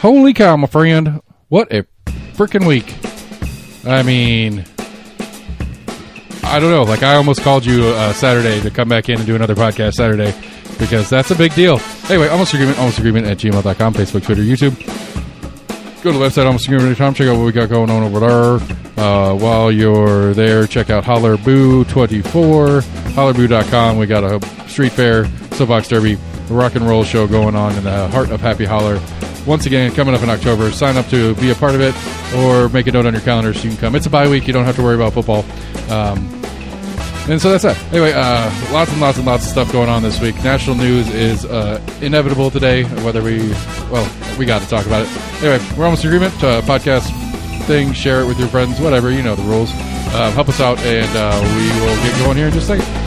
Holy cow, my friend. What a freaking week. I mean, I don't know. Like, I almost called you Saturday to come back in and do another podcast Saturday because that's a big deal. Anyway, almostagreement at gmail.com, Facebook, Twitter, YouTube. Go to the website, almostagreement.com. Check out what we got going on over there. While you're there, check out Hollerboo24, hollerboo.com. We got a street fair, soapbox derby, rock and roll show going on in the heart of Happy Holler. Once again, coming up in October. Sign up to be a part of it or make a note on your calendar so you can come. It's a bye week. You don't have to worry about football. And so that's that. Anyway, lots and lots and lots of stuff going on this week. National news is inevitable today, whether we got to talk about it. Anyway, we're almost in agreement. Podcast thing, share it with your friends, whatever. You know the rules. Help us out, and we will get going here in just a second.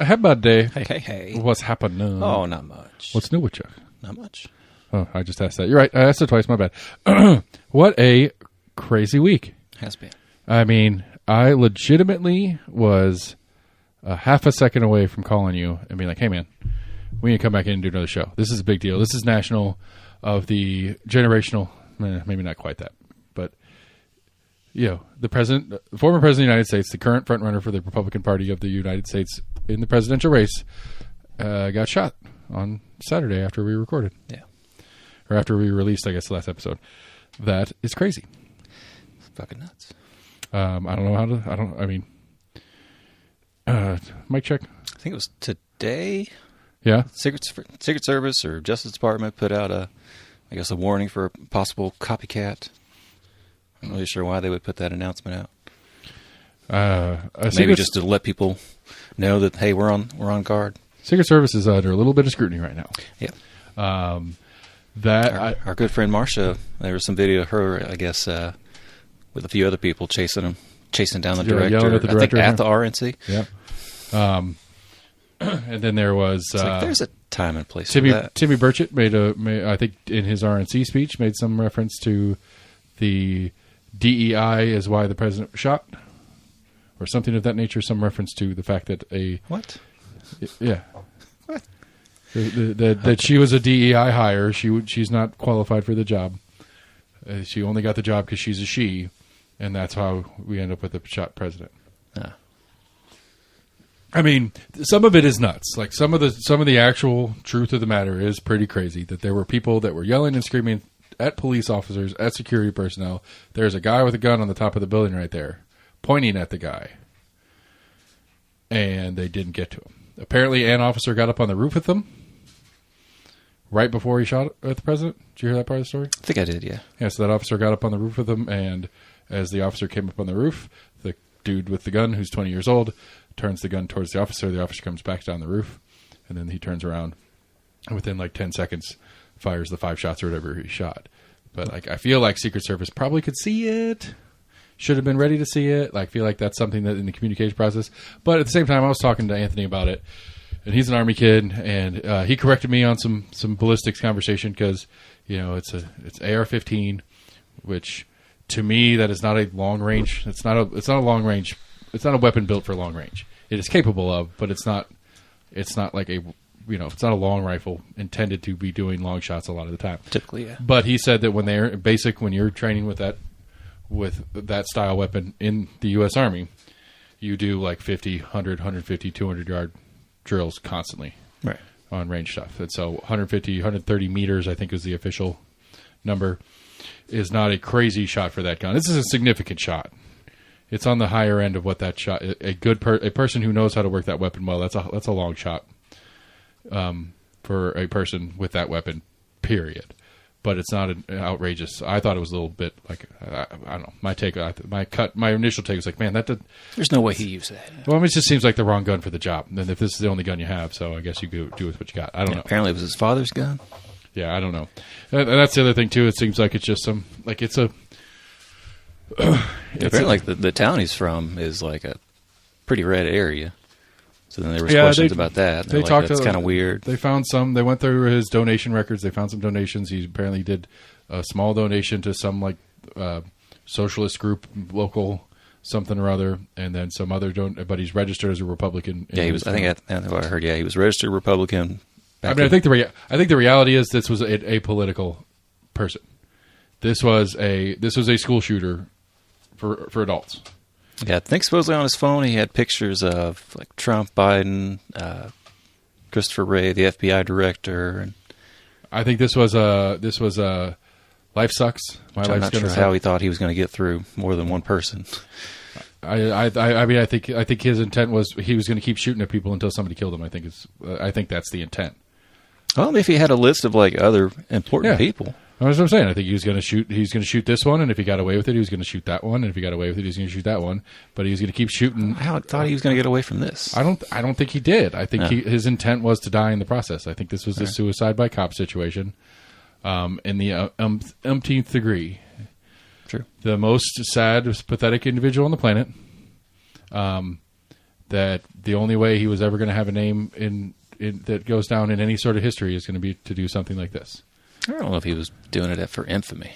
How about day? Hey. What's happening? Oh, not much. What's new with you? Not much. Oh, I just asked that. You're right. I asked it twice. My bad. What a crazy week. Has been. I mean, I legitimately was a half a second away from calling you and being like, hey, man, we need to come back in and do another show. This is a big deal. This is national of the generational, maybe not quite that, but, you know, the former president of the United States, the current frontrunner for the Republican Party of the United States in the presidential race, got shot on Saturday after we recorded. Yeah. Or after we released, I guess, the last episode. That is crazy. It's fucking nuts. I don't know how to, mic check. I think it was today. Yeah. Secret Service or Justice Department put out a warning for a possible copycat. I'm not really sure why they would put that announcement out. Maybe just to let people know that, hey, we're on guard. Secret Service is under a little bit of scrutiny right now. Yeah. Our good friend Marsha, there was some video of her, I guess, with a few other people chasing down the director. Yelling at the director. I think at the RNC. Yeah. And then there was there's a time and place for that. Timmy Burchett made I think in his RNC speech made some reference to the DEI is why the president was shot, or something of that nature. Some reference to the fact that what? Yeah. What? That she was a DEI hire. She's not qualified for the job. She only got the job because she's a she, and that's how we end up with the shot president. Ah. I mean, some of it is nuts. Like some of the actual truth of the matter is pretty crazy. That there were people that were yelling and screaming at police officers, at security personnel. There's a guy with a gun on the top of the building right there, pointing at the guy, and they didn't get to him. Apparently, an officer got up on the roof with them right before he shot at the president. Did you hear that part of the story? I think I did, yeah. Yeah, so that officer got up on the roof with him, and as the officer came up on the roof, the dude with the gun, who's 20 years old, turns the gun towards the officer. The officer comes back down the roof, and then he turns around, and within like 10 seconds, fires the 5 shots or whatever he shot. But like, I feel like Secret Service probably could see it. Should have been ready to see it. Like, I feel like that's something that in the communication process. But at the same time, I was talking to Anthony about it, and he's an Army kid, and he corrected me on some ballistics conversation because, you know, it's AR-15, which to me that is not a long range. It's not a long range. It's not a weapon built for long range. It is capable of, but it's not like a, you know, it's not a long rifle intended to be doing long shots a lot of the time. Typically, yeah. But he said that when you're training with that style weapon in the U.S. Army, you do like 50, 100, 150, 200 yard drills constantly, right, on range stuff. And so 150, 130 meters, I think is the official number, is not a crazy shot for that gun. This is a significant shot. It's on the higher end of what that shot. A person who knows how to work that weapon well. That's a long shot for a person with that weapon. Period. But it's not an outrageous. I thought it was a little bit like I don't know. My initial take was like, man, there's no way he used that. Well, I mean, it just seems like the wrong gun for the job. And if this is the only gun you have, so I guess you go do with what you got. I don't know. Apparently, it was his father's gun. Yeah, I don't know. And that's the other thing too. It seems like it's just it's a. Apparently, like the town he's from is like a pretty red area. So then there was questions about that. They talked. That's kind of weird. They found some. They went through his donation records. They found some donations. He apparently did a small donation to some socialist group, local something or other, and then some other. But he's registered as a Republican. Yeah, he was. I think I heard. Yeah, he was registered Republican. I think the reality is this was a political person. This was a school shooter for adults. Yeah, I think supposedly on his phone he had pictures of like Trump, Biden, Christopher Wray, the FBI director. And I think this was a life sucks. My life's not sure how he thought he was going to get through more than one person. I mean, I think his intent was he was going to keep shooting at people until somebody killed him. I think that's the intent. Well, if he had a list of like other important people. That's what I'm saying. I think he was going to shoot. He's going to shoot this one, and if he got away with it, he was going to shoot that one, and if he got away with it, he was going to shoot that one. But he was going to keep shooting. I thought he was going to get away from this. I don't think he did. I think his intent was to die in the process. I think this was a suicide by cop situation, in the umpteenth degree. True. The most sad, pathetic individual on the planet. That the only way he was ever going to have a name in that goes down in any sort of history is going to be to do something like this. I don't know if he was doing it for infamy.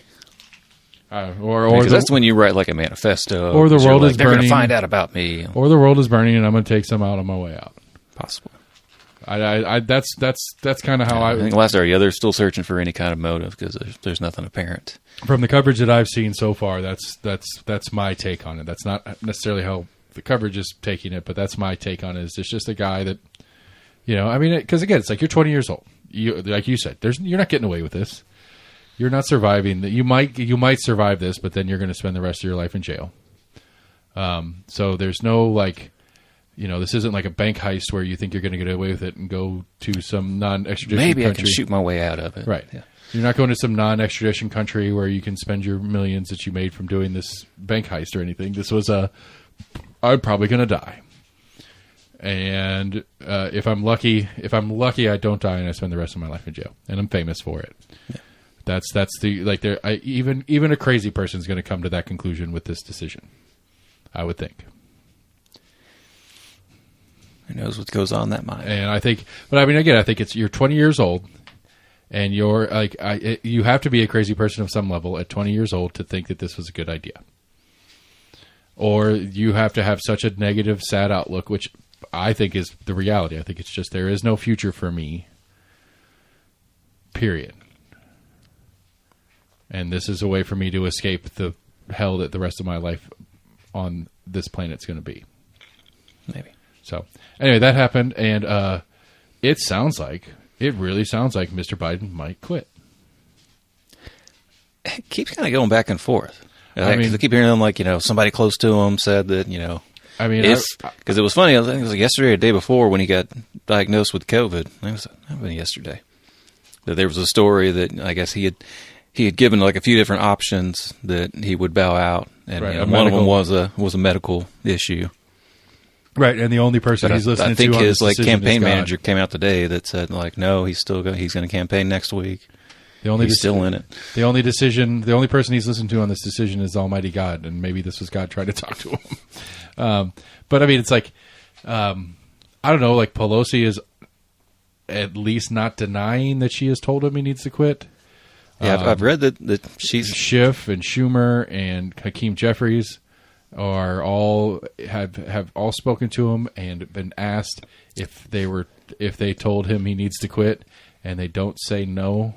Or that's when you write like a manifesto. Or the world is burning. They're going to find out about me. Or the world is burning and I'm going to take some out on my way out. Possible. That's kind of how I think last area they're still searching for any kind of motive because there's nothing apparent. From the coverage that I've seen so far, that's my take on it. That's not necessarily how the coverage is taking it, but that's my take on it. It's just a guy that, I mean, because again, it's like you're 20 years old. Like you said, you're not getting away with this. You're not surviving. You might survive this, but then you're going to spend the rest of your life in jail. So there's no this isn't like a bank heist where you think you're going to get away with it and go to some non-extradition country. Maybe I can shoot my way out of it. Right. Yeah. You're not going to some non-extradition country where you can spend your millions that you made from doing this bank heist or anything. This was I'm probably going to die. And if I'm lucky, I don't die and I spend the rest of my life in jail, and I'm famous for it. Yeah. That's the even a crazy person is going to come to that conclusion with this decision, I would think. Who knows what goes on in that mind? And I think, but I mean, again, I think you're 20 years old, and you're you have to be a crazy person of some level at 20 years old to think that this was a good idea, or you have to have such a negative, sad outlook, which I think is the reality. I think it's just there is no future for me, period. And this is a way for me to escape the hell that the rest of my life on this planet is going to be. Maybe. So, anyway, that happened, and it really sounds like Mr. Biden might quit. It keeps kind of going back and forth. I keep hearing them somebody close to him said that, I mean, because it was funny. I think it was yesterday or the day before when he got diagnosed with COVID. I think it was yesterday. That there was a story that I guess he had given a few different options that he would bow out, and one of them was a medical issue. Right, and the only person he's listening to, I think on his this campaign manager came out today that said no, he's going to campaign next week. He's still in it. The only person he's listened to on this decision is Almighty God, and maybe this was God trying to talk to him. But I mean, it's I don't know. Pelosi is at least not denying that she has told him he needs to quit. Yeah, I've read that she's Schiff and Schumer and Hakeem Jeffries are all have all spoken to him and been asked if they told him he needs to quit, and they don't say no.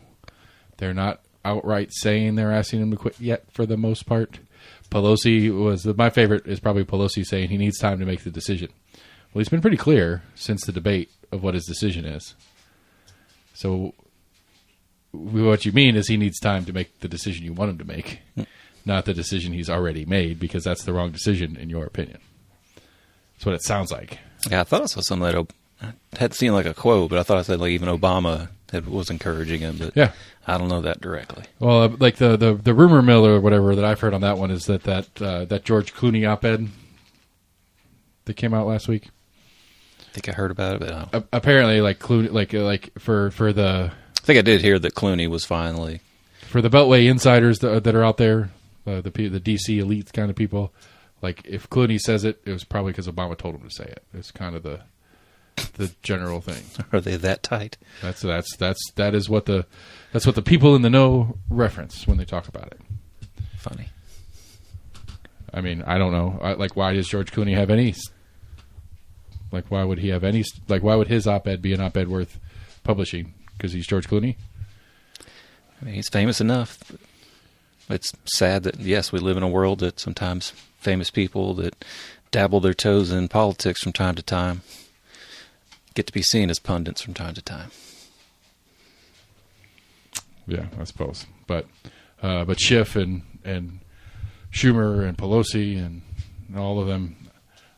They're not outright saying they're asking him to quit yet, for the most part. Pelosi my favorite is probably Pelosi saying he needs time to make the decision. Well, he's been pretty clear since the debate of what his decision is. So what you mean is he needs time to make the decision you want him to make, not the decision he's already made, because that's the wrong decision in your opinion. That's what it sounds like. Yeah, I thought I saw something that I had seen a quote, but I thought I said even Obama was encouraging him, but yeah. I don't know that directly. Well, the rumor mill or whatever that I've heard on that one is that George Clooney op-ed that came out last week. I think I heard about it, but I don't. Apparently, Clooney, for the. I think I did hear that Clooney was finally for the Beltway insiders that are out there, the DC elite kind of people. If Clooney says it, it was probably because Obama told him to say it. It's kind of the the general thing. Are they that tight? That's what the people in the know reference when they talk about it. Funny. I mean, I don't know. Why does George Clooney have any? Why would he have any? Why would his op-ed be an op-ed worth publishing? Because he's George Clooney? I mean, he's famous enough. It's sad that, yes, we live in a world that sometimes famous people that dabble their toes in politics from time to time get to be seen as pundits from time to time. Yeah, I suppose. But Schiff and Schumer and Pelosi and all of them,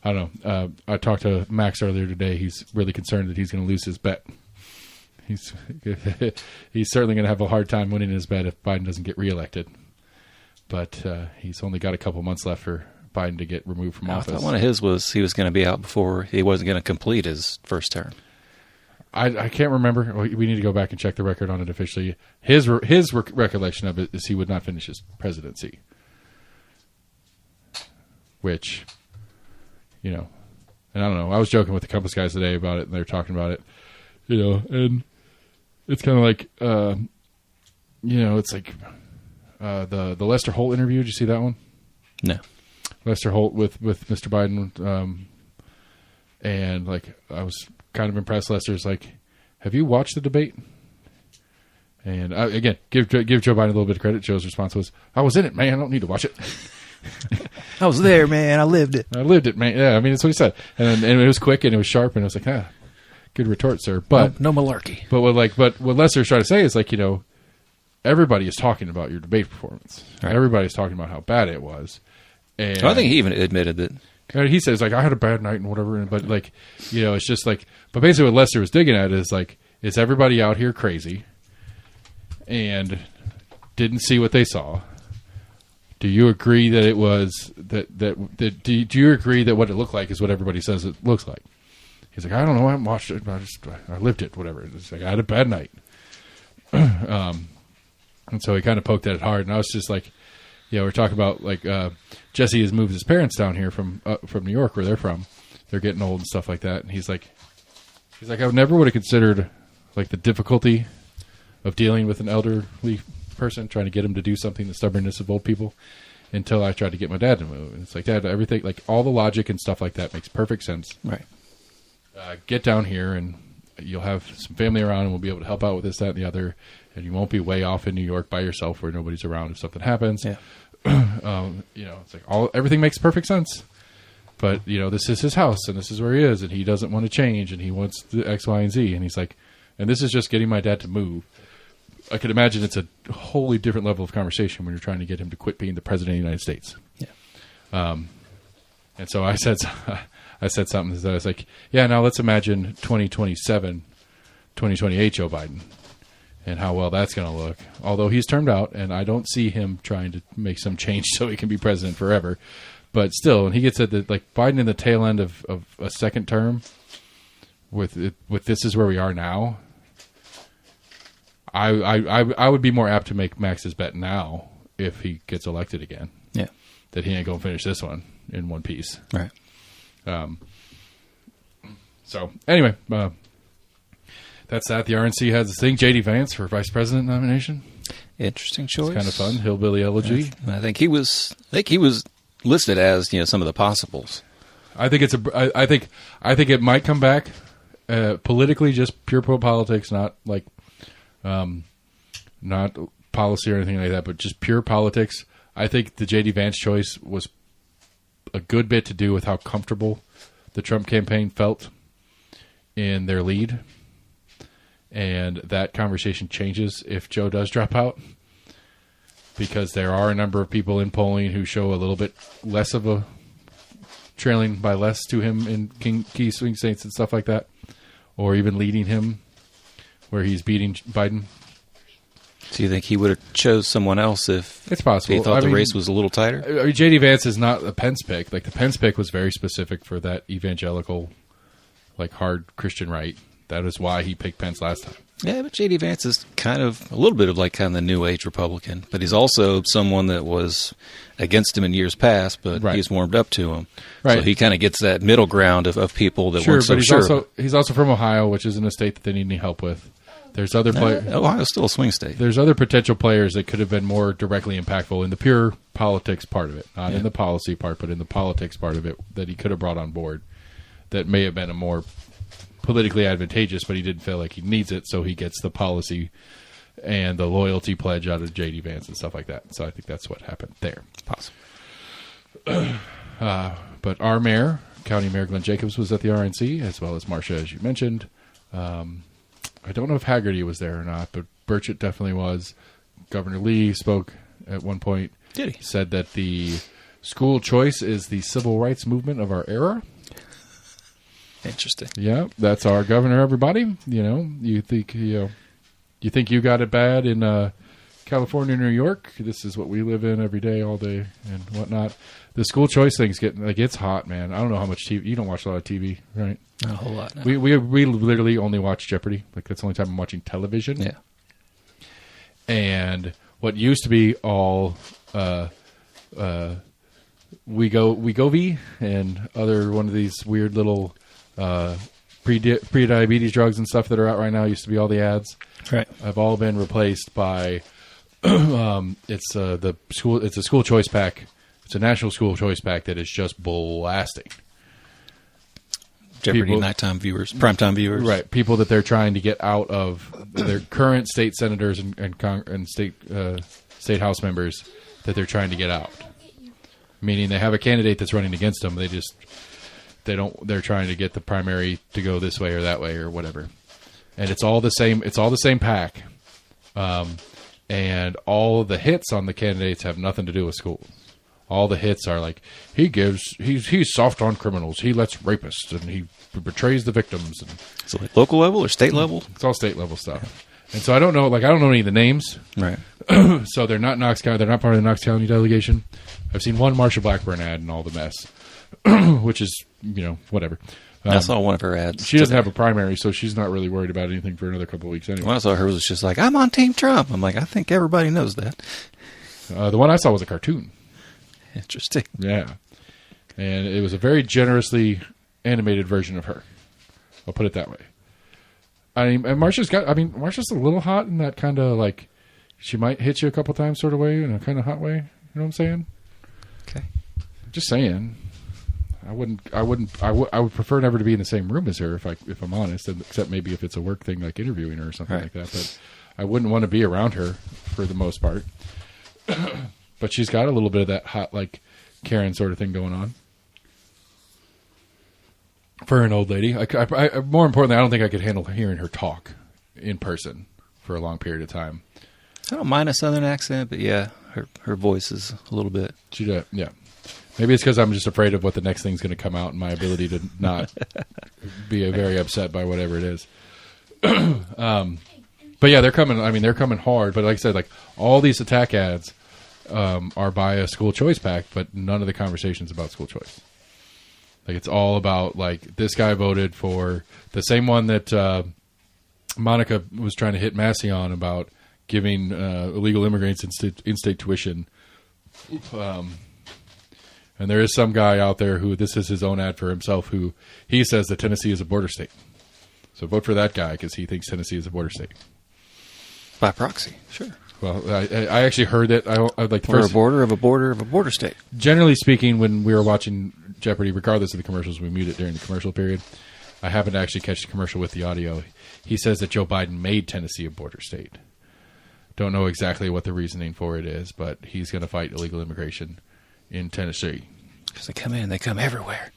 I don't know. I talked to Max earlier today. He's really concerned that he's going to lose his bet. He's certainly going to have a hard time winning his bet if Biden doesn't get reelected. But he's only got a couple months left for Biden to get removed from office. I thought one of his was he was going to be out before he wasn't going to complete his first term. I can't remember. We need to go back and check the record on it officially. His recollection of it is he would not finish his presidency. Which, and I don't know. I was joking with the Compass guys today about it, and they were talking about it, and it's kind of like, it's like the Lester Holt interview. Did you see that one? No. Lester Holt with Mr. Biden, and I was kind of impressed. Lester's like, "Have you watched the debate?" And again, give Joe Biden a little bit of credit. Joe's response was, "I was in it, man. I don't need to watch it." I was there, man. I lived it. I lived it, man. Yeah, I mean, that's what he said. And it was quick and it was sharp, and it was like, good retort, sir. But no malarkey. But what Lester's trying to say is everybody is talking about your debate performance. Right. Everybody's talking about how bad it was. And I think he even admitted that. He says I had a bad night and whatever, but it's just but basically what Lester was digging at is everybody out here crazy and didn't see what they saw. Do you agree that it was that do you agree that what it looked like is what everybody says it looks like? He's like, I don't know, I haven't watched it, I lived it, whatever. It's like I had a bad night. And so he kind of poked at it hard, and I was just like, we're talking about Jesse has moved his parents down here from New York, where they're from. They're getting old and stuff like that, and he's like, I never would have considered the difficulty of dealing with an elderly person, trying to get him to do something, the stubbornness of old people, until I tried to get my dad to move. And it's like, Dad, everything, all the logic and stuff like that makes perfect sense. Right. Get down here, and you'll have some family around, and we'll be able to help out with this, that, and the other, and you won't be way off in New York by yourself where nobody's around if something happens. Yeah. It's like everything makes perfect sense. But, this is his house, and this is where he is, and he doesn't want to change, and he wants the X, Y, and Z. And he's like, and this is just getting my dad to move. I could imagine it's a wholly different level of conversation when you're trying to get him to quit being the president of the United States. Yeah. And so I said something that I was like, now let's imagine 2027, 2028 Joe Biden and how well that's going to look. Although he's termed out, and I don't see him trying to make some change so he can be president forever. But still, and he gets at Biden in the tail end of a second term with this is where we are now. I would be more apt to make Max's bet now if he gets elected again. Yeah. That he ain't going to finish this one in one piece. Right. So, anyway, that's that. The RNC has this thing, J.D. Vance for vice president nomination. Interesting choice. It's kind of fun. Hillbilly elegy. I think he was listed as, some of the possibles. I think I think it might come back politically, just pure politics, not not policy or anything like that, but just pure politics. I think the J.D. Vance choice was a good bit to do with how comfortable the Trump campaign felt in their lead. And that conversation changes if Joe does drop out, because there are a number of people in polling who show a little bit less of a trailing by less to him in key swing states and stuff like that, or even leading him where he's beating Biden. Do you think he would have chose someone else if it's possible? He thought the race was a little tighter? J.D. Vance is not a Pence pick. The Pence pick was very specific for that evangelical, hard Christian right. That is why he picked Pence last time. Yeah, but J.D. Vance is kind of a little bit of like kind of the new age Republican, but he's also someone that was against him in years past, but he's warmed up to him. Right. So he kind of gets that middle ground of people that weren't so sure. But he's also from Ohio, which isn't a state that they need any help with. There's other players. Ohio's still a swing state. There's other potential players that could have been more directly impactful in the pure politics part of it, not in the policy part, but in the politics part of it that he could have brought on board. That may have been a more politically advantageous, but he didn't feel like he needs it, so he gets the policy and the loyalty pledge out of J.D. Vance and stuff like that. So I think that's what happened there. Possible. But our mayor, County Mayor Glenn Jacobs, was at the RNC, as well as Marsha, as you mentioned. I don't know if Haggerty was there or not, but Burchett definitely was. Governor Lee spoke at one point. Did he? Said that the school choice is the civil rights movement of our era. Interesting. Yeah, that's our governor, everybody. You think you got it bad in California, New York. This is what we live in every day, all day, and whatnot. The school choice thing's getting it's hot, man. I don't know how much TV. You don't watch a lot of TV, right? Not a whole lot. No. We literally only watch Jeopardy. Like that's the only time I'm watching television. Yeah. And what used to be all Wegovy and other one of these weird little pre-diabetes drugs and stuff that are out right now used to be all the ads. Right. Have all been replaced by it's a school choice pack. It's a national school choice pack that is just blasting. Jeopardy nighttime viewers, primetime viewers, right? People that they're trying to get out of their current state senators and state house members that they're trying to get out. Meaning they have a candidate that's running against them. They're trying to get the primary to go this way or that way or whatever. And it's all the same. It's all the same pack. And all the hits on the candidates have nothing to do with schools. All the hits are like, he's soft on criminals. He lets rapists and he betrays the victims. And so like local level or state level? It's all state level stuff. And so I don't know any of the names. Right. So they're not Knox County. They're not part of the Knox County delegation. I've seen one Marsha Blackburn ad and all the mess, which is, whatever. I saw one of her ads. She doesn't have a primary, so she's not really worried about anything for another couple of weeks anyway. When I saw her, it was just like, I'm on Team Trump. I'm like, I think everybody knows that. The one I saw was a cartoon. Interesting. Yeah. And it was a very generously animated version of her. I'll put it that way. And Marsha's a little hot in that kind of like, she might hit you a couple times sort of way, in a kind of hot way. You know what I'm saying? Okay. Just saying. I would prefer never to be in the same room as her if I'm honest, except maybe if it's a work thing like interviewing her or something like that. But I wouldn't want to be around her for the most part. But she's got a little bit of that hot, like, Karen sort of thing going on. For an old lady. More importantly, I don't think I could handle hearing her talk in person for a long period of time. I don't mind a southern accent, but yeah, her voice is a little bit. Yeah. Maybe it's because I'm just afraid of what the next thing's going to come out and my ability to not be very upset by whatever it is. But yeah, they're coming hard. But like I said, like all these attack ads are by a school choice pack, but none of the conversations about school choice. Like it's all about like this guy voted for the same one that Monica was trying to hit Massey on about giving illegal immigrants in-state tuition. And there is some guy out there who this is his own ad for himself who he says that Tennessee is a border state. So vote for that guy because he thinks Tennessee is a border state. By proxy, sure. Well, I actually heard that. I like for a border of a border of a border state. Generally speaking, when we were watching Jeopardy, regardless of the commercials, we mute it during the commercial period. I happened to actually catch the commercial with the audio. He says that Joe Biden made Tennessee a border state. Don't know exactly what the reasoning for it is, but he's going to fight illegal immigration in Tennessee. Because they come in, they come everywhere.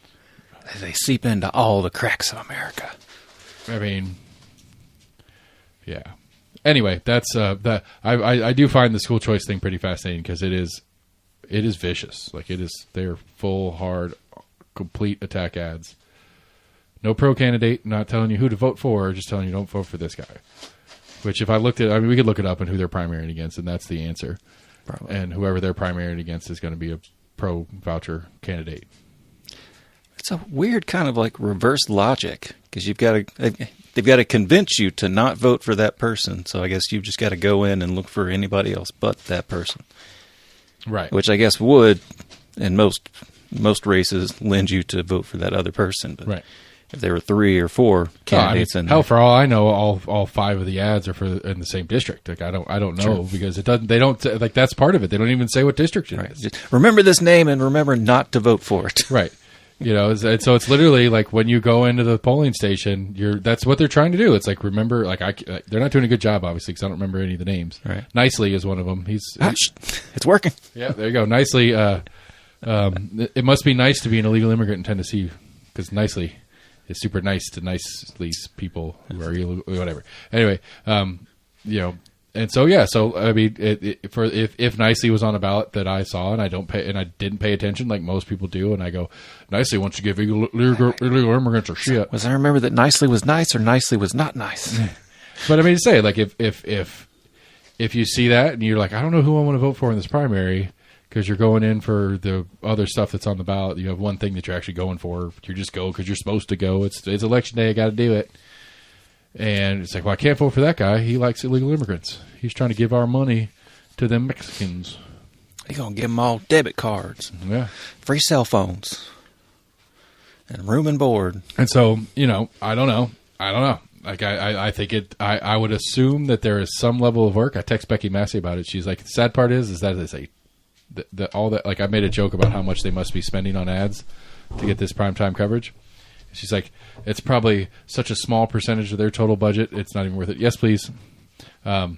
They seep into all the cracks of America. I mean, yeah. Anyway, that's that. I do find the school choice thing pretty fascinating because it is vicious. Like it is, they're full, hard, complete attack ads. No pro candidate, not telling you who to vote for, just telling you don't vote for this guy. Which, if I looked at, we could look it up and who they're primarying against, and that's the answer. Probably. And whoever they're primarying against is going to be a pro voucher candidate. It's a weird kind of like reverse logic because you've got they've got to convince you to not vote for that person. So I guess you've just got to go in and look for anybody else but that person. Right. Which I guess would, in most races, lend you to vote for that other person. But right. If there were 3 or 4 candidates, hell, for all I know, all 5 of the ads are in the same district. Like I don't know because it doesn't. They don't like that's part of it. They don't even say what district it is. Just remember this name and remember not to vote for it. Right. And so it's literally like when you go into the polling station, that's what they're trying to do. It's like remember, like they're not doing a good job, obviously, because I don't remember any of the names. Right. Nicely is one of them. It's working. Yeah, there you go. Nicely. It must be nice to be an illegal immigrant in Tennessee because nicely. It's super nice to these people who are whatever. Anyway, and so I mean, if nicely was on a ballot that I saw and I didn't pay attention like most people do, and I go nicely wants to give illegal immigrants a shit. Was I remember that nicely was nice or nicely was not nice? But I mean, to say like if you see that and you're like I don't know who I want to vote for in this primary. Because you're going in for the other stuff that's on the ballot. You have one thing that you're actually going for. You just go because you're supposed to go. It's election day. I got to do it. And it's like, well, I can't vote for that guy. He likes illegal immigrants. He's trying to give our money to them Mexicans. He's going to give them all debit cards. Yeah. Free cell phones. And room and board. And so, I don't know. Like, I think I would assume that there is some level of work. I text Becky Massey about it. She's like, the sad part is that it's all that, like I made a joke about how much they must be spending on ads to get this primetime coverage. She's like, it's probably such a small percentage of their total budget. It's not even worth it. Yes, please. That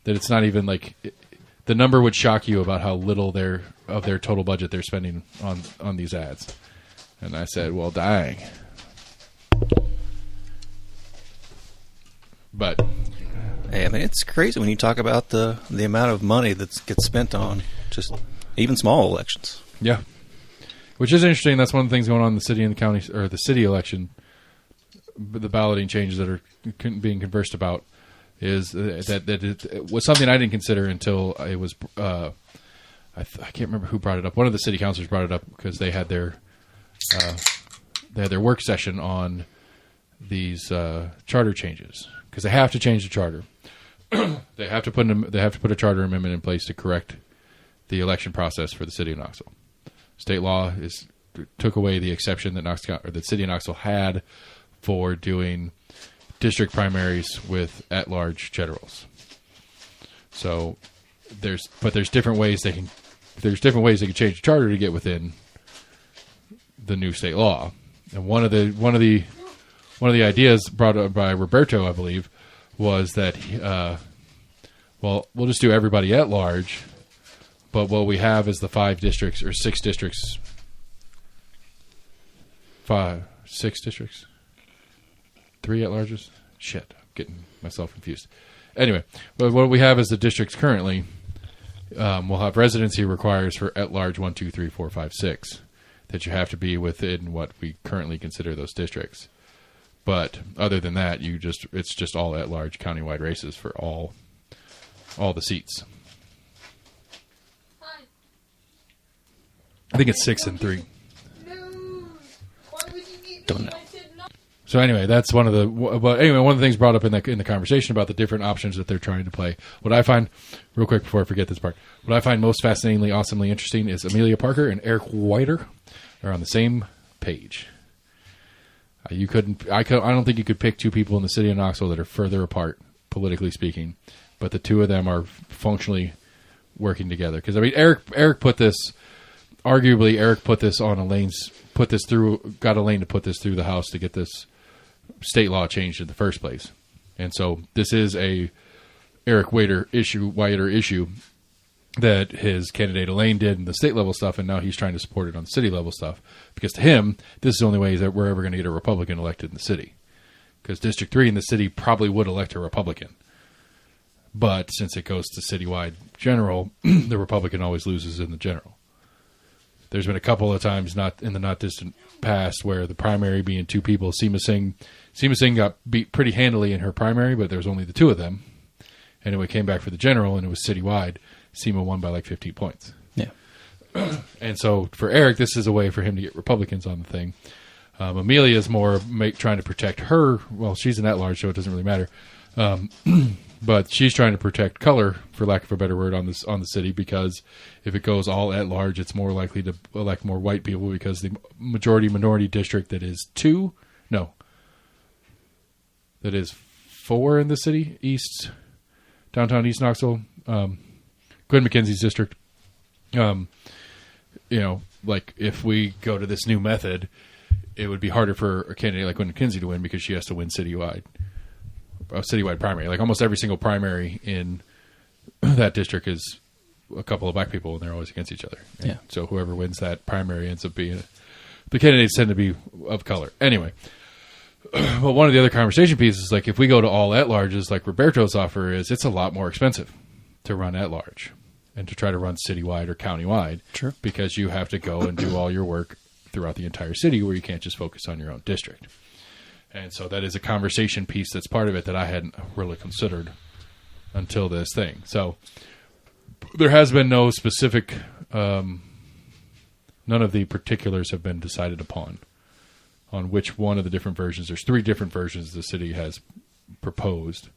it's not even like the number would shock you about how little of their total budget they're spending on these ads. And I said, well, dang. But hey, I mean, it's crazy when you talk about the amount of money that gets spent on just even small elections. Yeah. Which is interesting. That's one of the things going on in the city and the county, or the city election, the balloting changes that are being conversed about, is that it was something I didn't consider until it was, I can't remember who brought it up. One of the city councilors brought it up because they had their work session on these charter changes. Because they have to change the charter. They have to put a charter amendment in place to correct the election process for the city of Knoxville. State law took away the exception that the city of Knoxville had for doing district primaries with at-large generals. So there's different ways they can change the charter to get within the new state law. And one of the ideas brought up by Roberto, I believe, was that we'll just do everybody at large. But what we have is the 5 districts or 6 districts. 6 districts? 3 at-larges? Shit, I'm getting myself confused. Anyway, but what we have is the districts currently. We'll have residency requires for at-large 1, 2, 3, 4, 5, 6. That you have to be within what we currently consider those districts. But other than that, it's just all at-large countywide races for all the seats. I think it's 6 and 3. Don't know. So anyway, that's one of the things brought up in the conversation about the different options that they're trying to play. What I find, real quick before I forget this part, what I find most fascinatingly, awesomely interesting is Amelia Parker and Eric Whiter are on the same page. I don't think you could pick 2 people in the city of Knoxville that are further apart, politically speaking, but the 2 of them are functionally working together. Because I mean, Eric put this. Arguably, Eric put this on got a lane to put this through the House to get this state law changed in the first place. And so this is a Eric Whiter issue that his candidate Elaine did in the state level stuff, and now he's trying to support it on the city level stuff. Because to him, this is the only way that we're ever going to get a Republican elected in the city. Because District 3 in the city probably would elect a Republican. But since it goes to citywide general, the Republican always loses in the general. There's been a couple of times not distant past where the primary being 2 people, Seema Singh got beat pretty handily in her primary, but there was only the 2 of them. And when it came back for the general and it was citywide, Seema won by like 15 points. Yeah. And so for Eric, this is a way for him to get Republicans on the thing. Amelia's more trying to protect her. Well, she's an at-large, so it doesn't really matter. But she's trying to protect color, for lack of a better word, on the city, because if it goes all at-large, it's more likely to elect more white people, because the majority-minority district that is 4 in the city, downtown East Knoxville, Glenn McKenzie's district. Like if we go to this new method, it would be harder for a candidate like Glenn McKenzie to win, because she has to win citywide primary. Like almost every single primary in that district is a couple of black people, and they're always against each other. And yeah. So whoever wins that primary ends up being the candidates tend to be of color. Anyway, but one of the other conversation pieces is like if we go to all at larges, like Roberto's offer is, it's a lot more expensive to run at large and to try to run citywide or countywide. Sure. Because you have to go and do all your work throughout the entire city, where you can't just focus on your own district. And so that is a conversation piece that's part of it that I hadn't really considered until this thing. So there has been no specific, none of the particulars have been decided upon on which one of the different versions. There's 3 different versions the city has proposed.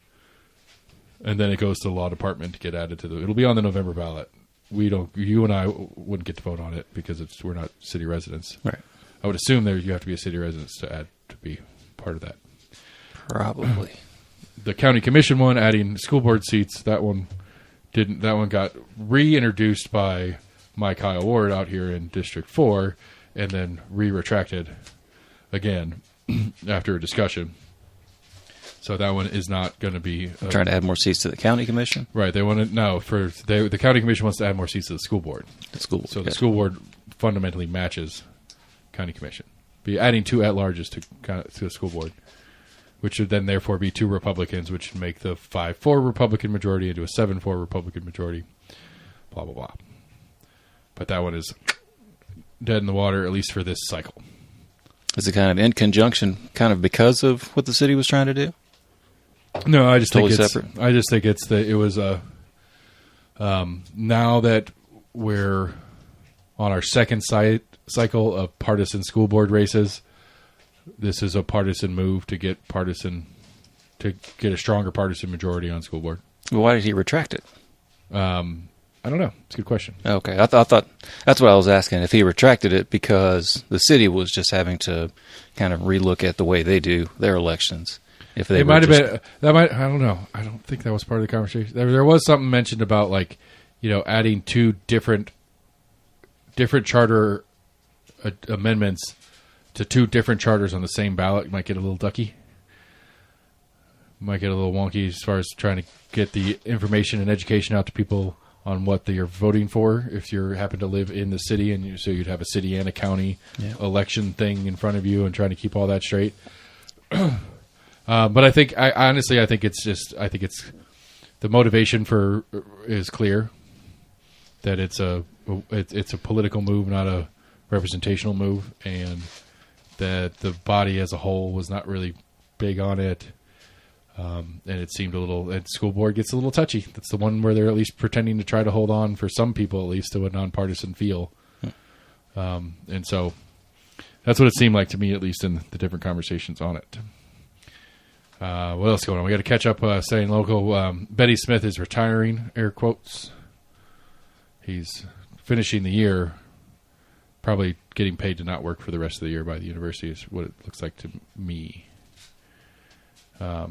And then it goes to the law department to get added to it'll be on the November ballot. You and I wouldn't get to vote on it because we're not city residents. Right. I would assume you have to be a city resident to be part of that. Probably. The county commission one, adding school board seats, that one got reintroduced by Mike Kyle Ward out here in District 4, and then retracted again after a discussion. So that one is not going to be trying to add more seats to the county commission. Right. They want to the county commission wants to add more seats to the school board. So the school board fundamentally matches county commission. Be adding 2 at-larges to the school board, which would then therefore be 2 Republicans, which would make the 5-4 Republican majority into a 7-4 Republican majority. Blah blah blah. But that one is dead in the water, at least for this cycle. Is it kind of in conjunction, kind of because of what the city was trying to do? No, I just totally think it's separate. I just think it was now that we're on our second cycle of partisan school board races, this is a partisan move to get a stronger partisan majority on school board. Well, why did he retract it? I don't know. It's a good question. Okay, I thought that's what I was asking. If he retracted it because the city was just having to kind of relook at the way they do their elections. If they might have been that might, I don't know. I don't think that was part of the conversation. There was something mentioned about adding 2 different charter amendments to 2 different charters on the same ballot. Might get a little ducky. Might get a little wonky as far as trying to get the information and education out to people on what they are voting for. If you happen to live in the city, and so you'd have a city and a county election thing in front of you, and trying to keep all that straight. But I think it's the motivation is clear, that it's a political move, not a representational move, and that the body as a whole was not really big on it. And it seemed and school board gets a little touchy. That's the one where they're at least pretending to try to hold on, for some people at least, to a nonpartisan feel. And so that's what it seemed like to me, at least in the different conversations on it. What else going on? We got to catch up, staying local. Betty Smith is retiring, air quotes. He's finishing the year, probably getting paid to not work for the rest of the year by the university is what it looks like to me. I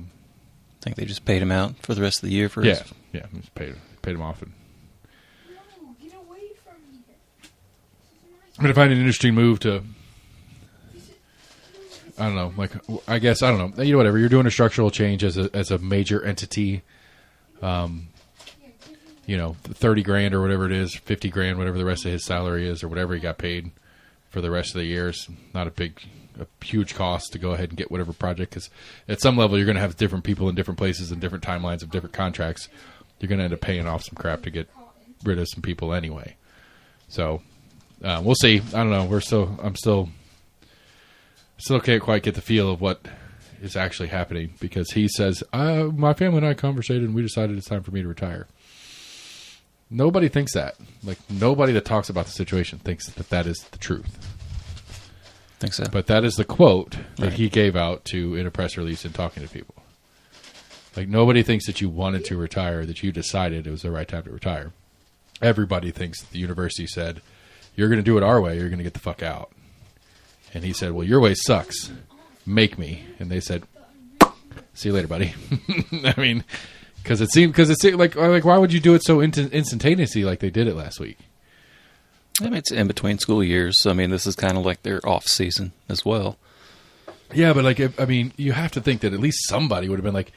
think they just paid him out for the rest of the year for just paid him off. And No, get away from me. I'm going to find an interesting move to, I don't know, I guess, I don't know, whatever. You're doing a structural change as a major entity, $30,000 or whatever it is, $50,000, whatever the rest of his salary is, or whatever he got paid for the rest of the year. It's not a huge cost to go ahead and get whatever project, because at some level you're going to have different people in different places and different timelines of different contracts. You're going to end up paying off some crap to get rid of some people anyway. So we'll see. I don't know. I'm still can't quite get the feel of what is actually happening, because he says, my family and I conversated and we decided it's time for me to retire. Nobody thinks that. Nobody that talks about the situation thinks that is the truth. think so. But that is the quote that he gave out in a press release and talking to people. Like, nobody thinks that you wanted to retire, that you decided it was the right time to retire. Everybody thinks that the university said, you're going to do it our way, you're going to get the fuck out. And he said, well, your way sucks. Make me. And they said, see you later, buddy. I mean, because it seemed like why would you do it so instantaneously like they did it last week? I mean, it's in between school years. So, I mean, this is kind of like their off season as well. Yeah, but you have to think that at least somebody would have been like,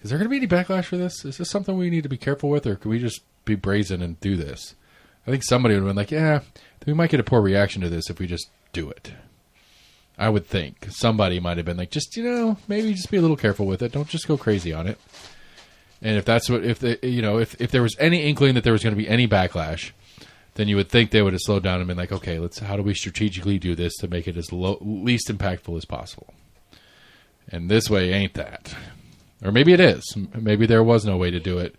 is there going to be any backlash for this? Is this something we need to be careful with, or can we just be brazen and do this? I think somebody would have been like, yeah, we might get a poor reaction to this if we just do it. I would think somebody might have been like, just, maybe just be a little careful with it. Don't just go crazy on it. And if that's if there was any inkling that there was going to be any backlash, then you would think they would have slowed down and been like, okay, how do we strategically do this to make it as least impactful as possible? And this way ain't that. Or maybe it is. Maybe there was no way to do it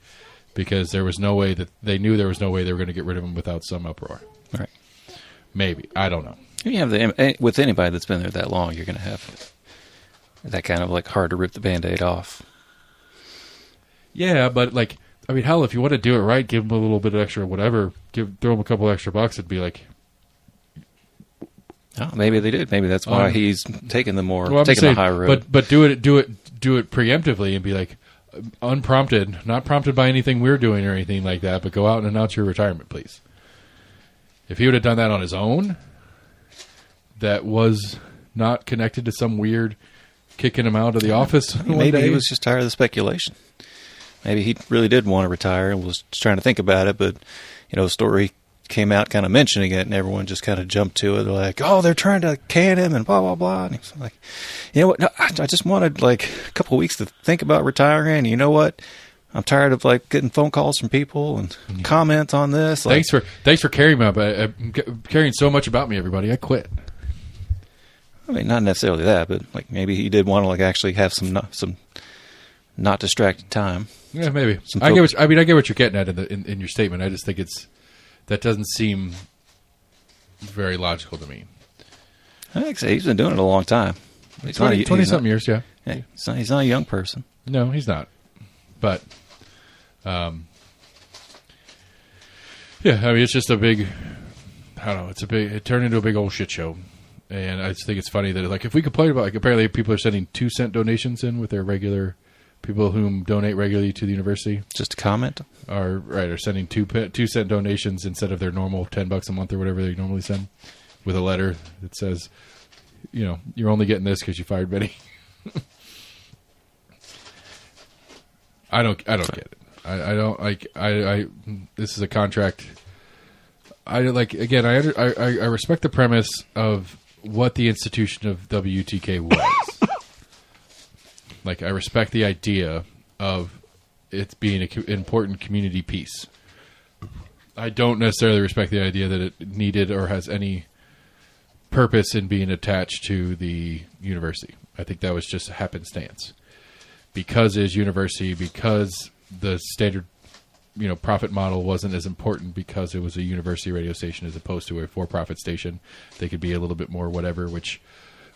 because there was no way that they knew there was no way they were going to get rid of him without some uproar. Right. Maybe. I don't know. You have with anybody that's been there that long, you're going to have that kind of like hard to rip the Band-Aid off. Yeah, but hell, if you want to do it right, give them a little bit of extra whatever. Throw them a couple extra bucks. It'd be like, oh, maybe they did. Maybe that's why he's taking the high road. But do it preemptively and be like unprompted, not prompted by anything we're doing or anything like that. But go out and announce your retirement, please. If he would have done that on his own, that was not connected to some weird kicking him out of the office. Maybe he was just tired of the speculation. Maybe he really did want to retire and was just trying to think about it, but a story came out kind of mentioning it, and everyone just kind of jumped to it. They're like, oh, they're trying to can him and blah, blah, blah. And he's like, you know what? No, I just wanted a couple of weeks to think about retiring. And you know what? I'm tired of getting phone calls from people and comments on this. Thanks for caring caring so much about me, everybody. I quit. I mean, not necessarily that, but maybe he did want to actually have some not distracted time. Yeah, maybe. I get what you're getting at in your statement. I just think that doesn't seem very logical to me. I think so. He's been doing it a long time. 20-something years, yeah. He's not a young person. No, he's not. But, yeah, it's just a big, I don't know, it turned into a big old shit show. And I just think it's funny that, if we complain about, apparently people are sending 2-cent donations in with their regular people whom donate regularly to the university. Just a comment? Are sending 2-cent donations instead of their normal $10 a month or whatever they normally send, with a letter that says, you're only getting this because you fired Benny. I don't get it. I don't this is a contract. I respect the premise of what the institution of WTK was. I respect the idea of it being an important community piece. I don't necessarily respect the idea that it needed or has any purpose in being attached to the university. I think that was just a happenstance. Because it's university, because the standard, profit model wasn't as important because it was a university radio station as opposed to a for-profit station. They could be a little bit more whatever, which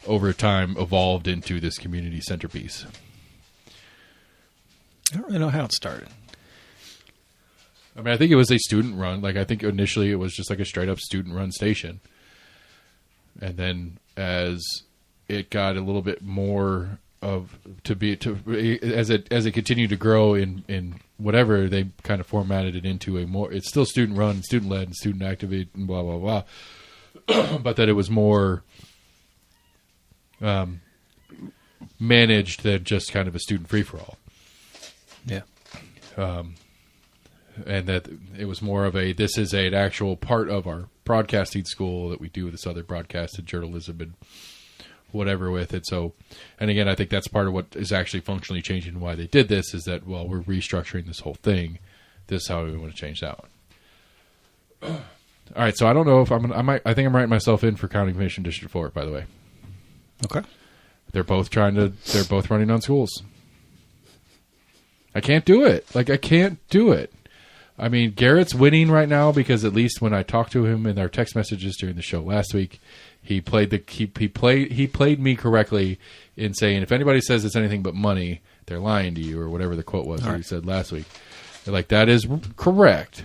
over time evolved into this community centerpiece. I don't really know how it started. I mean, I think it was a student-run. I think initially it was just a straight-up student-run station. And then as it got a little bit more as it continued to grow in whatever, they kind of formatted it into a more, it's still student-run, student-led, and student-activated, and blah, blah, blah. But that it was more managed than just kind of a student free-for-all. Yeah. And that it was more of this is an actual part of our broadcasting school that we do this other broadcasted journalism and whatever with it. So, and again, I think that's part of what is actually functionally changing and why they did this is that, well, we're restructuring this whole thing. This is how we want to change that one. All right. So I don't know if I think I'm writing myself in for County Commission District 4, by the way. Okay. They're both running on schools. I can't do it. I can't do it. I mean, Garrett's winning right now because at least when I talked to him in our text messages during the show last week, he played me correctly in saying if anybody says it's anything but money, they're lying to you, or whatever the quote was that he said last week. Like, that is correct.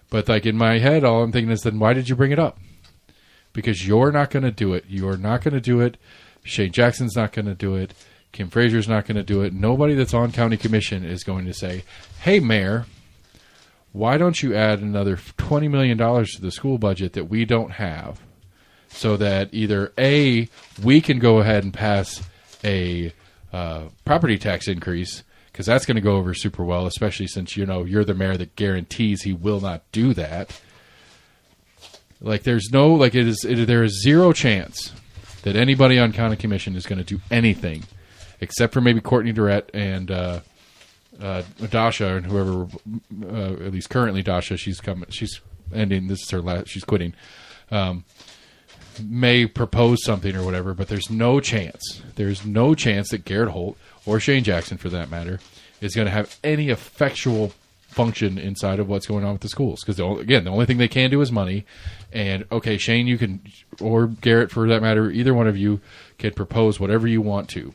But like in my head, all I'm thinking is, then why did you bring it up? Because you're not going to do it. You're not going to do it. Shane Jackson's not going to do it. Kim Frazier's not going to do it. Nobody that's on county commission is going to say, hey, Mayor, why don't you add another $20 million to the school budget that we don't have, so that either A, we can go ahead and pass a property tax increase, because that's going to go over super well, especially since, you're the mayor that guarantees he will not do that. Like, there is zero chance that anybody on county commission is going to do anything, except for maybe Courtney Durrett and Dasha, and whoever, at least currently Dasha, she's ending. This is her last. She's quitting. May propose something or whatever, but there's no chance. There's no chance that Garrett Holt, or Shane Jackson for that matter, is going to have any effectual function inside of what's going on with the schools. Because, the only thing they can do is money. And, okay, Shane, you can, or Garrett for that matter, either one of you can propose whatever you want to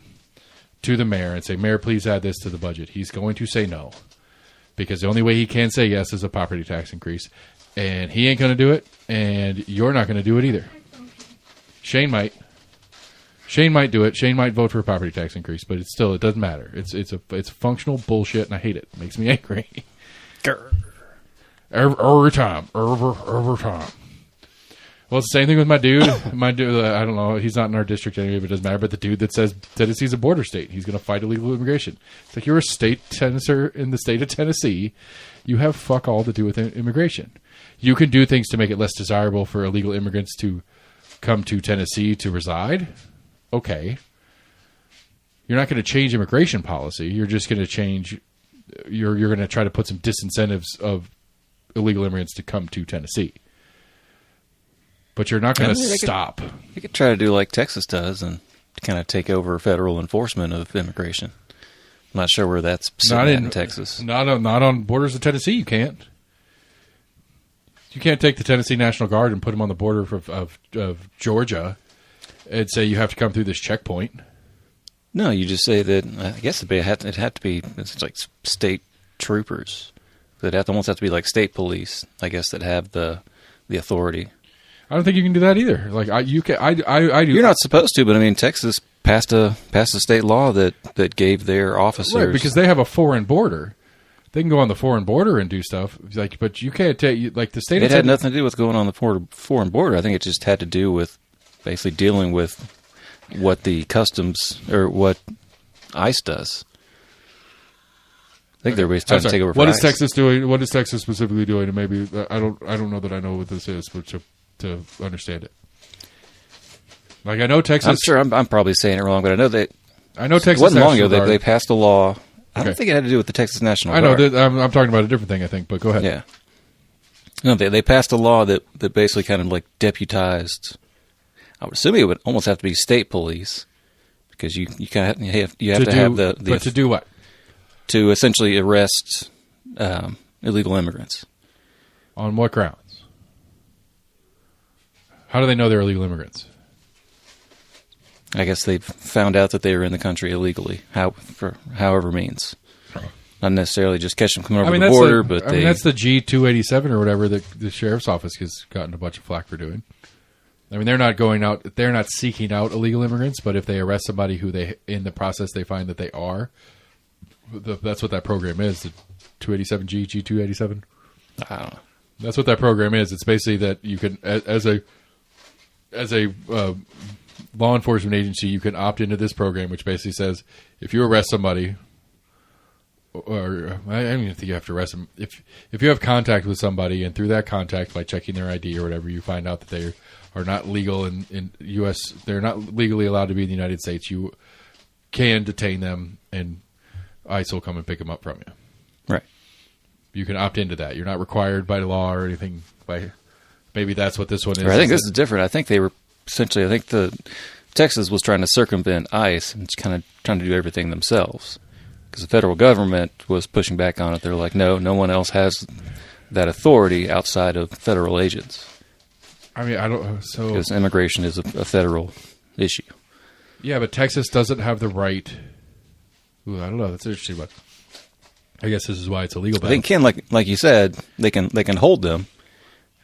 the mayor and say, Mayor, please add this to the budget. He's going to say no. Because the only way he can say yes is a property tax increase. And he ain't going to do it, and you're not going to do it either. Shane might do it. Shane might vote for a property tax increase, but it doesn't matter. It's functional bullshit, and I hate it. It makes me angry. Every time. Well, it's the same thing with my dude. I don't know. He's not in our district anyway, but it doesn't matter. But the dude that says Tennessee's a border state, he's going to fight illegal immigration. It's like, you're a state senator in the state of Tennessee. You have fuck all to do with immigration. You can do things to make it less desirable for illegal immigrants to come to Tennessee to reside. Okay. You're not going to change immigration policy. You're just going to change. You're going to try to put some disincentives of illegal immigrants to come to Tennessee. But you're not going to stop. You could try to do like Texas does and kind of take over federal enforcement of immigration. I'm not sure where that's sitting in Texas. Not on borders of Tennessee. You can't. You can't take the Tennessee National Guard and put them on the border of Georgia and say you have to come through this checkpoint. No, you just say that. I guess it'd have to be. It's like state troopers. That almost have to be like state police. I guess that have the authority. I don't think you can do that either. Like I do. You're not supposed to, but I mean, Texas passed a state law that gave their officers, right, because they have a foreign border. They can go on the foreign border and do stuff, like, but you can't take like the state. It had nothing to do with going on the foreign border. I think it just had to do with basically dealing with what the customs or what ICE does. I think everybody's trying to take over. What is Texas doing? What is Texas specifically doing? And maybe I don't know that I know what this is, but to understand it, like I know Texas. I'm sure I'm probably saying it wrong, but I know Texas. It wasn't long ago they passed a law. I don't think it had to do with the Texas National Guard. I know. I'm talking about a different thing, I think, but go ahead. Yeah. No, they passed a law that basically kind of like deputized. I would assume it would almost have to be state police, because you kind of have to have the. But to do what? To essentially arrest illegal immigrants. On what grounds? How do they know they're illegal immigrants? I guess they found out that they were in the country illegally, for however means. Not necessarily just catch them coming over the border, but that's the G-287 or whatever that the sheriff's office has gotten a bunch of flack for doing. I mean, they're not going out, they're not seeking out illegal immigrants, but if they arrest somebody who in the process they find that they are, that's what that program is, the 287G, G-287. I don't know. That's what that program is. It's basically that you can, as a law enforcement agency, you can opt into this program, which basically says if you arrest somebody, or I don't even think you have to arrest them. If you have contact with somebody, and through that contact, by checking their ID or whatever, you find out that they are not legal in U.S., they're not legally allowed to be in the United States, you can detain them, and ICE will come and pick them up from you. Right. You can opt into that. You're not required by law or anything. Maybe that's what this one is. I think this is different. I think they were essentially. I think the Texas was trying to circumvent ICE and kind of trying to do everything themselves. Because the federal government was pushing back on it. They're like, no one else has that authority outside of federal agents. I mean, I don't. So because immigration is a federal issue. Yeah, but Texas doesn't have the right. Ooh, I don't know. That's interesting. But I guess this is why it's illegal. They can, like you said, they can hold them.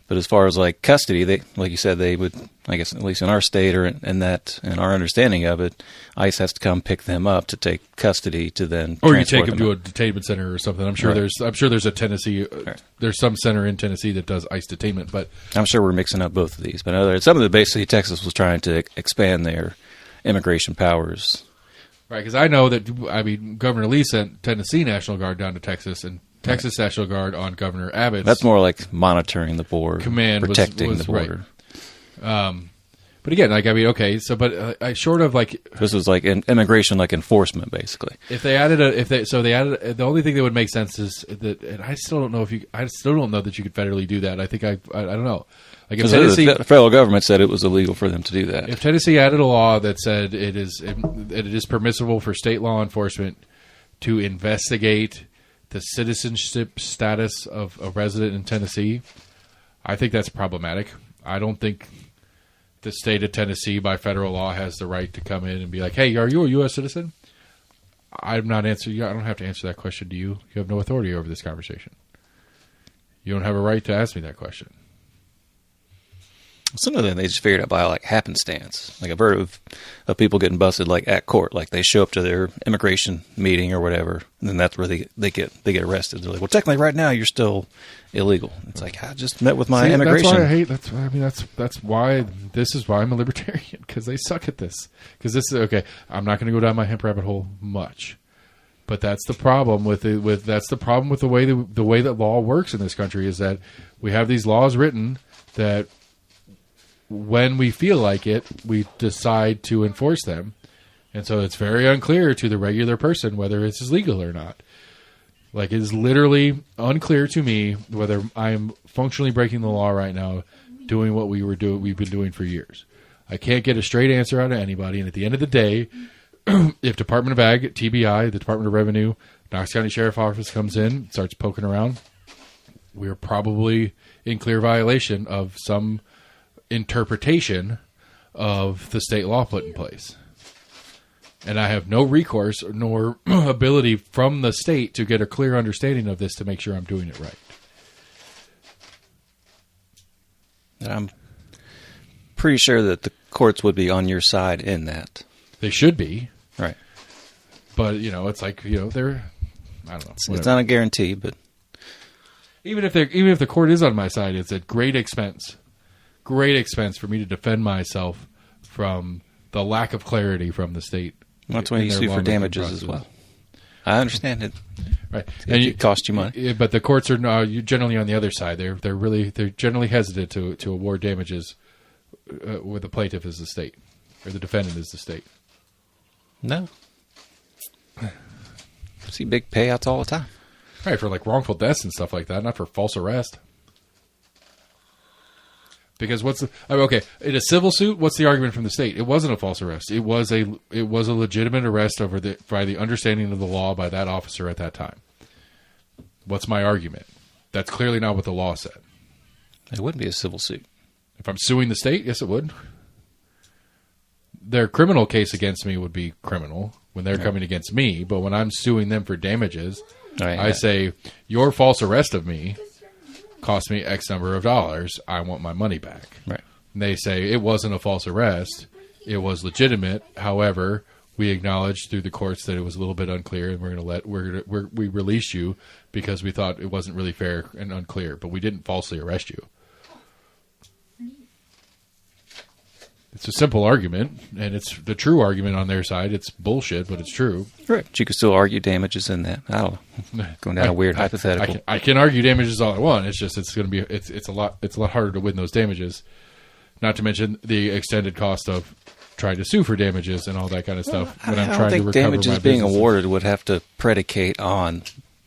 But as far as like custody, they, like you said, they would, I guess, at least in our state or in our understanding of it, ICE has to come pick them up to take custody to then. Or you take them to a detainment center or something. I'm sure there's a Tennessee. There's some center in Tennessee that does ICE detainment, but I'm sure we're mixing up both of these. But some of the basically Texas was trying to expand their immigration powers. Right, because I know that Governor Lee sent Tennessee National Guard down to Texas and. Texas National Guard on Governor Abbott's. That's more like monitoring the border, protecting the border. Right. But again, but short of like this was like immigration, like enforcement, basically. If they added the only thing that would make sense is that, and I still don't know that you could federally do that. I think I don't know. Like if Tennessee, the federal government said it was illegal for them to do that. If Tennessee added a law that said it is permissible for state law enforcement to investigate the citizenship status of a resident in Tennessee, I think that's problematic. I don't think the state of Tennessee, by federal law, has the right to come in and be like, "Hey, are you a U.S. citizen?" I'm not answering. I don't have to answer that question to you. You have no authority over this conversation. You don't have a right to ask me that question. Some of them they just figured out by like happenstance. Like I've heard of people getting busted like at court. Like they show up to their immigration meeting or whatever, and then that's where they get arrested. They're like, well, technically, right now you're still illegal. It's like I just met with my immigration. That's why I hate. That's why this is why I'm a libertarian, because they suck at this. Because this is okay. I'm not going to go down my hemp rabbit hole much, but that's the problem with the way that law works in this country is that we have these laws written that. When we feel like it, we decide to enforce them. And so it's very unclear to the regular person whether it's legal or not. Like, it is literally unclear to me whether I'm functionally breaking the law right now, doing what we've been doing for years. I can't get a straight answer out of anybody. And at the end of the day, if Department of Ag, TBI, the Department of Revenue, Knox County Sheriff Office comes in, starts poking around, we're probably in clear violation of some interpretation of the state law put in place. And I have no recourse nor ability from the state to get a clear understanding of this to make sure I'm doing it right. And I'm pretty sure that the courts would be on your side in that. They should be. Right. But, it's like, they're, I don't know. It's not a guarantee, but even if the court is on my side, it's at great expense for me to defend myself from the lack of clarity from the state. That's when you sue for damages as well. I understand it. Right, and it costs you money. But the courts are generally on the other side. They're generally hesitant to award damages where the plaintiff is the state or the defendant is the state. No, I see big payouts all the time. Right, for like wrongful deaths and stuff like that, not for false arrest. Because in a civil suit, what's the argument from the state? It wasn't a false arrest. It was a legitimate arrest by the understanding of the law by that officer at that time. What's my argument? That's clearly not what the law said. It wouldn't be a civil suit. If I'm suing the state, yes, it would. Their criminal case against me would be criminal when they're coming against me, but when I'm suing them for damages, I say, your false arrest of me cost me X number of dollars. I want my money back. Right. And they say it wasn't a false arrest. It was legitimate. However, we acknowledged through the courts that it was a little bit unclear, and we released you because we thought it wasn't really fair and unclear. But we didn't falsely arrest you. It's a simple argument, and it's the true argument on their side. It's bullshit, but it's true. Right. But you could still argue damages in that. I don't know. Going down a weird hypothetical. I can argue damages all I want. It's just it's a lot harder to win those damages. Not to mention the extended cost of trying to sue for damages and all that kind of stuff. When I'm trying to recover damages being awarded would have to predicate on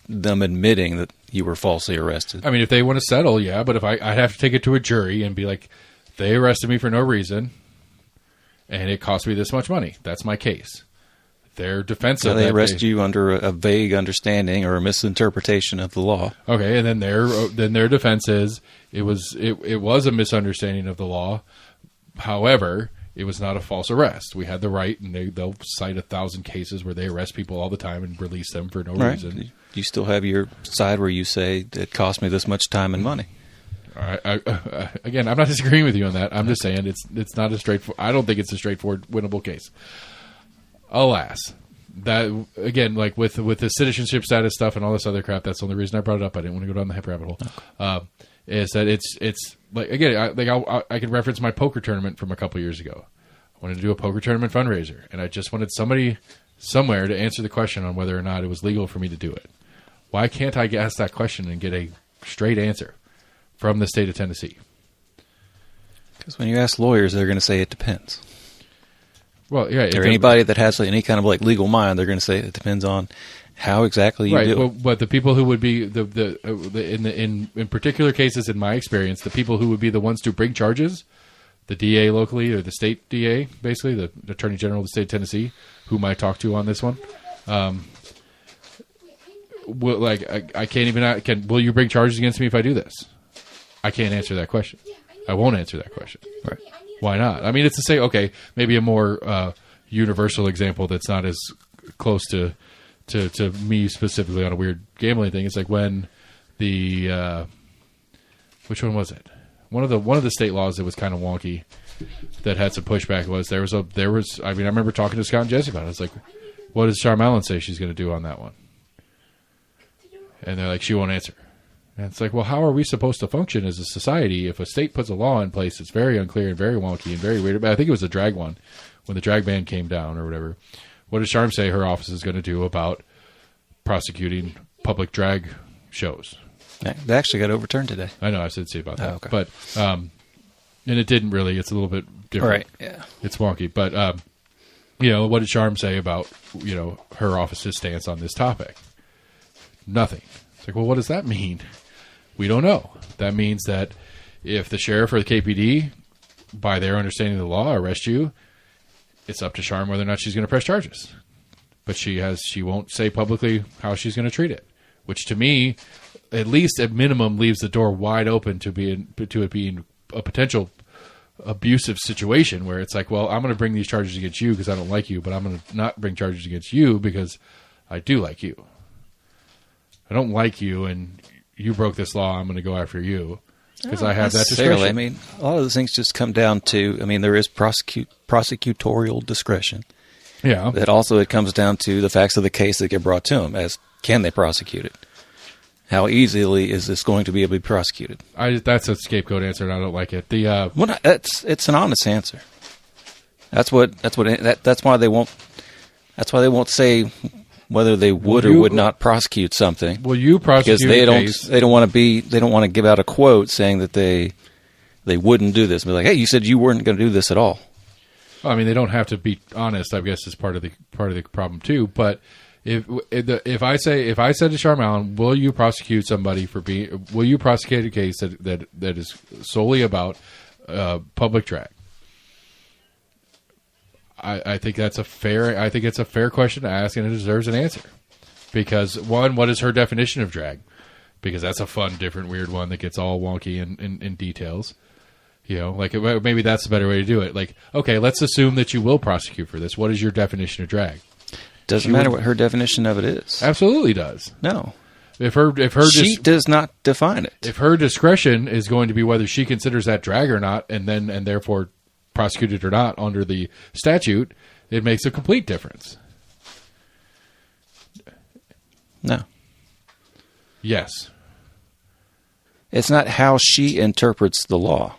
them admitting that you were falsely arrested. I mean, if they want to settle, yeah. But if I'd have to take it to a jury and be like, they arrested me for no reason. And it cost me this much money. That's my case. their defense So of they that. arrest you under a vague understanding or a misinterpretation of the law. Okay, and then their defense is it was a misunderstanding of the law. However, it was not a false arrest. We had the right, and they'll cite 1,000 cases where they arrest people all the time and release them for no reason. You still have your side where you say it cost me this much time and money. All right. Again, I'm not disagreeing with you on that. I'm just saying it's not a straightforward. I don't think it's a straightforward winnable case. Alas, that again, like with the citizenship status stuff and all this other crap. That's the only reason I brought it up. I didn't want to go down the rabbit hole. Is that it's like again, I can reference my poker tournament from a couple years ago. I wanted to do a poker tournament fundraiser, and I just wanted somebody somewhere to answer the question on whether or not it was legal for me to do it. Why can't I ask that question and get a straight answer from the state of Tennessee? Because when you ask lawyers, they're going to say it depends. Well, yeah. Or anybody that has any kind of like legal mind, they're going to say it depends on how exactly you do it. But the people who would be in particular cases, in my experience, the people who would be the ones to bring charges, the DA locally or the state DA, basically the Attorney General of the state of Tennessee, whom I talked to on this one. I can't even. Will you bring charges against me if I do this? I can't answer that question. I won't answer that question. Right. Why not? I mean, it's to say, okay, maybe a more universal example that's not as close to me specifically on a weird gambling thing. It's like when the which one was it? One of the state laws that was kind of wonky that had some pushback was there was. I mean, I remember talking to Scott and Jesse about it. It's like, what does Charm Allen say she's going to do on that one? And they're like, she won't answer. And it's like, well, how are we supposed to function as a society if a state puts a law in place that's very unclear and very wonky and very weird? But I think it was the drag one, when the drag ban came down or whatever. What does Charm say her office is going to do about prosecuting public drag shows? They actually got overturned today. I know, I did see about that. Oh, okay. But, and it didn't really. It's a little bit different. Right, yeah. It's wonky. But, what did Charm say about, her office's stance on this topic? Nothing. It's like, well, what does that mean? We don't know. That means that if the sheriff or the KPD, by their understanding of the law, arrest you, it's up to Charm whether or not she's going to press charges. But she won't say publicly how she's going to treat it, which to me, at least at minimum, leaves the door wide open to it being a potential abusive situation where it's like, well, I'm going to bring these charges against you because I don't like you, but I'm going to not bring charges against you because I do like you. I don't like you, and you broke this law. I'm going to go after you because I have that discretion. I mean, a lot of the things just come down to, there is prosecutorial discretion. Yeah. But also it comes down to the facts of the case that get brought to them as can they prosecute it? How easily is this going to be able to be prosecuted? That's a scapegoat answer, and I don't like it. It's an honest answer. That's why they won't say whether they would or would not prosecute something. Will you prosecute because they don't want to give out a quote saying that they wouldn't do this. Be like, hey, you said you weren't going to do this at all. Well, I mean, they don't have to be honest. I guess is part of the problem too. But if I said to Charm Allen, will you prosecute somebody will you prosecute a case that is solely about public drag? I think it's a fair question to ask, and it deserves an answer. Because one, what is her definition of drag? Because that's a fun, different, weird one that gets all wonky in details. Maybe that's the better way to do it. Like, okay, let's assume that you will prosecute for this. What is your definition of drag? Doesn't matter what her definition of it is. Absolutely does. No. She does not define it. If her discretion is going to be whether she considers that drag or not, and therefore prosecuted or not under the statute, it makes a complete difference. No. Yes. It's not how she interprets the law.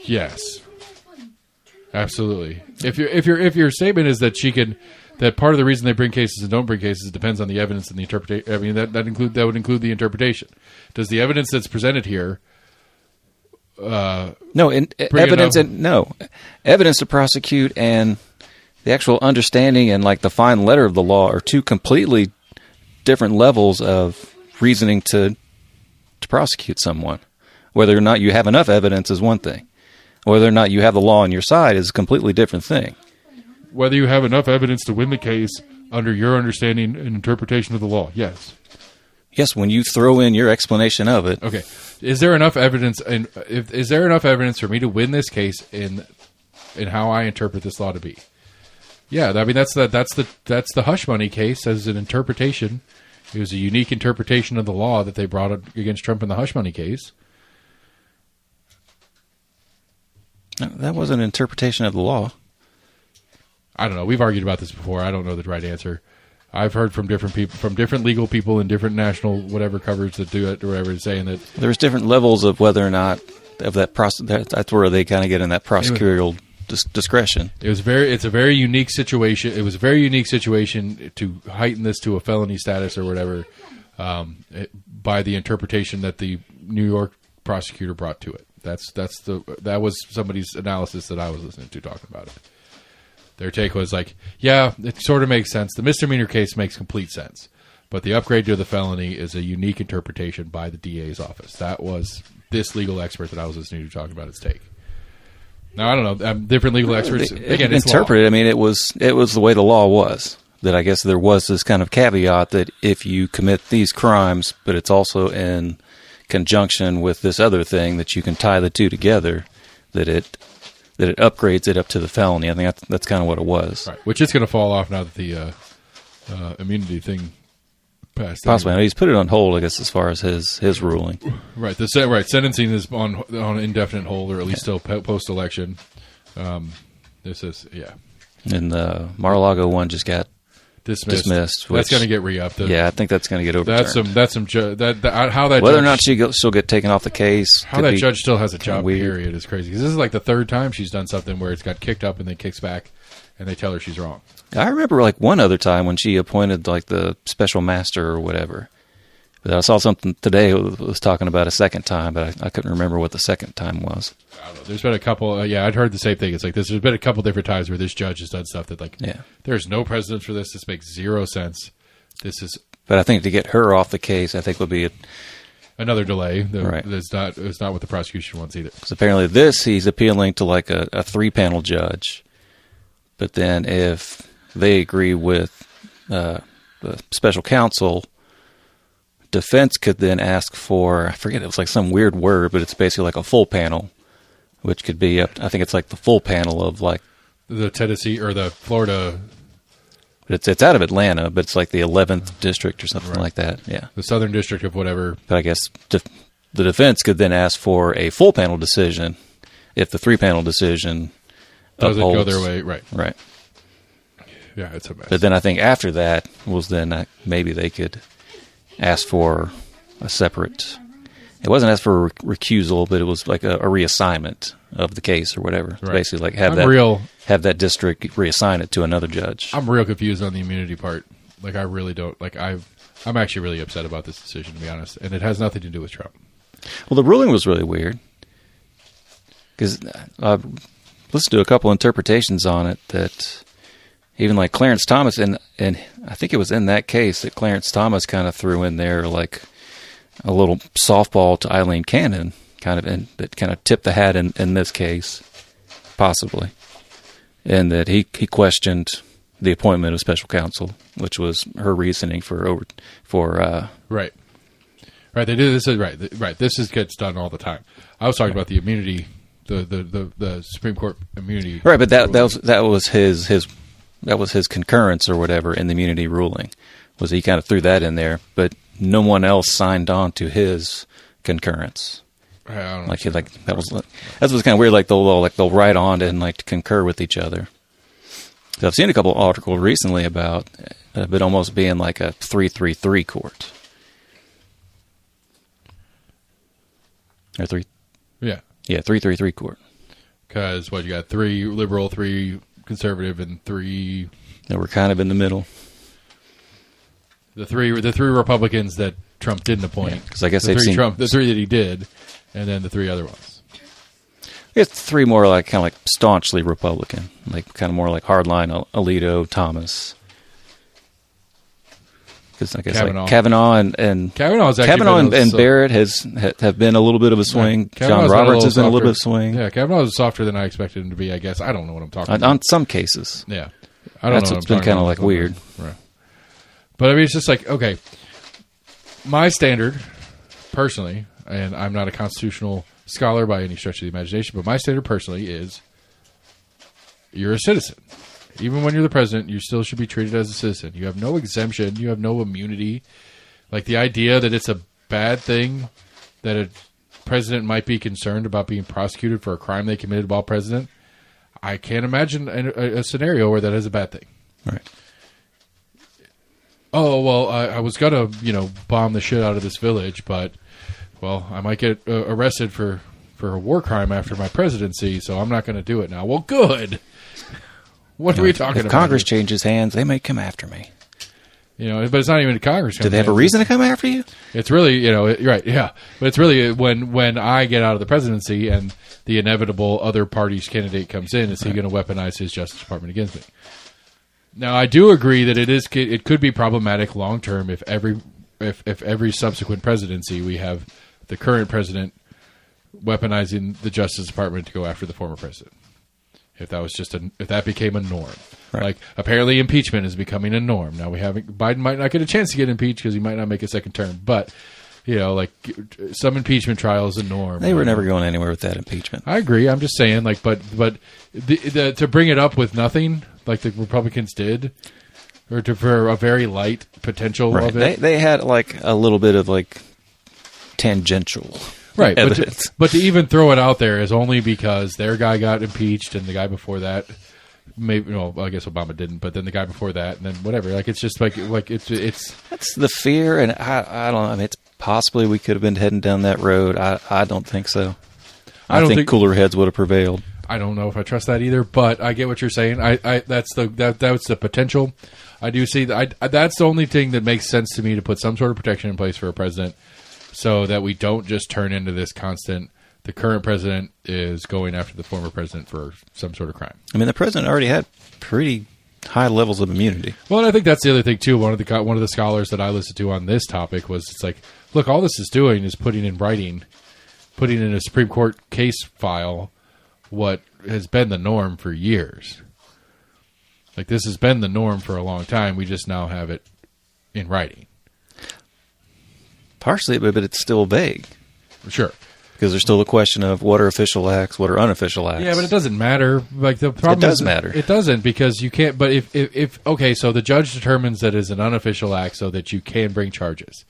Yes. Absolutely. If your statement is that part of the reason they bring cases and don't bring cases depends on the evidence and the interpretation. I mean that would include the interpretation. Does the evidence that's presented here evidence to prosecute and the actual understanding and like the fine letter of the law are two completely different levels of reasoning to prosecute someone. Whether or not you have enough evidence is one thing. Whether or not you have the law on your side is a completely different thing. whether you have enough evidence to win the case under your understanding and interpretation of the law. Yes. Yes, when you throw in your explanation of it. Okay. Is there enough evidence? Is there enough evidence for me to win this case in how I interpret this law to be? Yeah, I mean that's the hush money case as an interpretation. It was a unique interpretation of the law that they brought against Trump in the hush money case. That wasn't an interpretation of the law. I don't know. We've argued about this before. I don't know the right answer. I've heard from different people, from different legal people in different national whatever coverage that do it or whatever, saying that there's different levels of whether or not of that process. That's where they kind of get in that prosecutorial discretion. It's a very unique situation. It was a very unique situation to heighten this to a felony status or whatever by the interpretation that the New York prosecutor brought to it. That was somebody's analysis that I was listening to talking about it. Their take was like, yeah, it sort of makes sense. The misdemeanor case makes complete sense. But the upgrade to the felony is a unique interpretation by the DA's office. That was this legal expert that I was listening to talking about his take. Now, I don't know. Different legal experts, again, it's interpreted. I mean, it was the way the law was. That I guess there was this kind of caveat that if you commit these crimes, but it's also in conjunction with this other thing, that you can tie the two together, that it upgrades it up to the felony. I think that's kind of what it was. Right. Which is going to fall off now that the immunity thing passed. Possibly. Anyway. He's put it on hold, I guess, as far as his ruling. Right. Sentencing is on indefinite hold, or at least still post-election. This is, yeah. And the Mar-a-Lago one just got dismissed. That's going to get re-upped. Yeah, I think that's going to get overturned. Whether or not she'll get taken off the case. How that judge still has a job, period, is crazy. Because this is like the third time she's done something where it's got kicked up and then kicks back, and they tell her she's wrong. I remember like one other time when she appointed like the special master or whatever. But I saw something today that was talking about a second time, but I couldn't remember what the second time was. I don't know. There's been a couple. I'd heard the same thing. It's like this. There's been a couple different times where this judge has done stuff that there's no precedent for this. This makes zero sense. This is. But I think to get her off the case, I think would be another delay. Right. It's not what the prosecution wants either. Because apparently he's appealing to like a 3-panel judge, but then if they agree with the special counsel, defense could then ask for, I forget, it was like some weird word, but it's basically like a full panel, which could be up, I think it's like the full panel of like the Tennessee or the Florida. It's out of Atlanta, but it's like the 11th district or something like that. Yeah, the Southern District of whatever. But I guess the defense could then ask for a full panel decision if the 3-panel decision doesn't upholds. go their way. Right. Yeah, it's a mess. But then I think after that was then maybe they could asked for a separate. It wasn't asked for a recusal, but it was like a reassignment of the case or whatever. Right. Basically, like have that district reassign it to another judge. I'm real confused on the immunity part. Like I really don't like. I'm actually really upset about this decision, to be honest, and it has nothing to do with Trump. Well, the ruling was really weird because I've listened to a couple interpretations on it that. Even like Clarence Thomas, and I think it was in that case that Clarence Thomas kind of threw in there like a little softball to Eileen Cannon, and that kind of tipped the hat in this case, possibly, and that he questioned the appointment of special counsel, which was her reasoning for right. They did this right. This gets done all the time. I was talking about the immunity, the Supreme Court immunity, right? But that was his concurrence or whatever in the immunity ruling. Was he kind of threw that in there, but no one else signed on to his concurrence. I don't know. That's what's kind of weird. Like they'll write on and like to concur with each other. So I've seen a couple of articles recently about it almost being like a 3-3-3 court. Or 3. Yeah, 3-3-3 court. Because you got 3 liberal, 3 conservative, and 3 that were kind of in the middle. The three Republicans that Trump didn't appoint. Because I guess the 3 that he did, and then the 3 other ones. I guess 3 more like kind of like staunchly Republican, like kind of more like hardline Alito, Thomas. Because I guess Kavanaugh. Like Kavanaugh and Barrett have been a little bit of a swing. John Roberts has been a little bit of a swing. Yeah, Kavanaugh is softer than I expected him to be. I guess I don't know what I'm talking about on some cases. Yeah, I don't know. That's what's been kind of like weird. Right. But I mean, it's just like, okay, my standard, personally, and I'm not a constitutional scholar by any stretch of the imagination, but my standard personally is you're a citizen. Even when you're the president, you still should be treated as a citizen. You have no exemption. You have no immunity. Like the idea that it's a bad thing that a president might be concerned about being prosecuted for a crime they committed while president, I can't imagine a scenario where that is a bad thing. Right. Oh, well, I was going to, bomb the shit out of this village, but, well, I might get arrested for a war crime after my presidency, so I'm not going to do it now. Well, good. What are we talking about? If Congress changes hands, they may come after me. But it's not even Congress. Do they have a reason to come after you? It's really, right, yeah. But it's really when I get out of the presidency and the inevitable other party's candidate comes in, is he going to weaponize his Justice Department against me? Now, I do agree that it could be problematic long term if every subsequent presidency we have the current president weaponizing the Justice Department to go after the former president. If that became a norm. Right. Like, apparently impeachment is becoming a norm. Now, Biden might not get a chance to get impeached because he might not make a second term. But, some impeachment trial is a norm. They were never going anywhere with that impeachment. I agree. I'm just saying, but to bring it up with nothing, like the Republicans did, or for a very light potential of it. They had, a little bit of, tangential right, evidence. But to even throw it out there is only because their guy got impeached and the guy before that, maybe, I guess Obama didn't, but then the guy before that, and then whatever. It's just it's that's the fear, and I don't know. I mean, it's possibly we could have been heading down that road. I don't think so. I think cooler heads would have prevailed. I don't know if I trust that either, but I get what you're saying. That's the potential. I do see that. That's the only thing that makes sense to me, to put some sort of protection in place for a president, so that we don't just turn into this constant. The current president is going after the former president for some sort of crime. I mean, the president already had pretty high levels of immunity. Well, and I think that's the other thing too. One of the scholars that I listened to on this topic was, it's like, look, all this is doing is putting in writing, putting in a Supreme Court case file, what has been the norm for years. Like, this has been the norm for a long time. We just now have it in writing. Partially, but it's still vague. Sure. Because there's still a question of what are official acts, what are unofficial acts. Yeah, but it doesn't matter. Like, the problem it does matter. It doesn't, because you can't. But if okay, so the judge determines that it's an unofficial act, so that you can bring charges.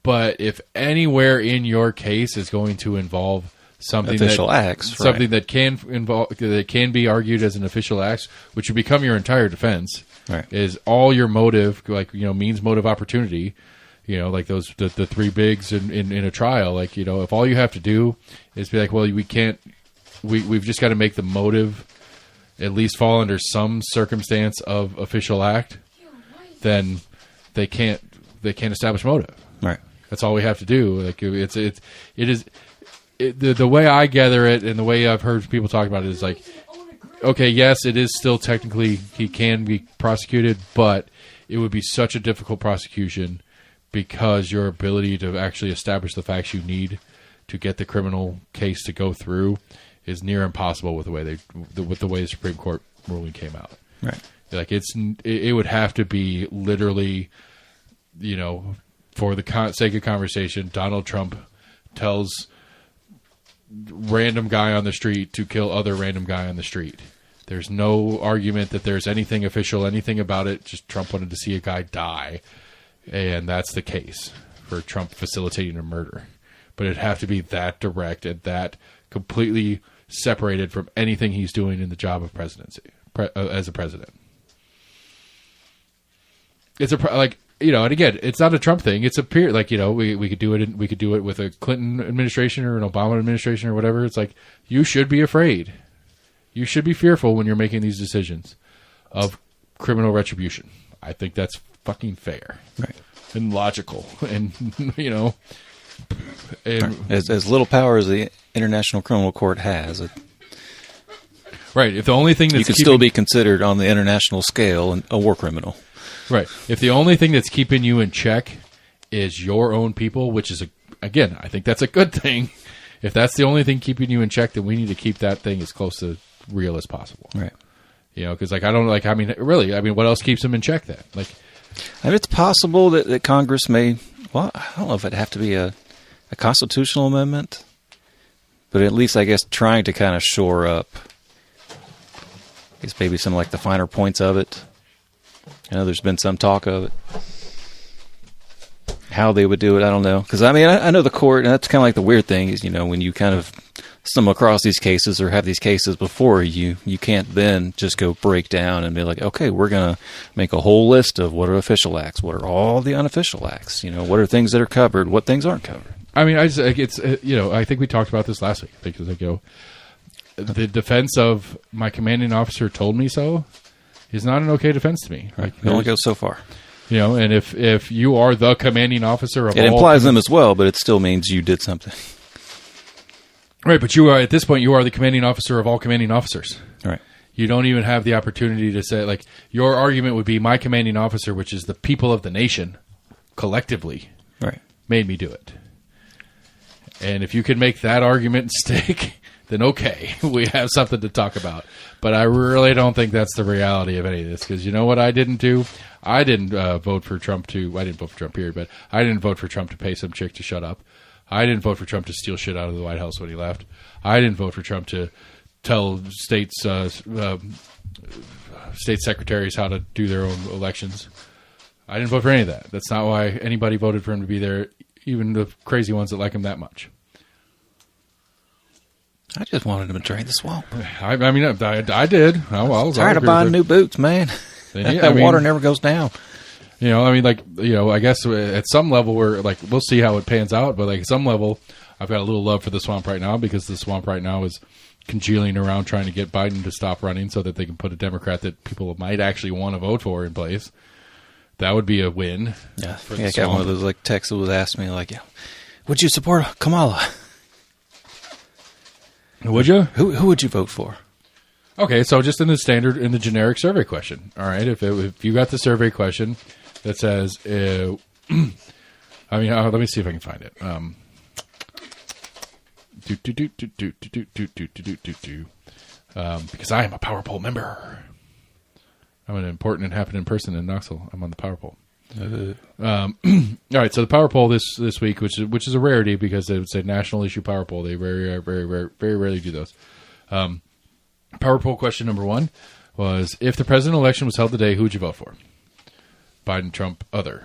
But if anywhere in your case is going to involve something official acts, something that can be argued as an official act, which would become your entire defense, right, is all your motive, means, motive, opportunity. Like the three bigs in a trial. If all you have to do is be like, well, we've just got to make the motive at least fall under some circumstance of official act, then they can't establish motive. Right. That's all we have to do. The way I gather it, and the way I've heard people talk about it, is like, okay, yes, it is still technically, he can be prosecuted, but it would be such a difficult prosecution, because your ability to actually establish the facts you need to get the criminal case to go through is near impossible with the way the Supreme Court ruling came out. Right. Like, it would have to be literally, for the sake of conversation, Donald Trump tells random guy on the street to kill other random guy on the street. There's no argument that there's anything official, anything about it. Just Trump wanted to see a guy die. And that's the case for Trump facilitating a murder. But it'd have to be that direct and that completely separated from anything he's doing in the job of presidency as a president. It's and again, it's not a Trump thing. It's a peer. We could do it. We could do it with a Clinton administration or an Obama administration or whatever. It's like, you should be afraid. You should be fearful when you're making these decisions of criminal retribution. I think that's fucking fair, right, and logical, and and as little power as the International Criminal Court has, right. If the only thing that's you could still be considered on the international scale a war criminal, right. If the only thing that's keeping you in check is your own people, which is again, I think that's a good thing. If that's the only thing keeping you in check, then we need to keep that thing as close to real as possible, right. Because like I don't like. I mean, really, I mean, what else keeps them in check then? Like, and it's possible that Congress may. Well, I don't know if it'd have to be a constitutional amendment, but at least I guess trying to kind of shore up. I guess maybe some like the finer points of it. I know there's been some talk of it. How they would do it, I don't know. Because, I mean, I know the court, and that's kind of like the weird thing is, when you kind of stumble across these cases or have these cases before you can't then just go break down and be like, okay, we're going to make a whole list of what are official acts, what are all the unofficial acts, what are things that are covered, what things aren't covered. I mean, I think we talked about this last week. Because, the defense of my commanding officer told me so is not an okay defense to me. Right. It only goes so far. And if you are the commanding officer of all... It implies them as well, but it still means you did something. Right, but you are, at this point, you are the commanding officer of all commanding officers. Right. You don't even have the opportunity to say, like, your argument would be my commanding officer, which is the people of the nation, collectively, made me do it. And if you can make that argument stick, then okay, we have something to talk about. But I really don't think that's the reality of any of this, because you know what I didn't do? I didn't vote for Trump I didn't vote for Trump, period, but I didn't vote for Trump to pay some chick to shut up. I didn't vote for Trump to steal shit out of the White House when he left. I didn't vote for Trump to tell state secretaries how to do their own elections. I didn't vote for any of that. That's not why anybody voted for him to be there, even the crazy ones that like him that much. I just wanted him to drain the swamp. I mean, I did. I was tired of buying new boots, man. That water never goes down. I guess at some level we'll see how it pans out, but like at some level I've got a little love for the swamp right now because the swamp right now is congealing around trying to get Biden to stop running so that they can put a Democrat that people might actually want to vote for in place. That would be a win. Yeah, I got one of those like texts that was asked me like, would you support Kamala? Would you? Who would you vote for? Okay, so just in the generic survey question. All right, if you got the survey question that says, let me see if I can find it. Because I am a Power Poll member. I'm an important and happening person in Knoxville. I'm on the Power Poll. All right, so the Power Poll this week, which is a rarity because it would say national issue Power Poll. They very rarely do those. Power Poll question number 1 was, if the presidential election was held today, who would you vote for? Biden, Trump, other.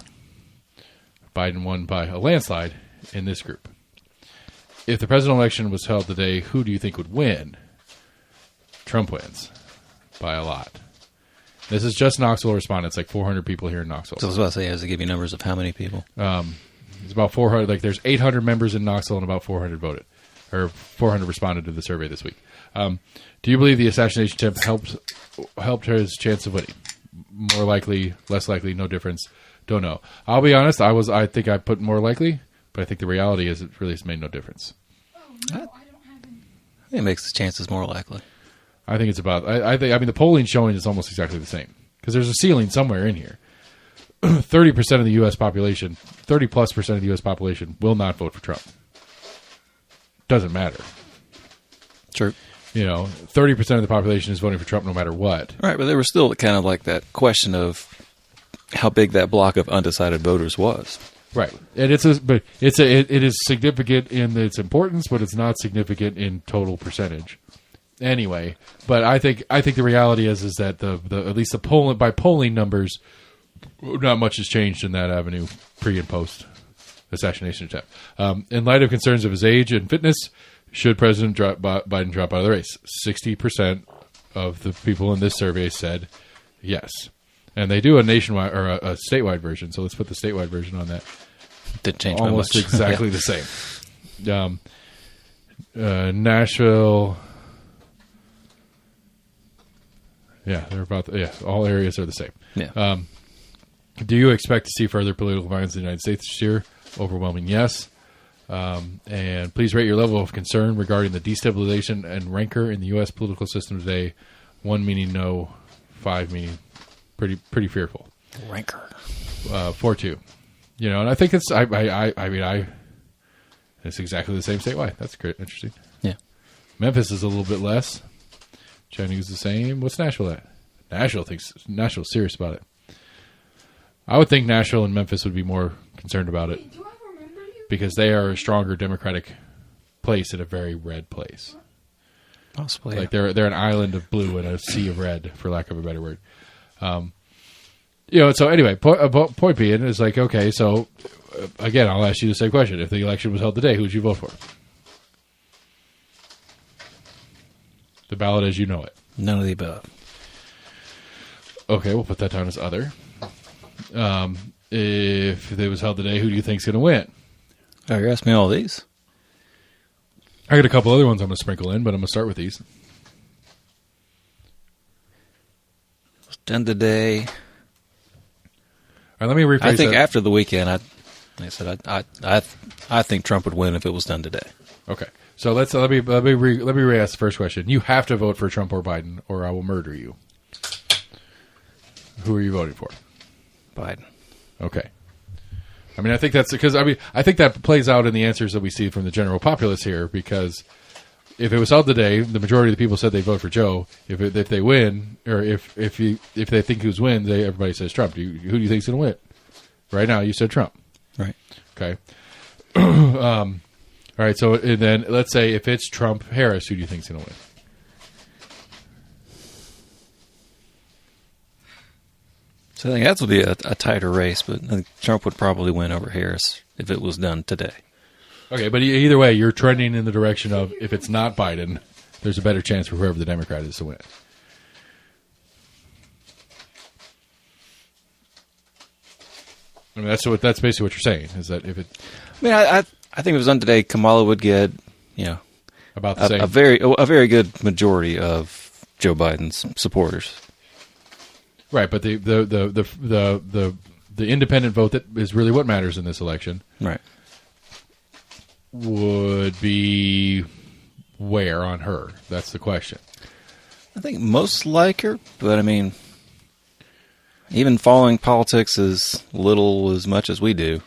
Biden won by a landslide in this group. If the presidential election was held today, who do you think would win? Trump wins by a lot. This is just Knoxville respondents, like 400 people here in Knoxville. So I was about to say, does it give you numbers of how many people? It's about 400. Like there's 800 members in Knoxville and about 400 voted, or 400 responded to the survey this week. Do you believe the assassination attempt helped his chance of winning? More likely, less likely, no difference. Don't know. I'll be honest. I think I put more likely, but I think the reality is it really has made no difference. Oh, no, I don't have any. I think it makes the chances more likely. I think it's about. I mean, the polling showing is almost exactly the same because there's a ceiling somewhere in here. 30% of the U.S. population, 30+% of the U.S. population will not vote for Trump. Doesn't matter. True. 30% of the population is voting for Trump no matter what. Right, but there was still kind of like that question of how big that block of undecided voters was. Right, and it is significant in its importance, but it's not significant in total percentage. Anyway, but I think the reality is that the at least the polling numbers, not much has changed in that avenue pre and post assassination attempt. In light of concerns of his age and fitness, should President Biden drop out of the race? 60% of the people in this survey said yes, and they do a nationwide or a statewide version. So let's put the statewide version on that. Didn't change almost much. Exactly the same. Nashville. Yeah, they're about. All areas are the same. Yeah. Do you expect to see further political violence in the United States this year? Overwhelming yes. And please rate your level of concern regarding the destabilization and rancor in the U.S. political system today. 1 meaning no, 5 meaning pretty fearful. Rancor. 4-2. And I think it's. It's exactly the same statewide. That's great. Interesting. Yeah. Memphis is a little bit less. Chattanooga's the same. What's Nashville at? Nashville's serious about it. I would think Nashville and Memphis would be more concerned about it Do I remember you? because they are a stronger Democratic place in a very red place. Possibly. Like they're an island of blue and a sea of red, for lack of a better word. So anyway, point being is like, okay, so again, I'll ask you the same question. If the election was held today, who would you vote for? The ballot as you know it. None of the above. Okay, we'll put that down as other. If it was held today, who do you think's going to win? Oh, you're asking me all these? I got a couple other ones I'm going to sprinkle in, but I'm going to start with these. Done today. All right, let me rephrase I think that. after the weekend, I think Trump would win if it was done today. Okay, so let me re-ask the first question. You have to vote for Trump or Biden, or I will murder you. Who are you voting for? Biden. Okay. I mean, I think that's because I think that plays out in the answers that we see from the general populace here. Because if it was held today, the majority of the people said they vote for Joe. If they win, or if they think who's wins, everybody says Trump. Who do you think's going to win? Right now, you said Trump. Right. Okay. All right. So then, let's say if it's Trump Harris, who do you think's going to win? So I think that would be a tighter race, but I think Trump would probably win over Harris if it was done today. Okay, but either way, you're trending in the direction of if it's not Biden, there's a better chance for whoever the Democrat is to win. I mean, that's basically what you're saying is that if it. I mean, I think if it was done today, Kamala would get about the same. a very good majority of Joe Biden's supporters. Right, but the independent vote that is really what matters in this election, right, would be where on her? That's the question. I think most like her, but I mean, even following politics as much as we do,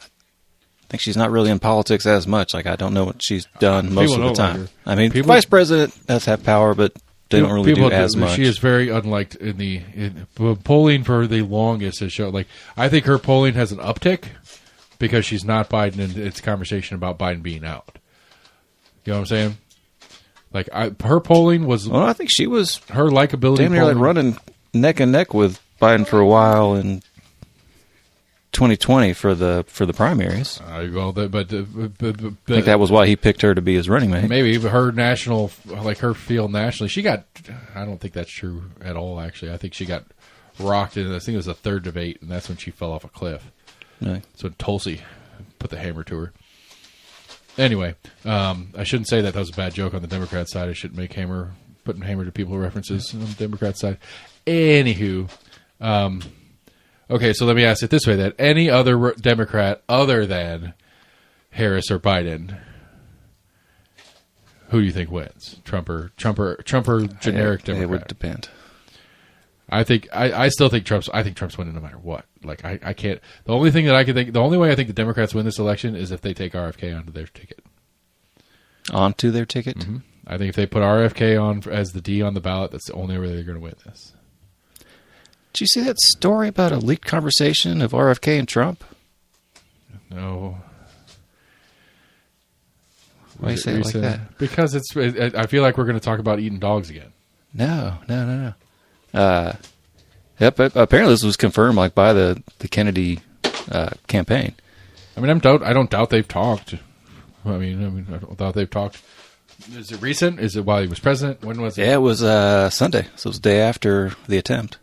I think she's not really in politics as much. Like, I don't know what she's done most of the time. Like I mean, vice president does have power, but they don't really do as much. She is very unliked in polling for the longest has shown. Like, I think her polling has an uptick because she's not Biden, and it's a conversation about Biden being out. You know what I'm saying? Like, her polling was. Well, I think she was her likability. Damn near like running neck and neck with Biden for a while in 2020 for the primaries. I think that was why he picked her to be his running mate. Maybe, but her national, like her field nationally, she got. I don't think that's true at all. Actually, I think she got rocked in. I think it was the third debate, and that's when she fell off a cliff. Really? So Tulsi put the hammer to her. Anyway, I shouldn't say that was a bad joke on the Democrat side. I shouldn't make putting hammer to people references on the Democrat side. Anywho, okay, so let me ask it this way: that any other Democrat other than Harris or Biden, who do you think wins? Trump or generic Democrat? It would depend. I still think Trump's. I think Trump's winning no matter what. Like I can't. The only thing that I can think. The only way I think the Democrats win this election is if they take RFK onto their ticket. Onto their ticket. Mm-hmm. I think if they put RFK on as the D on the ballot, that's the only way they're going to win this. Did you see that story about a leaked conversation of RFK and Trump? No. Why do you say it like that? Because I feel like we're going to talk about eating dogs again. No. Yep. Apparently, this was confirmed like by the Kennedy campaign. I mean, I don't doubt they've talked. I don't doubt they've talked. Is it recent? Is it while he was president? When was it? Yeah, it was Sunday. So it was the day after the attempt.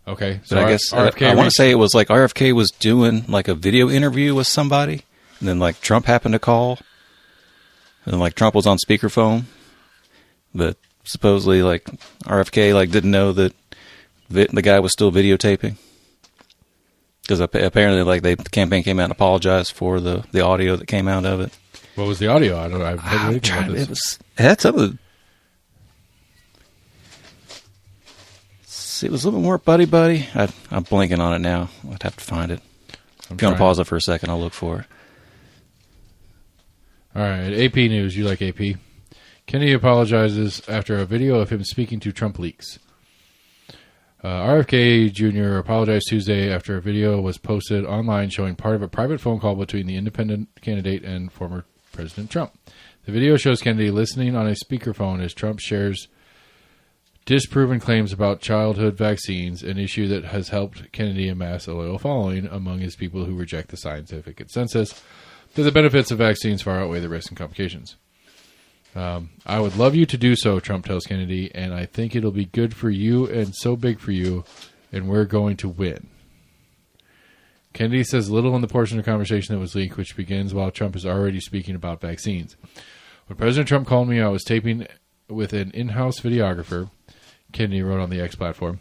Okay, so but I guess RFK I want to say it was like RFK was doing like a video interview with somebody, and then like Trump happened to call, and like Trump was on speakerphone, but supposedly like RFK like didn't know that the guy was still videotaping, because apparently like the campaign came out and apologized for the audio that came out of it. What was the audio? I've never heard anything about this. It had some of the. It was a little bit more buddy. I'm blanking on it now. I'd have to find it. If you want to pause it for a second, I'll look for it. All right, AP News. You like AP? Kennedy apologizes after a video of him speaking to Trump leaks. RFK Jr. apologized Tuesday after a video was posted online showing part of a private phone call between the independent candidate and former President Trump. The video shows Kennedy listening on a speakerphone as Trump shares disproven claims about childhood vaccines, an issue that has helped Kennedy amass a loyal following among his people who reject the scientific consensus that the benefits of vaccines far outweigh the risks and complications. I would love you to do so, Trump tells Kennedy, and I think it'll be good for you and so big for you, and we're going to win. Kennedy says little in the portion of the conversation that was leaked, which begins while Trump is already speaking about vaccines. When President Trump called me, I was taping with an in-house videographer, Kennedy wrote on the X platform.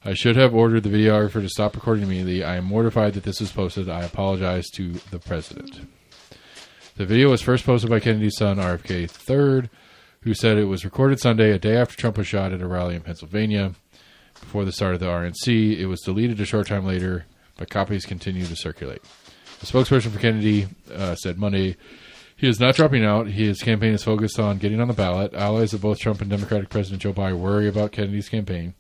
I should have ordered the videographer to stop recording immediately. I am mortified that this was posted. I apologize to the president. The video was first posted by Kennedy's son, RFK III, who said it was recorded Sunday, a day after Trump was shot at a rally in Pennsylvania. Before the start of the RNC, it was deleted a short time later, but copies continue to circulate. The spokesperson for Kennedy said Monday he is not dropping out. His campaign is focused on getting on the ballot. Allies of both Trump and Democratic President Joe Biden worry about Kennedy's campaign.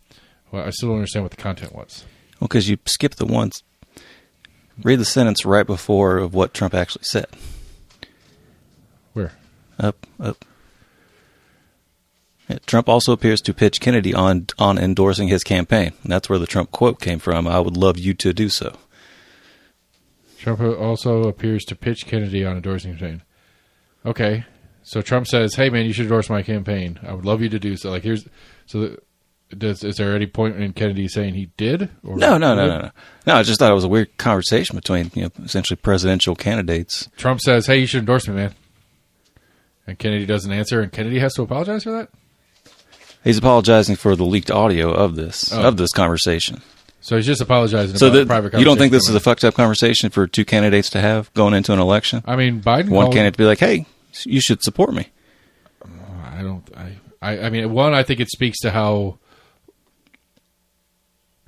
Well, I still don't understand what the content was. Well, because you skipped the ones. Read the sentence right before of what Trump actually said. Where? Up. Yeah, Trump also appears to pitch Kennedy on endorsing his campaign. And that's where the Trump quote came from. I would love you to do so. Trump also appears to pitch Kennedy on endorsing his campaign. Okay. So Trump says, hey, man, you should endorse my campaign. I would love you to do so. Like, is there any point in Kennedy saying he did? Or No. No, I just thought it was a weird conversation between, essentially presidential candidates. Trump says, hey, you should endorse me, man. And Kennedy doesn't answer, and Kennedy has to apologize for that? He's apologizing for the leaked audio of this conversation. So he's just apologizing about a private conversation. You don't think this is a fucked up conversation for two candidates to have going into an election? I mean, Biden One candidate to be like, hey, you should support me. I mean, one, I think it speaks to how,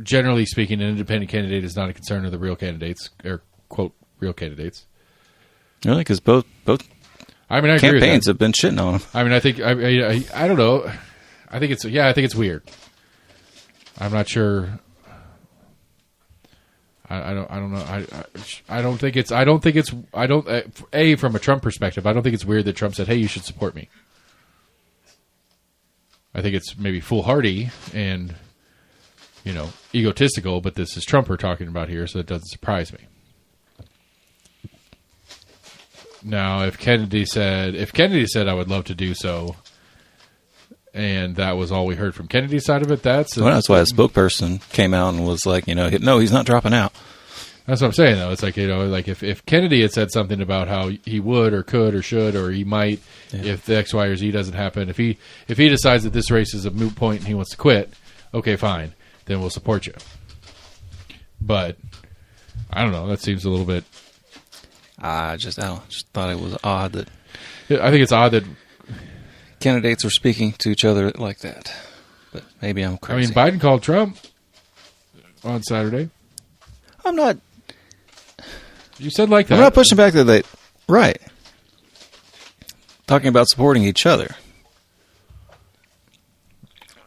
generally speaking, an independent candidate is not a concern of the real candidates, or, quote, real candidates. Really? Because both I agree campaigns have been shitting on him. I mean, I think, I don't know. I think it's weird. I'm not sure. I don't know. I don't think it's from a Trump perspective, I don't think it's weird that Trump said, hey, you should support me. I think it's maybe foolhardy and, egotistical, but this is Trump we're talking about here, so it doesn't surprise me. Now, if Kennedy said, I would love to do so, and that was all we heard from Kennedy's side of it, that's why a spokesperson came out and was like, no, he's not dropping out. That's what I'm saying, though. It's like, like if Kennedy had said something about how he would or could or should or he might, if the X, Y, or Z doesn't happen, if he decides that this race is a moot point and he wants to quit, okay, fine, then we'll support you. But I don't know. That seems a little bit. I just thought it was odd that. I think it's odd that candidates are speaking to each other like that. But maybe I'm crazy. I mean, Biden called Trump on Saturday. I'm not. You said like that. I'm not pushing back that right. Talking about supporting each other.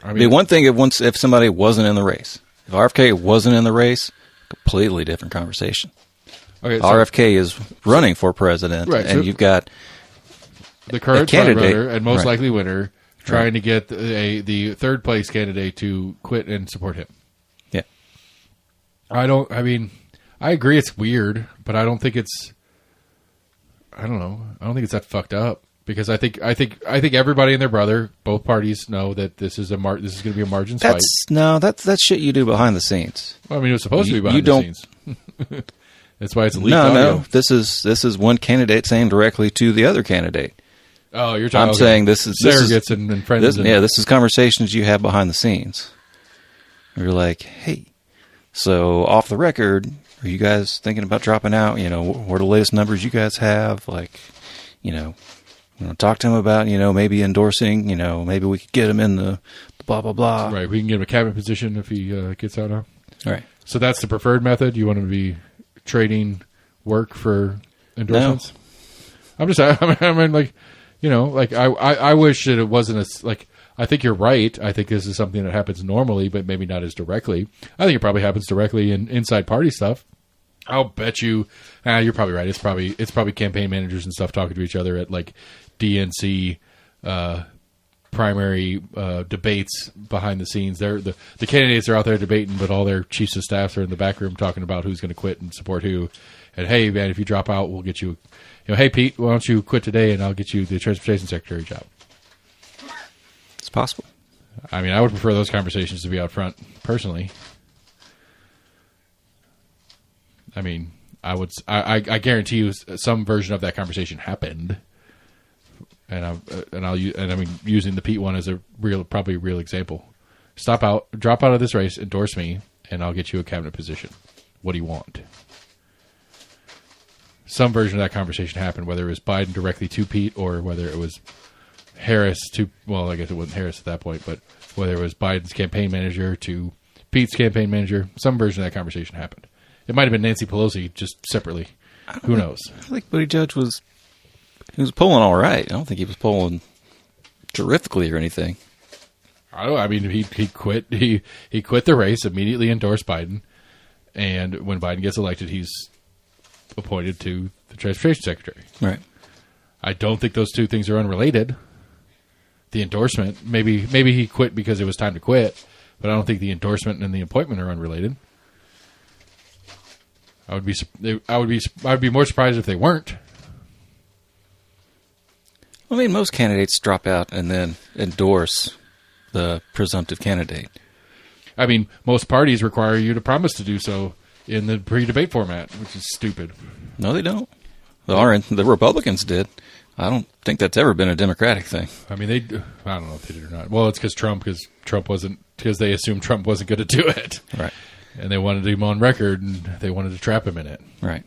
I mean, the one thing if somebody wasn't in the race. If RFK wasn't in the race, completely different conversation. Okay, so RFK is running for president, right, and you've got the current front-runner and most likely winner trying to get the third-place candidate to quit and support him. Yeah. I agree it's weird, but I don't think it's... I don't know. I don't think it's that fucked up. Because I think everybody and their brother, both parties, know that this is going to be a margin fight. That's shit you do behind the scenes. Well, I mean, it was supposed to be behind the scenes. That's why it's leaked audio. No. This is one candidate saying directly to the other candidate. Oh, you're talking. I'm saying this is surrogates and friends. This is conversations you have behind the scenes. You're like, hey, so off the record, are you guys thinking about dropping out? What are the latest numbers you guys have? Like, talk to him about, maybe endorsing, maybe we could get him in the blah, blah, blah. Right. We can get him a cabinet position if he gets out now. All right. So that's the preferred method. You want him to be trading work for endorsements? No. I'm just, like, You know, like I wish that it wasn't as like. I think you're right. I think this is something that happens normally, but maybe not as directly. I think it probably happens directly in inside party stuff. I'll bet you. You're probably right. It's probably campaign managers and stuff talking to each other at like DNC primary debates behind the scenes. The candidates are out there debating, but all their chiefs of staffs are in the back room talking about who's going to quit and support who. And hey, man, if you drop out, we'll get you. Hey Pete, why don't you quit today and I'll get you the transportation secretary job. It's possible. I mean, I would prefer those conversations to be out front, personally. I mean, I guarantee you some version of that conversation happened, and I'm using the Pete one as a probably real example. Drop out of this race, endorse me, and I'll get you a cabinet position. What do you want? Some version of that conversation happened, whether it was Biden directly to Pete or whether it was Harris to, well, I guess it wasn't Harris at that point, but whether it was Biden's campaign manager to Pete's campaign manager, some version of that conversation happened. It might have been Nancy Pelosi just separately. Who knows? I think Buttigieg was polling all right. I don't think he was polling terrifically or anything. I mean, he quit. He quit the race, immediately endorsed Biden, and when Biden gets elected, he's appointed to the transportation secretary. Right. I don't think those two things are unrelated. The endorsement, maybe he quit because it was time to quit, but I don't think the endorsement and the appointment are unrelated. I would be more surprised if they weren't. I mean, most candidates drop out and then endorse the presumptive candidate. I mean, most parties require you to promise to do so in the pre-debate format, which is stupid. No, they don't. The Republicans did. I don't think that's ever been a Democratic thing. I mean, I don't know if they did or not. Well, it's because they assumed Trump wasn't going to do it. Right. And they wanted him on record, and they wanted to trap him in it. Right.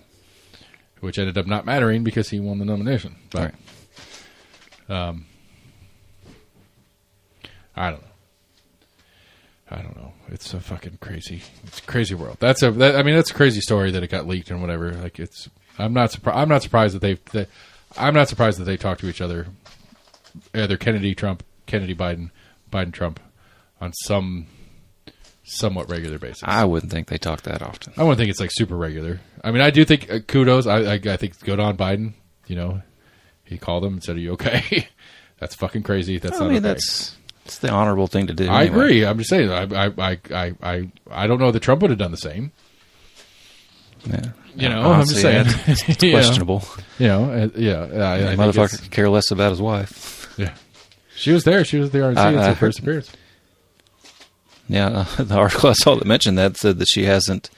Which ended up not mattering because he won the nomination. But, right. I don't know. It's a fucking crazy. It's a crazy world. That's a crazy story that it got leaked and whatever. Like I'm not surprised that they talk to each other, either Kennedy Trump, Kennedy Biden, Biden Trump, on some somewhat regular basis. I wouldn't think they talk that often. I wouldn't think it's like super regular. I mean, I do think kudos. I think good on Biden. You know, he called him and said, "Are you okay?" That's fucking crazy. That's not okay. It's the honorable thing to do. I agree. I'm just saying. I don't know that Trump would have done the same. Yeah. You know, I'm just saying. It's questionable. You know, yeah. The motherfucker could care less about his wife. Yeah. She was there. She was at the RNC. It's her first appearance. Yeah, the article I saw that mentioned that said that she hasn't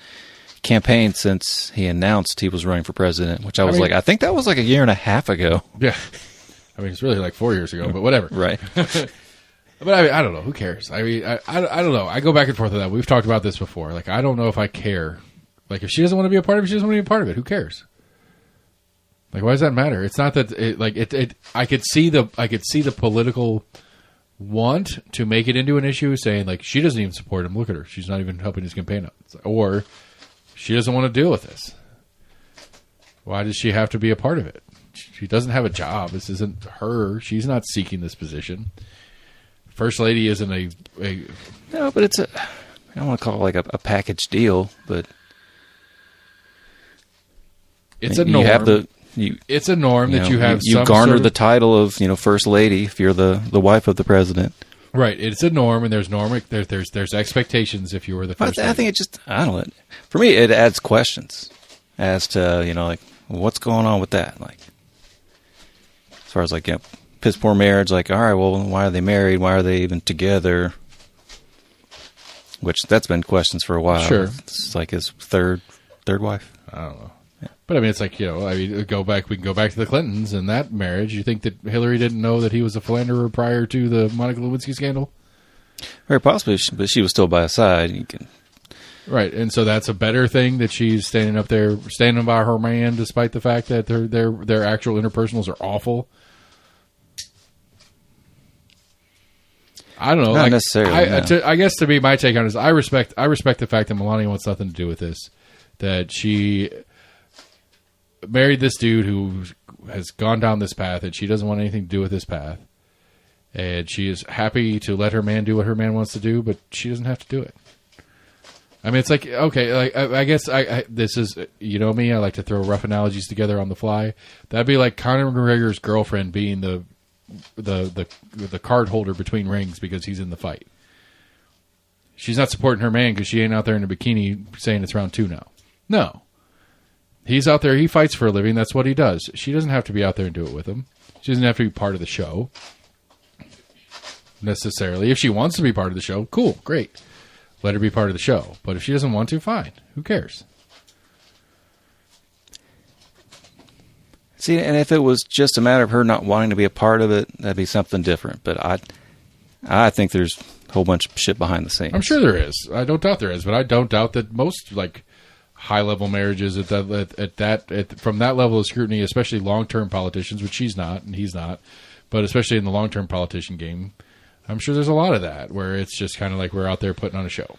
campaigned since he announced he was running for president, which I was like, I think that was like a year and a half ago. Yeah. I mean, it's really like 4 years ago, but whatever. Right. But I don't know. Who cares? I mean, I don't know. I go back and forth with that. We've talked about this before. Like, I don't know if I care. Like, if she doesn't want to be a part of it, she doesn't want to be a part of it. Who cares? Like, why does that matter? It's not that I could see the political want to make it into an issue, saying like she doesn't even support him. Look at her; she's not even helping his campaign out. Or she doesn't want to deal with this. Why does she have to be a part of it? She doesn't have a job. This isn't her. She's not seeking this position. First lady isn't a no, but it's I don't want to call it like a package deal, but it's a norm. It's a norm that you have. You garner the title of first lady if you're the wife of the president. Right. It's a norm, and there's expectations if you were the first lady. I think it just I don't know. For me, it adds questions as to like what's going on with that. Like as far as like piss poor marriage. Like all right, well, why are they married? Why are they even together? Which that's been questions for a while. Sure. It's like his third wife. I don't know. But I mean, it's like, I mean, we can go back to the Clintons and that marriage. You think that Hillary didn't know that he was a philanderer prior to the Monica Lewinsky scandal? Very possibly, but she was still by his side. Right, and so that's a better thing that she's standing up there, standing by her man, despite the fact that their actual interpersonals are awful. I don't know. Not necessarily. No. I guess to me, my take on it is I respect the fact that Melania wants nothing to do with this. That she married this dude who has gone down this path, and she doesn't want anything to do with this path. And she is happy to let her man do what her man wants to do, but she doesn't have to do it. I mean, it's like, okay, like I guess this is, you know me, I like to throw rough analogies together on the fly. That'd be like Conor McGregor's girlfriend being the card holder between rings because he's in the fight. She's not supporting her man because she ain't out there in a bikini saying it's round 2 now. No. He's out there, he fights for a living, that's what he does. She doesn't have to be out there and do it with him. She doesn't have to be part of the show. Necessarily. If she wants to be part of the show, cool, great. Let her be part of the show. But if she doesn't want to, fine. Who cares? See, and if it was just a matter of her not wanting to be a part of it, that'd be something different. But I think there's a whole bunch of shit behind the scenes. I'm sure there is. I don't doubt there is. But I don't doubt that most like high-level marriages from that level of scrutiny, especially long-term politicians, which she's not and he's not, but especially in the long-term politician game, I'm sure there's a lot of that where it's just kind of like we're out there putting on a show.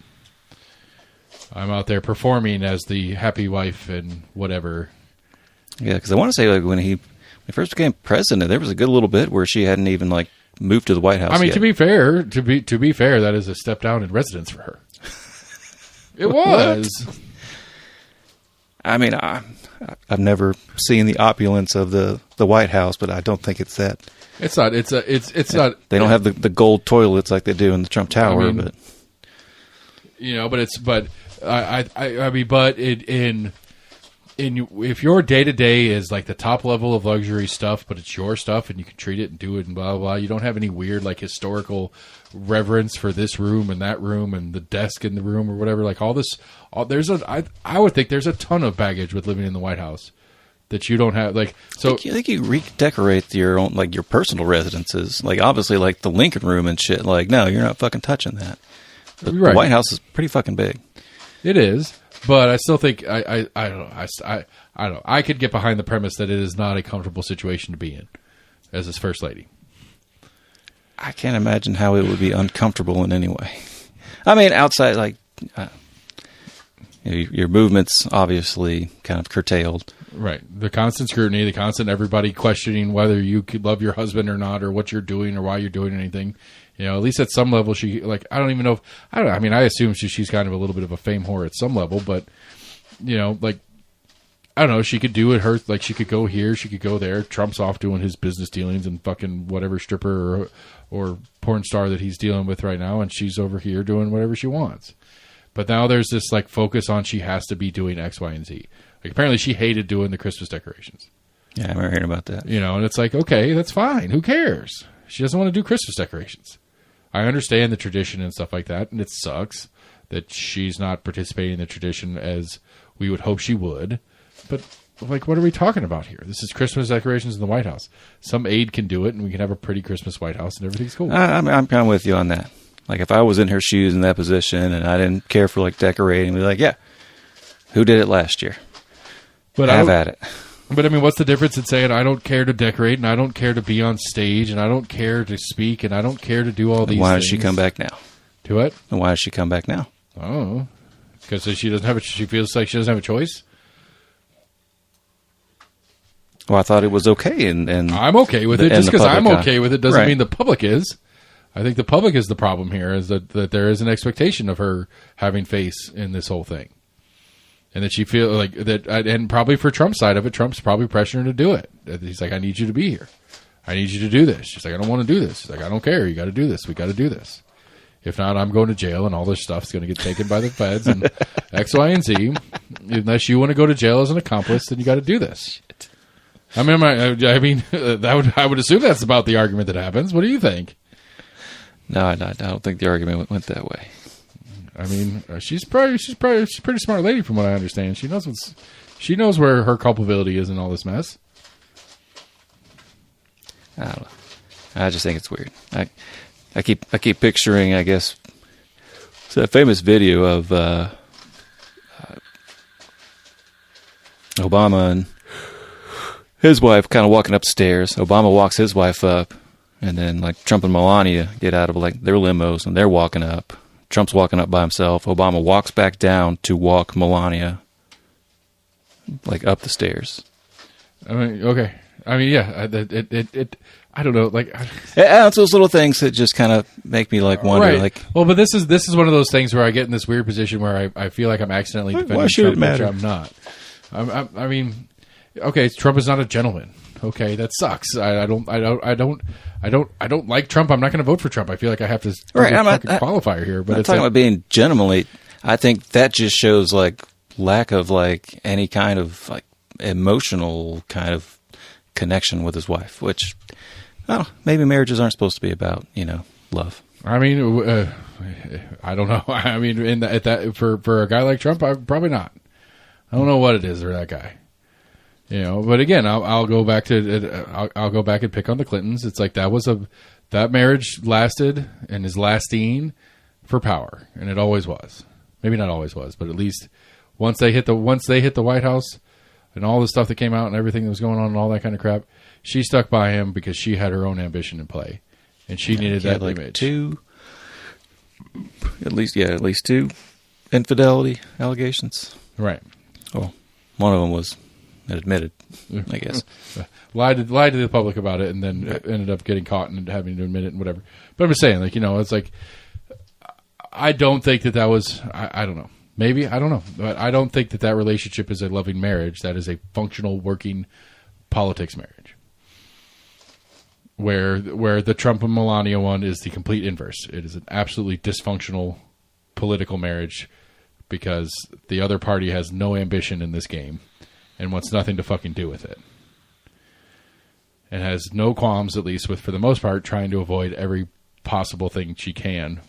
I'm out there performing as the happy wife and whatever. Yeah, because I want to say like when he first became president, there was a good little bit where she hadn't even like moved to the White House. I mean, yet. to be fair, that is a step down in residence for her. It was. I mean, I've never seen the opulence of the White House, but I don't think it's that. It's not. It's not. They don't have the gold toilets like they do in the Trump Tower, I mean, but you know. But I mean, but if your day to day is like the top level of luxury stuff, but it's your stuff and you can treat it and do it and blah blah blah. You don't have any weird like historical reverence for this room and that room and the desk in the room or whatever. Like all this, I would think there's a ton of baggage with living in the White House. That you don't have, like, so I think you redecorate your own, like your personal residences, like obviously like the Lincoln Room and shit. Like, no, you're not fucking touching that. The White House is pretty fucking big. It is, but I still think I don't know. I don't know. I could get behind the premise that it is not a comfortable situation to be in as his first lady. I can't imagine how it would be uncomfortable in any way. I mean, outside, like your movements obviously kind of curtailed. Right. The constant scrutiny, the constant everybody questioning whether you could love your husband or not, or what you're doing or why you're doing anything. You know, at least at some level, she, like, I don't even know if, I mean, I assume she's kind of a little bit of a fame whore at some level, but, you know, like, I don't know, she could do it her, like, she could go here, she could go there. Trump's off doing his business dealings and fucking whatever stripper or porn star that he's dealing with right now, and she's over here doing whatever she wants. But now there's this, like, focus on she has to be doing X, Y, and Z. Like, apparently she hated doing the Christmas decorations. Yeah, I remember hearing about that. You know, and it's like, okay, that's fine. Who cares? She doesn't want to do Christmas decorations. I understand the tradition and stuff like that, and it sucks that she's not participating in the tradition as we would hope she would. But, like, what are we talking about here? This is Christmas decorations in the White House. Some aide can do it, and we can have a pretty Christmas White House, and everything's cool. I'm kind of with you on that. Like, if I was in her shoes in that position, and I didn't care for, like, decorating, we'd be like, yeah, who did it last year? But have at it. But I mean, what's the difference in saying I don't care to decorate and I don't care to be on stage and I don't care to speak and I don't care to do all these things? Why does she come back now? To what? And why does she come back now? Oh, because she doesn't have she feels like she doesn't have a choice. Well, I thought it was okay, and I'm okay with it. Just because I'm okay with it doesn't mean the public is. I think the public is the problem here. Is that there is an expectation of her having face in this whole thing. And that she feel like that, and probably for Trump's side of it, Trump's probably pressuring her to do it. He's like, I need you to be here. I need you to do this. She's like, I don't want to do this. She's like, I don't care. You got to do this. We got to do this. If not, I'm going to jail, and all this stuff's going to get taken by the feds and X, Y, and Z. Unless you want to go to jail as an accomplice, then you got to do this. I mean, I would assume that's about the argument that happens. What do you think? No, I don't think the argument went that way. I mean, she's a pretty smart lady from what I understand. She knows where her culpability is in all this mess. I don't know. I just think it's weird. I keep picturing, I guess, it's a famous video of Obama and his wife kind of walking upstairs. Obama walks his wife up, and then like Trump and Melania get out of like their limos and they're walking up. Trump's walking up by himself. Obama walks back down to walk Melania like up the stairs. I mean, okay. I mean, yeah. I don't know. Like, it's those little things that just kind of make me like wonder. Right. Like, well, but this is one of those things where I get in this weird position where I feel like I'm accidentally defending why should Trump, it matter? which I'm not. I mean, okay, Trump is not a gentleman. Okay, that sucks. I don't like Trump. I'm not going to vote for Trump. I feel like I have to qualifier here. But I'm talking about being gentlemanly. I think that just shows like lack of like any kind of like emotional kind of connection with his wife, which maybe marriages aren't supposed to be about, love. I mean, I don't know. I mean, for a guy like Trump, probably not. I don't know what it is for that guy. But again, I'll go back to I'll go back and pick on the Clintons. It's like that marriage lasted and is lasting for power, and it always was. Maybe not always was, but at least once they hit the White House and all the stuff that came out and everything that was going on and all that kind of crap, she stuck by him because she had her own ambition in play, and she needed that image. At least two infidelity allegations. Right. Well, one of them was admitted, I guess. lied to the public about it, and then ended up getting caught and having to admit it and whatever. But I'm just saying, like, it's like, I don't think that was, I don't know. Maybe, I don't know. But I don't think that relationship is a loving marriage. That is a functional, working politics marriage. Where the Trump and Melania one is the complete inverse. It is an absolutely dysfunctional political marriage because the other party has no ambition in this game and wants nothing to fucking do with it. And has no qualms, at least for the most part, trying to avoid every possible thing she can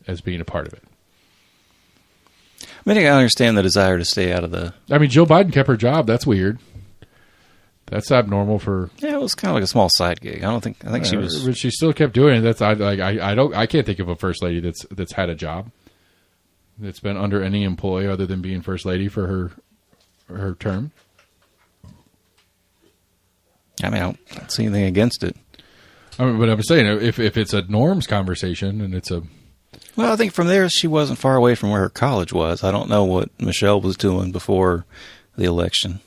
as being a part of it. I mean, I understand the desire to stay out of the... I mean, Joe Biden kept her job. That's weird. That's abnormal for... Yeah, it was kind of like a small side gig. I think she was... But she still kept doing it. I can't think of a first lady that's had a job that's been under any employee other than being first lady for her term. I mean, I don't see anything against it. I mean, but I'm saying, if it's a norms conversation and it's a... Well, I think from there, she wasn't far away from where her college was. I don't know what Michelle was doing before the election.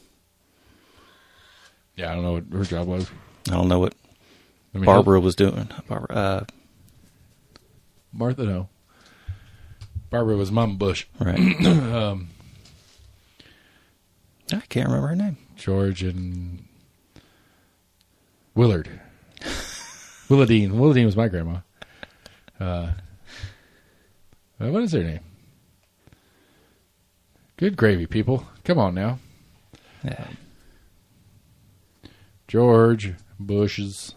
Yeah, I don't know what her job was. I don't know what Barbara was doing. Martha, no. Barbara was Mom Bush. Right. I can't remember her name. George and Willard. Willadine. Willadine was my grandma. What is her name? Good gravy, people. Come on now. Yeah. George Bush's.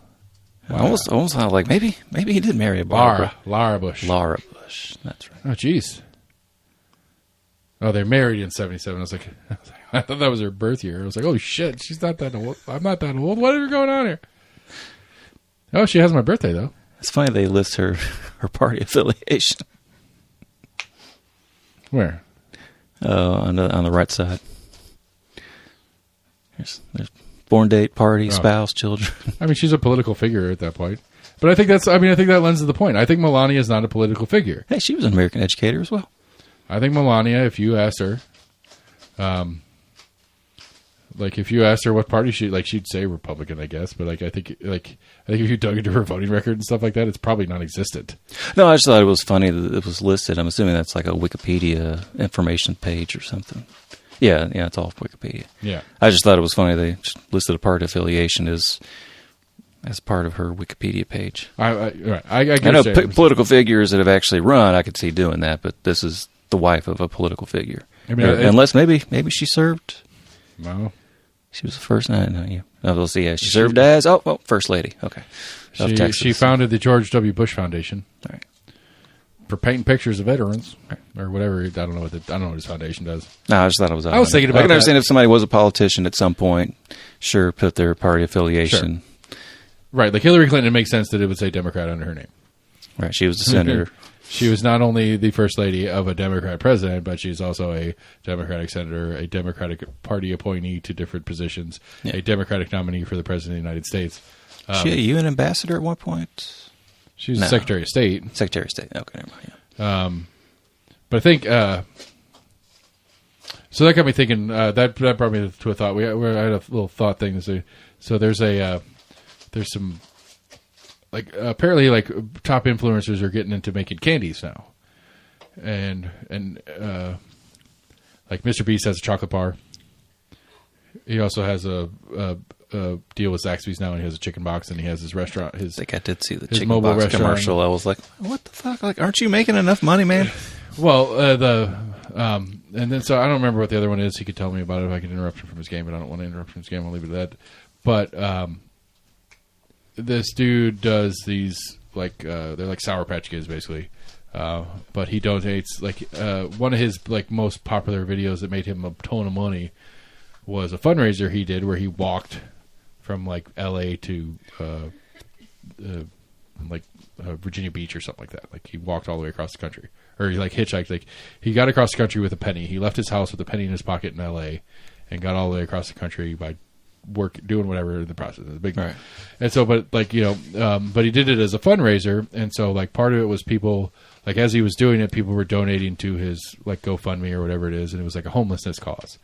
Wow. Almost like maybe he did marry a Barbara. Laura Bush. Laura Bush. That's right. Oh, jeez. Oh, they're married in 1977. I thought that was her birth year. I was like, oh shit, she's not that old. I'm not that old. What is going on here? Oh, she has my birthday though. It's funny they list her party affiliation. Where? On the right side. There's born date, party, spouse, children. I mean, she's a political figure at that point. But I think that lends to the point. I think Melania is not a political figure. Hey, she was an American educator as well. I think Melania, if you asked her, if you asked her what party she'd say Republican, I guess. But I think if you dug into her voting record and stuff like that, it's probably non-existent. No, I just thought it was funny that it was listed. I'm assuming that's like a Wikipedia information page or something. Yeah, it's all Wikipedia. Yeah. I just thought it was funny they just listed a party affiliation as part of her Wikipedia page. I know political figures that have actually run, I could see doing that, but this is the wife of a political figure. I mean, unless maybe she served. No. She was the first. No, yeah. We'll see. Yeah, she served as first lady. Okay. She founded the George W. Bush Foundation. All right. For painting pictures of veterans or whatever. I don't know what his foundation does. No, I just thought it was. I was thinking about. I can understand if somebody was a politician at some point. Sure, put their party affiliation. Sure. Right, like Hillary Clinton, it makes sense that it would say Democrat under her name. Right, she was the senator. She was not only the first lady of a Democrat president, but she's also a Democratic senator, a Democratic Party appointee to different positions, a Democratic nominee for the president of the United States. She a UN ambassador at one point? She was Secretary of State. Secretary of State. Okay, never mind. But I think So that got me thinking. That brought me to a thought. I had a little thought thing to say. So there's some apparently top influencers are getting into making candies now, and like Mr. Beast has a chocolate bar. He also has a deal with Zaxby's now, and he has a chicken box, and he has his restaurant. I think I did see the chicken box commercial. I was like, "What the fuck? Like, aren't you making enough money, man?" Well, and then so I don't remember what the other one is. He could tell me about it if I can interrupt him from his game, but I don't want to interrupt from his game. I'll leave it at that. But this dude does these they're like Sour Patch Kids basically, but he donates one of his most popular videos that made him a ton of money was a fundraiser he did where he walked from L.A. to Virginia Beach or something like that. Like he walked all the way across the country, or he hitchhiked. He got across the country with a penny. He left his house with a penny in his pocket in L.A. and got all the way across the country by doing whatever in the process. It was a big, right. And so, but but he did it as a fundraiser, and so part of it was people as he was doing it, people were donating to his GoFundMe or whatever it is, and it was a homelessness cause.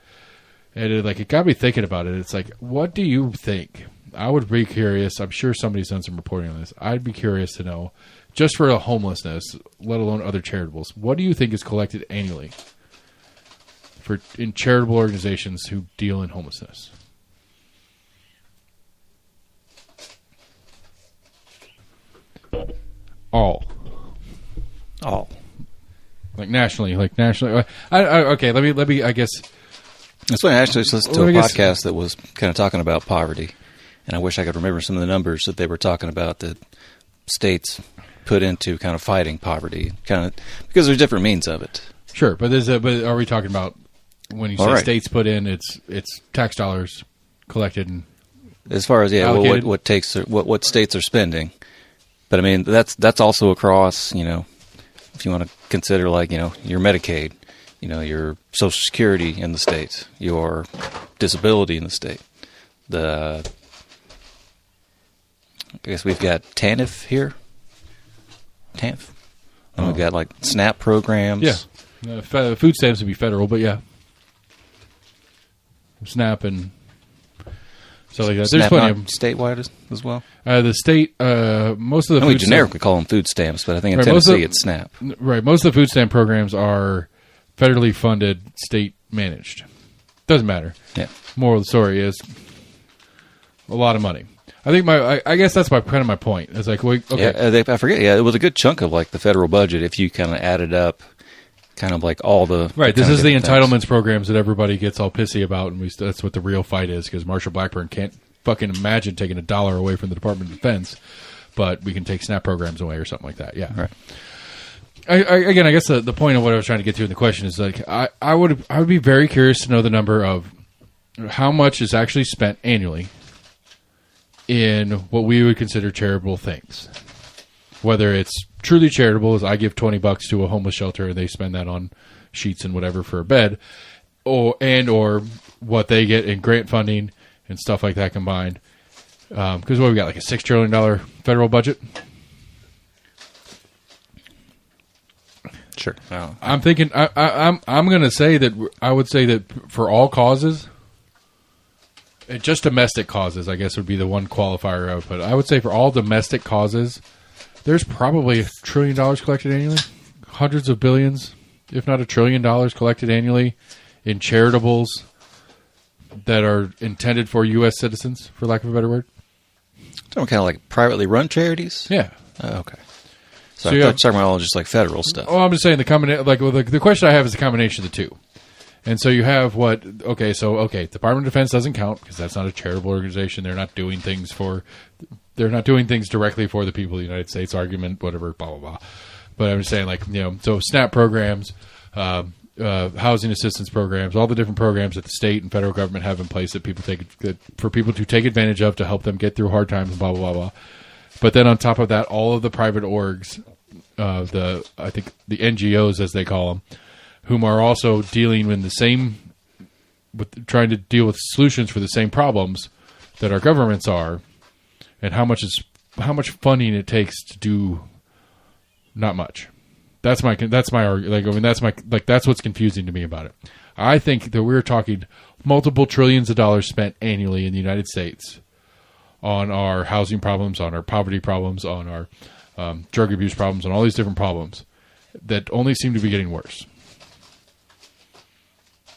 And it got me thinking about it. It's what do you think? I would be curious. I'm sure somebody's done some reporting on this. I'd be curious to know, just for a homelessness, let alone other charitables, what do you think is collected annually in charitable organizations who deal in homelessness? All. Nationally. Okay, let me. I guess. That's when I actually listened to a podcast that was kind of talking about poverty, and I wish I could remember some of the numbers that they were talking about that states put into kind of fighting poverty, because there's different means of it. Sure, but are we talking about when you say states put in, it's tax dollars collected and as far as what states are spending, but I mean that's also across if you want to consider your Medicaid. Your Social Security in the state, your disability in the state. I guess we've got TANF here. TANF. And we've got SNAP programs. Yeah. Food stamps would be federal, but yeah. SNAP and so like that. There's plenty of them. Statewide as well? The state, most of the we generically call them food stamps, but I think in Tennessee it's SNAP. Right. Most of the food stamp programs are federally funded, state managed. Doesn't matter. Yeah. Moral of the story is a lot of money. I think I guess that's kind of my point. It's okay. Yeah, I forget. Yeah, it was a good chunk of the federal budget if you kind of added up, kind of all the right. This is the entitlements programs that everybody gets all pissy about, and that's what the real fight is. Because Marsha Blackburn can't fucking imagine taking $1 away from the Department of Defense, but we can take SNAP programs away or something like that. Yeah. Right. I guess the point of what I was trying to get to in the question is I would be very curious to know the number of how much is actually spent annually in what we would consider charitable things. Whether it's truly charitable, as I give $20 to a homeless shelter and they spend that on sheets and whatever for a bed, or what they get in grant funding and stuff like that combined. Because we got a $6 trillion federal budget. Sure. I'm thinking. I'm going to say that I would say that for all causes, just domestic causes, I guess would be the one qualifier I would put. I would say for all domestic causes, there's probably $1 trillion collected annually, hundreds of billions, if not $1 trillion collected annually in charitables that are intended for U.S. citizens, for lack of a better word. So kind of privately run charities. Yeah. Okay. So I thought you were talking about all just federal stuff. Oh, I'm just saying the question I have is a combination of the two. And so you have Department of Defense doesn't count because that's not a charitable organization. They're not doing things directly for the people of the United States, argument, whatever, blah, blah, blah. But I'm just saying so SNAP programs, housing assistance programs, all the different programs that the state and federal government have in place for people to take advantage of to help them get through hard times, blah, blah, blah, blah. But then on top of that, all of the private orgs, I think the NGOs as they call them, whom are also dealing trying to deal with solutions for the same problems that our governments are, and how much funding it takes to do not much. That's my argument. That's what's confusing to me about it. I think that we're talking multiple trillions of dollars spent annually in the United States on our housing problems, on our poverty problems, on our drug abuse problems, on all these different problems that only seem to be getting worse.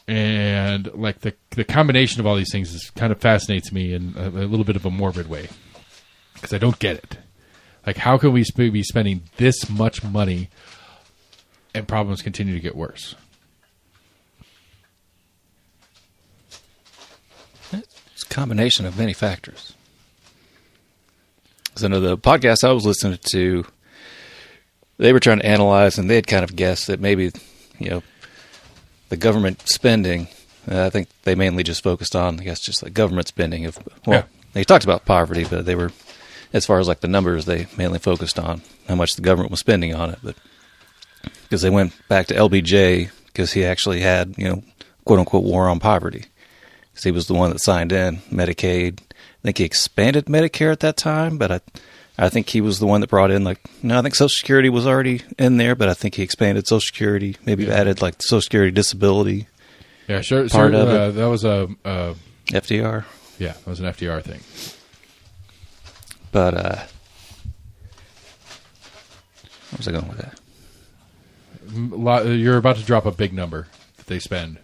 And like the combination of all these things is kind of fascinates me in a little bit of a morbid way, because I don't get it. Like, how can we be spending this much money and problems continue to get worse? It's a combination of many factors. So, the podcast I was listening to, they were trying to analyze, and they had kind of guessed that maybe, the government spending, I think they mainly just focused on, I guess, just like government spending. They talked about poverty, but they were, as far as like the numbers, they mainly focused on how much the government was spending on it. But because they went back to LBJ, because he actually had, quote unquote, war on poverty. Because he was the one that signed in Medicaid. I think he expanded Medicare at that time, but I think he was the one that brought in, I think Social Security was already in there, but I think he expanded Social Security, maybe added like Social Security disability. Yeah, sure. Part of it. That was a FDR. Yeah, that was an FDR thing. But where was I going with that? You're about to drop a big number that they spend.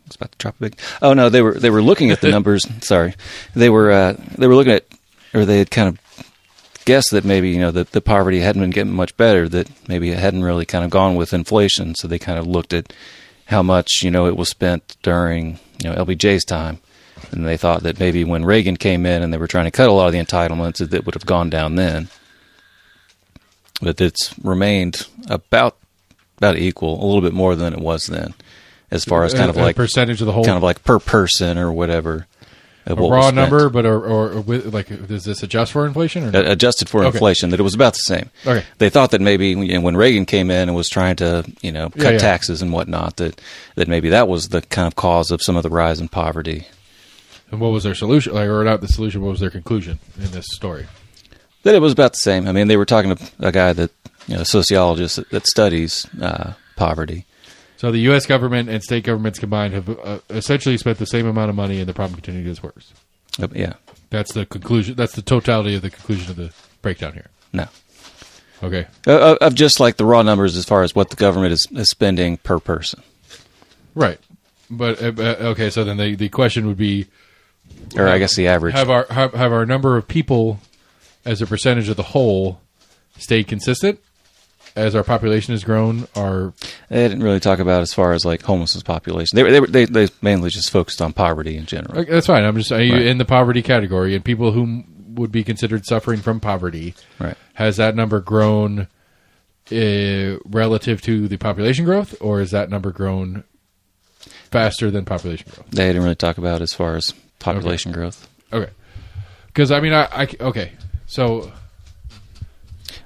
It's about to drop a big. Oh no, they were looking at the numbers. Sorry, they were looking at, or they had kind of guessed that maybe the poverty hadn't been getting much better. That maybe it hadn't really kind of gone with inflation. So they kind of looked at how much it was spent during LBJ's time, and they thought that maybe when Reagan came in and they were trying to cut a lot of the entitlements, that would have gone down then. But it's remained about equal, a little bit more than it was then. As far as kind of like percentage of the whole, kind of like per person or whatever, a raw number, but or with, like, does this adjust for inflation? Or no? Adjusted for inflation, that it was about the same. Okay, they thought that maybe when Reagan came in and was trying to cut taxes and whatnot, that maybe that was the kind of cause of some of the rise in poverty. And what was their solution? Or not the solution? What was their conclusion in this story? That it was about the same. I mean, they were talking to a guy that a sociologist that studies poverty. So the U.S. government and state governments combined have essentially spent the same amount of money, and the problem continues to get worse. Yeah. That's the conclusion. That's the totality of the conclusion of the breakdown here. No. Okay. Of just like the raw numbers as far as what the government is spending per person. Right. But, okay, so then the question would be... Or I guess the average. Have our number of people as a percentage of the whole stayed consistent? As our population has grown, they didn't really talk about as far as like homelessness population. They mainly just focused on poverty in general. That's fine. I'm just saying, in the poverty category, and people who would be considered suffering from poverty, right? Has that number grown relative to the population growth, or is that number grown faster than population growth? They didn't really talk about as far as population growth. Okay, because I mean, okay, so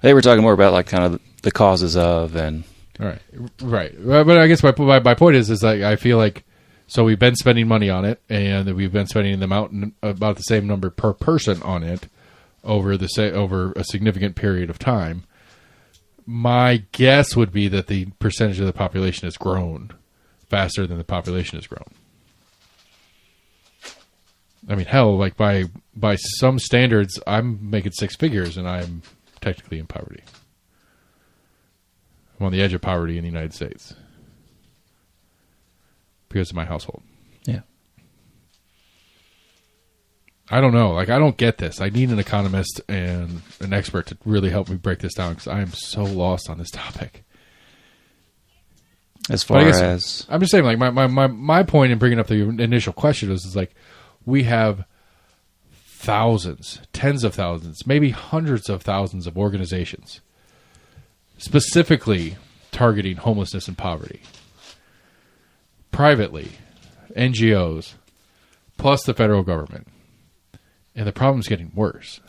they were talking more about like kind of the causes of and right. But I guess my point is like I feel like so we've been spending money on it, and we've been spending the amount about the same number per person on it over a significant period of time. My guess would be that the percentage of the population has grown faster than the population has grown. I mean, hell, like by some standards, I'm making six figures, and I'm technically in poverty. I'm on the edge of poverty in the United States because of my household. Yeah. I don't know. Like, I don't get this. I need an economist and an expert to really help me break this down because I am so lost on this topic. As far as... I'm just saying, like, my point in bringing up the initial question is like, we have thousands, tens of thousands, maybe hundreds of thousands of organizations specifically targeting homelessness and poverty. Privately, NGOs, plus the federal government. And the problem's getting worse,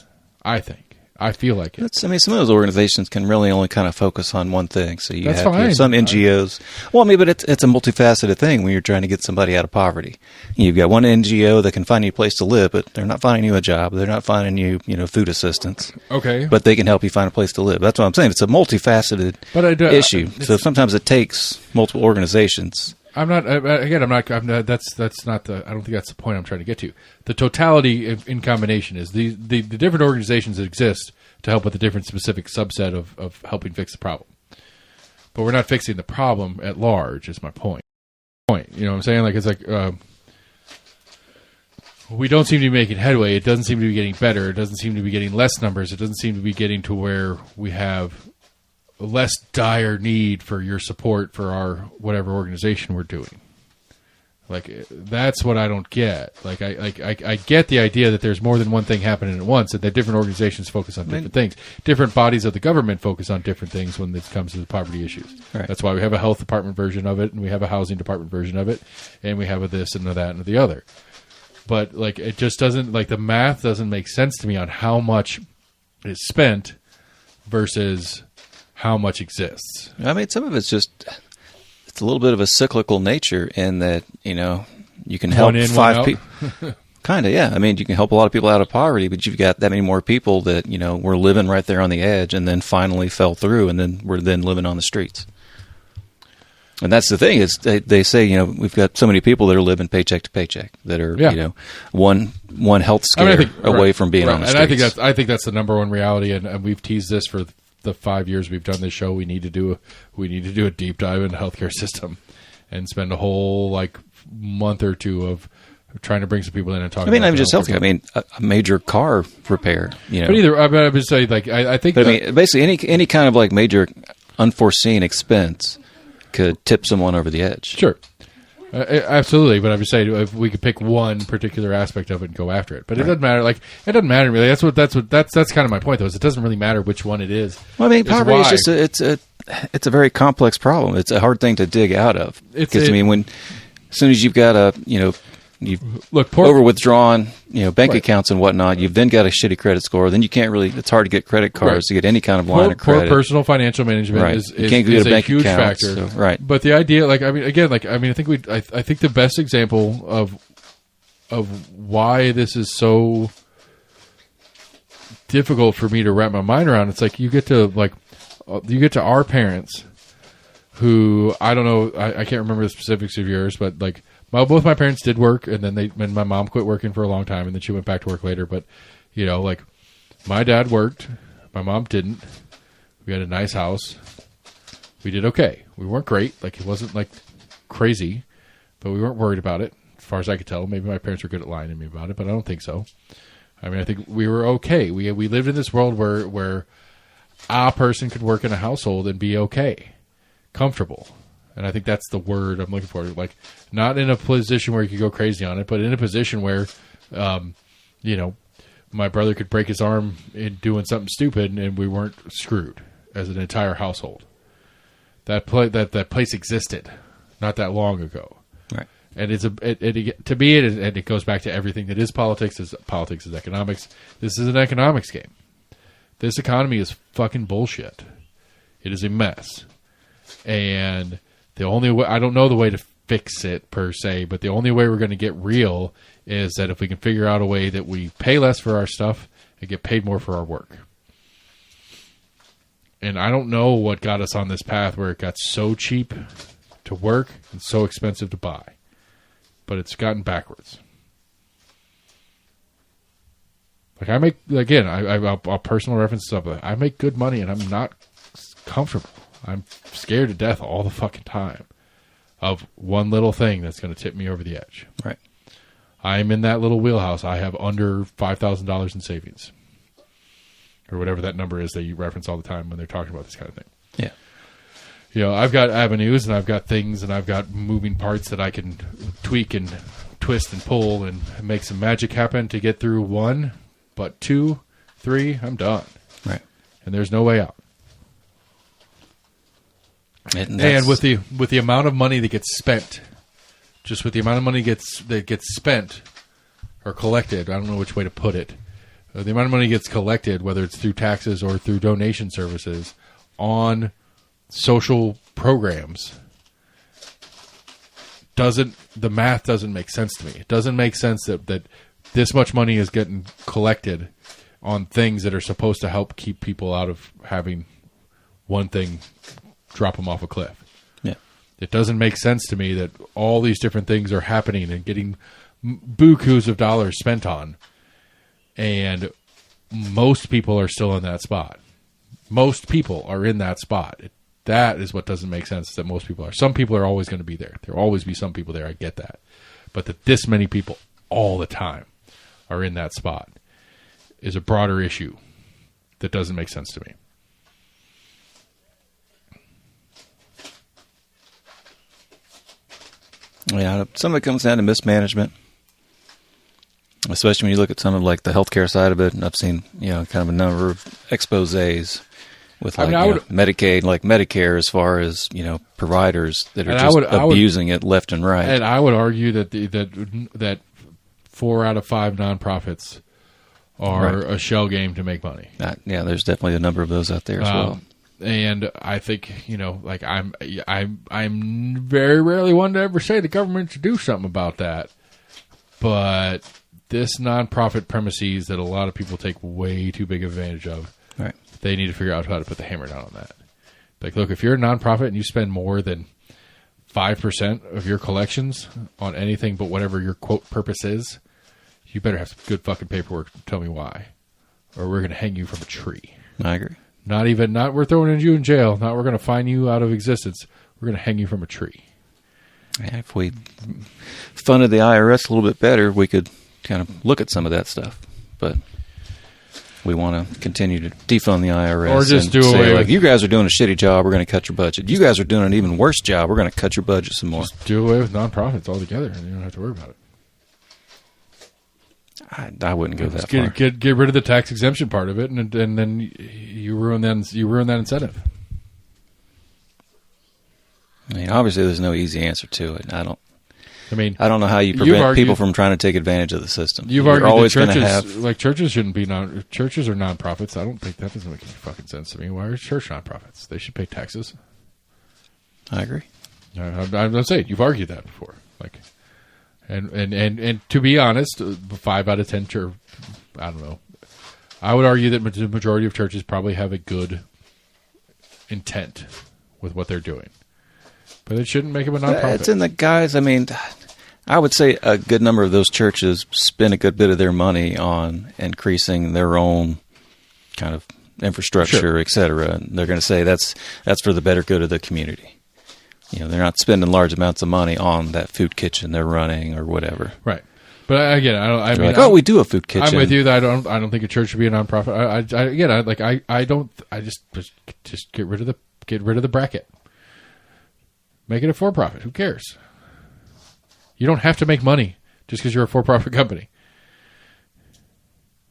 I think. I feel like it. Some of those organizations can really only kind of focus on one thing. So you have some NGOs. Well, but it's a multifaceted thing when you're trying to get somebody out of poverty. You've got one NGO that can find you a place to live, but they're not finding you a job. They're not finding you, food assistance. Okay. But they can help you find a place to live. That's what I'm saying. It's a multifaceted issue. So sometimes it takes multiple organizations. I'm not. That's not the. I don't think that's the point I'm trying to get to. The totality in combination is the different organizations that exist to help with a different specific subset of helping fix the problem. But we're not fixing the problem at large. Is my point. You know what I'm saying? Like it's like we don't seem to be making headway. It doesn't seem to be getting better. It doesn't seem to be getting less numbers. It doesn't seem to be getting to where we have less dire need for your support for our whatever organization we're doing. Like that's what I don't get. Like I get the idea that there's more than one thing happening at once, and that different organizations focus on different things. Different bodies of the government focus on different things when it comes to the poverty issues. Right. That's why we have a health department version of it, and we have a housing department version of it, and we have a this and a that and the other. But like it just doesn't, like the math doesn't make sense to me on how much is spent versus how much exists. I mean, some of it's a little bit of a cyclical nature in that, you can help 5 people. Kind of, yeah. I mean, you can help a lot of people out of poverty, but you've got that many more people that, were living right there on the edge and then finally fell through and then were then living on the streets. And that's the thing is they say, we've got so many people that are living paycheck to paycheck that are, one health scare away from being on the streets. And I think that's the number one reality. And we've teased this for the 5 years we've done this show. We need to do a deep dive into the healthcare system and spend a whole month or two of trying to bring some people in and talk. I mean, I'm just healthcare. I mean, a major car repair. But either I would say I think. But I mean, basically any kind of major unforeseen expense could tip someone over the edge. Sure. Absolutely, but I'm just saying if we could pick one particular aspect of it and go after it, but it doesn't matter. It doesn't matter really. That's kind of my point, though. Is it doesn't really matter which one it is. Well, I mean, poverty is just it's a very complex problem. It's a hard thing to dig out of. Because as soon as you've got over withdrawn, bank accounts and whatnot. You've then got a shitty credit score. Then you can't really. It's hard to get credit cards to get any kind of line of credit. Poor personal financial management is a huge factor. So, right. But the idea, I think the best example of why this is so difficult for me to wrap my mind around. It's like you get to our parents, who I don't know. I can't remember the specifics of yours, but both my parents did work, and then my mom quit working for a long time, and then she went back to work later. But, my dad worked, my mom didn't. We had a nice house. We did okay. We weren't great. It wasn't, crazy, but we weren't worried about it, as far as I could tell. Maybe my parents were good at lying to me about it, but I don't think so. I mean, I think we were okay. We lived in this world where a person could work in a household and be okay, comfortable. And I think that's the word I'm looking for. Not in a position where you could go crazy on it, but in a position where, my brother could break his arm in doing something stupid, and we weren't screwed as an entire household. That place existed not that long ago, right? And to me, it goes back to everything that is politics. Politics is economics. This is an economics game. This economy is fucking bullshit. It is a mess, and the only way, I don't know the way to fix it per se, but the only way we're going to get real is that if we can figure out a way that we pay less for our stuff and get paid more for our work. And I don't know what got us on this path where it got so cheap to work and so expensive to buy, but it's gotten backwards. I make, again, I'll personal reference stuff. I make good money and I'm not comfortable. I'm scared to death all the fucking time of one little thing that's going to tip me over the edge. Right. I'm in that little wheelhouse. I have under $5,000 in savings, or whatever that number is that you reference all the time when they're talking about this kind of thing. Yeah. I've got avenues and I've got things and I've got moving parts that I can tweak and twist and pull and make some magic happen to get through 1, but 2, 3, I'm done. Right. And there's no way out. And with the amount of money that gets spent, just with the amount of money that gets spent or collected, I don't know which way to put it, the amount of money gets collected, whether it's through taxes or through donation services, on social programs, the math doesn't make sense to me. It doesn't make sense that this much money is getting collected on things that are supposed to help keep people out of having one thing drop them off a cliff. Yeah. It doesn't make sense to me that all these different things are happening and getting bukus of dollars spent on, and most people are still in that spot. Most people are in that spot. That is what doesn't make sense, that most people are. Some people are always going to be there. There will always be some people there. I get that. But that this many people all the time are in that spot is a broader issue that doesn't make sense to me. Yeah, some of it comes down to mismanagement, especially when you look at some of like the healthcare side of it. And I've seen, kind of a number of exposés with Medicaid, like Medicare, as far as, providers that are just abusing it left and right. And I would argue that 4 out of 5 nonprofits are a shell game to make money. Yeah, there's definitely a number of those out there as well. And I think, I'm very rarely one to ever say the government should do something about that. But this nonprofit premises that a lot of people take way too big advantage of, right, they need to figure out how to put the hammer down on that. Like, look, if you're a nonprofit and you spend more than 5% of your collections on anything but whatever your quote purpose is, you better have some good fucking paperwork to tell me why, or we're going to hang you from a tree. I agree. Not we're throwing you in jail. Not we're going to fine you out of existence. We're going to hang you from a tree. Yeah, if we funded the IRS a little bit better, we could kind of look at some of that stuff. But we want to continue to defund the IRS, or just do say, away like, you guys are doing a shitty job, we're going to cut your budget. You guys are doing an even worse job, we're going to cut your budget some more. Just do away with nonprofits altogether, and you don't have to worry about it. I wouldn't go that far. Get rid of the tax exemption part of it, and then you ruin that incentive. I mean, obviously, there's no easy answer to it. I don't know how you prevent prevent people from trying to take advantage of the system. You've argued that churches shouldn't be churches are nonprofits. I don't think that doesn't make any fucking sense to me. Why are church nonprofits? They should pay taxes. I agree. I'm saying you've argued that before, like. And to be honest, 5 out of 10 church, I don't know. I would argue that the majority of churches probably have a good intent with what they're doing, but it shouldn't make them a nonprofit. It's in the guys. I mean, I would say a good number of those churches spend a good bit of their money on increasing their own kind of infrastructure, et cetera. And they're going to say that's for the better good of the community. They're not spending large amounts of money on that food kitchen they're running or whatever. Right. But again, we do a food kitchen. I'm with you that I don't think a church should be a nonprofit. I just get rid of the bracket. Make it a for-profit. Who cares? You don't have to make money just because you're a for-profit company.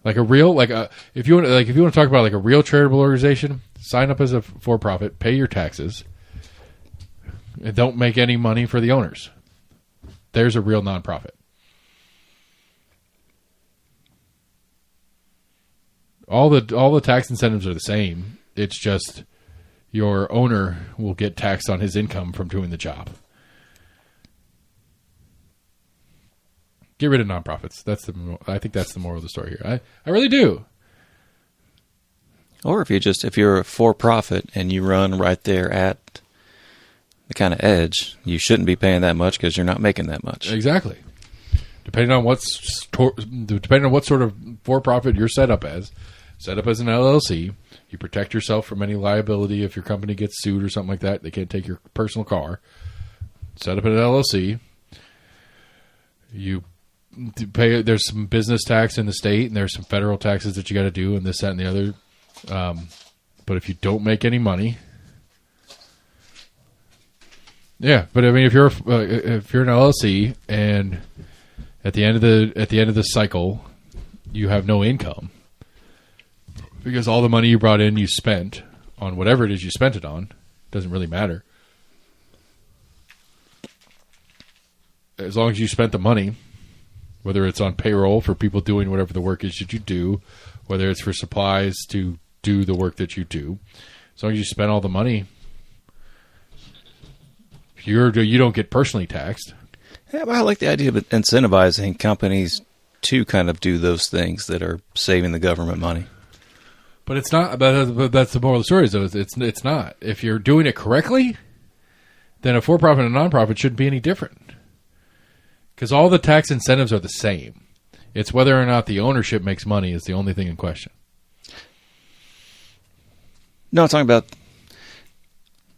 If you want to talk about like a real charitable organization, sign up as a for-profit, pay your taxes. And don't make any money for the owners. There's a real nonprofit. All the tax incentives are the same. It's just your owner will get taxed on his income from doing the job. Get rid of nonprofits. I think that's the moral of the story here. I really do. Or if you're a for-profit and you run right there at the kind of edge, you shouldn't be paying that much because you're not making that much. Exactly. Depending on what sort of for-profit you're set up as an LLC, you protect yourself from any liability if your company gets sued or something like that. They can't take your personal car. Set up an LLC. You pay. There's some business tax in the state, and there's some federal taxes that you got to do, and this, that, and the other. But if you don't make any money. Yeah, but I mean, if you're an LLC and at the end of the cycle, you have no income because all the money you brought in you spent on whatever it is you spent it on, doesn't really matter. As long as you spent the money, whether it's on payroll for people doing whatever the work is that you do, whether it's for supplies to do the work that you do. As long as you spend all the money, you don't get personally taxed. Yeah, but I like the idea of incentivizing companies to kind of do those things that are saving the government money. But it's not. But that's the moral of the story. Though it's not. If you're doing it correctly, then a for-profit and a non-profit shouldn't be any different. Because all the tax incentives are the same. It's whether or not the ownership makes money is the only thing in question. No, I'm talking about,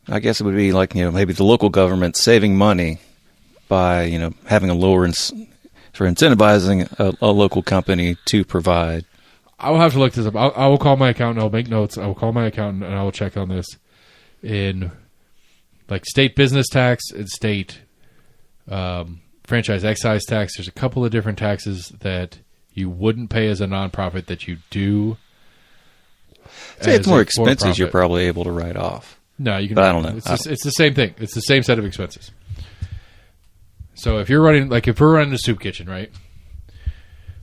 I guess it would be like, maybe the local government saving money by, having a lower, for incentivizing a local company to provide. I will have to look this up. I will call my accountant. I'll make notes. I will call my accountant and I will check on this in like state business tax and state franchise excise tax. There's a couple of different taxes that you wouldn't pay as a nonprofit that you do. Say it's more expenses you're probably able to write off. No, you can. But I don't know. It's the same thing. It's the same set of expenses. So if you're running, like if we're running a soup kitchen, right?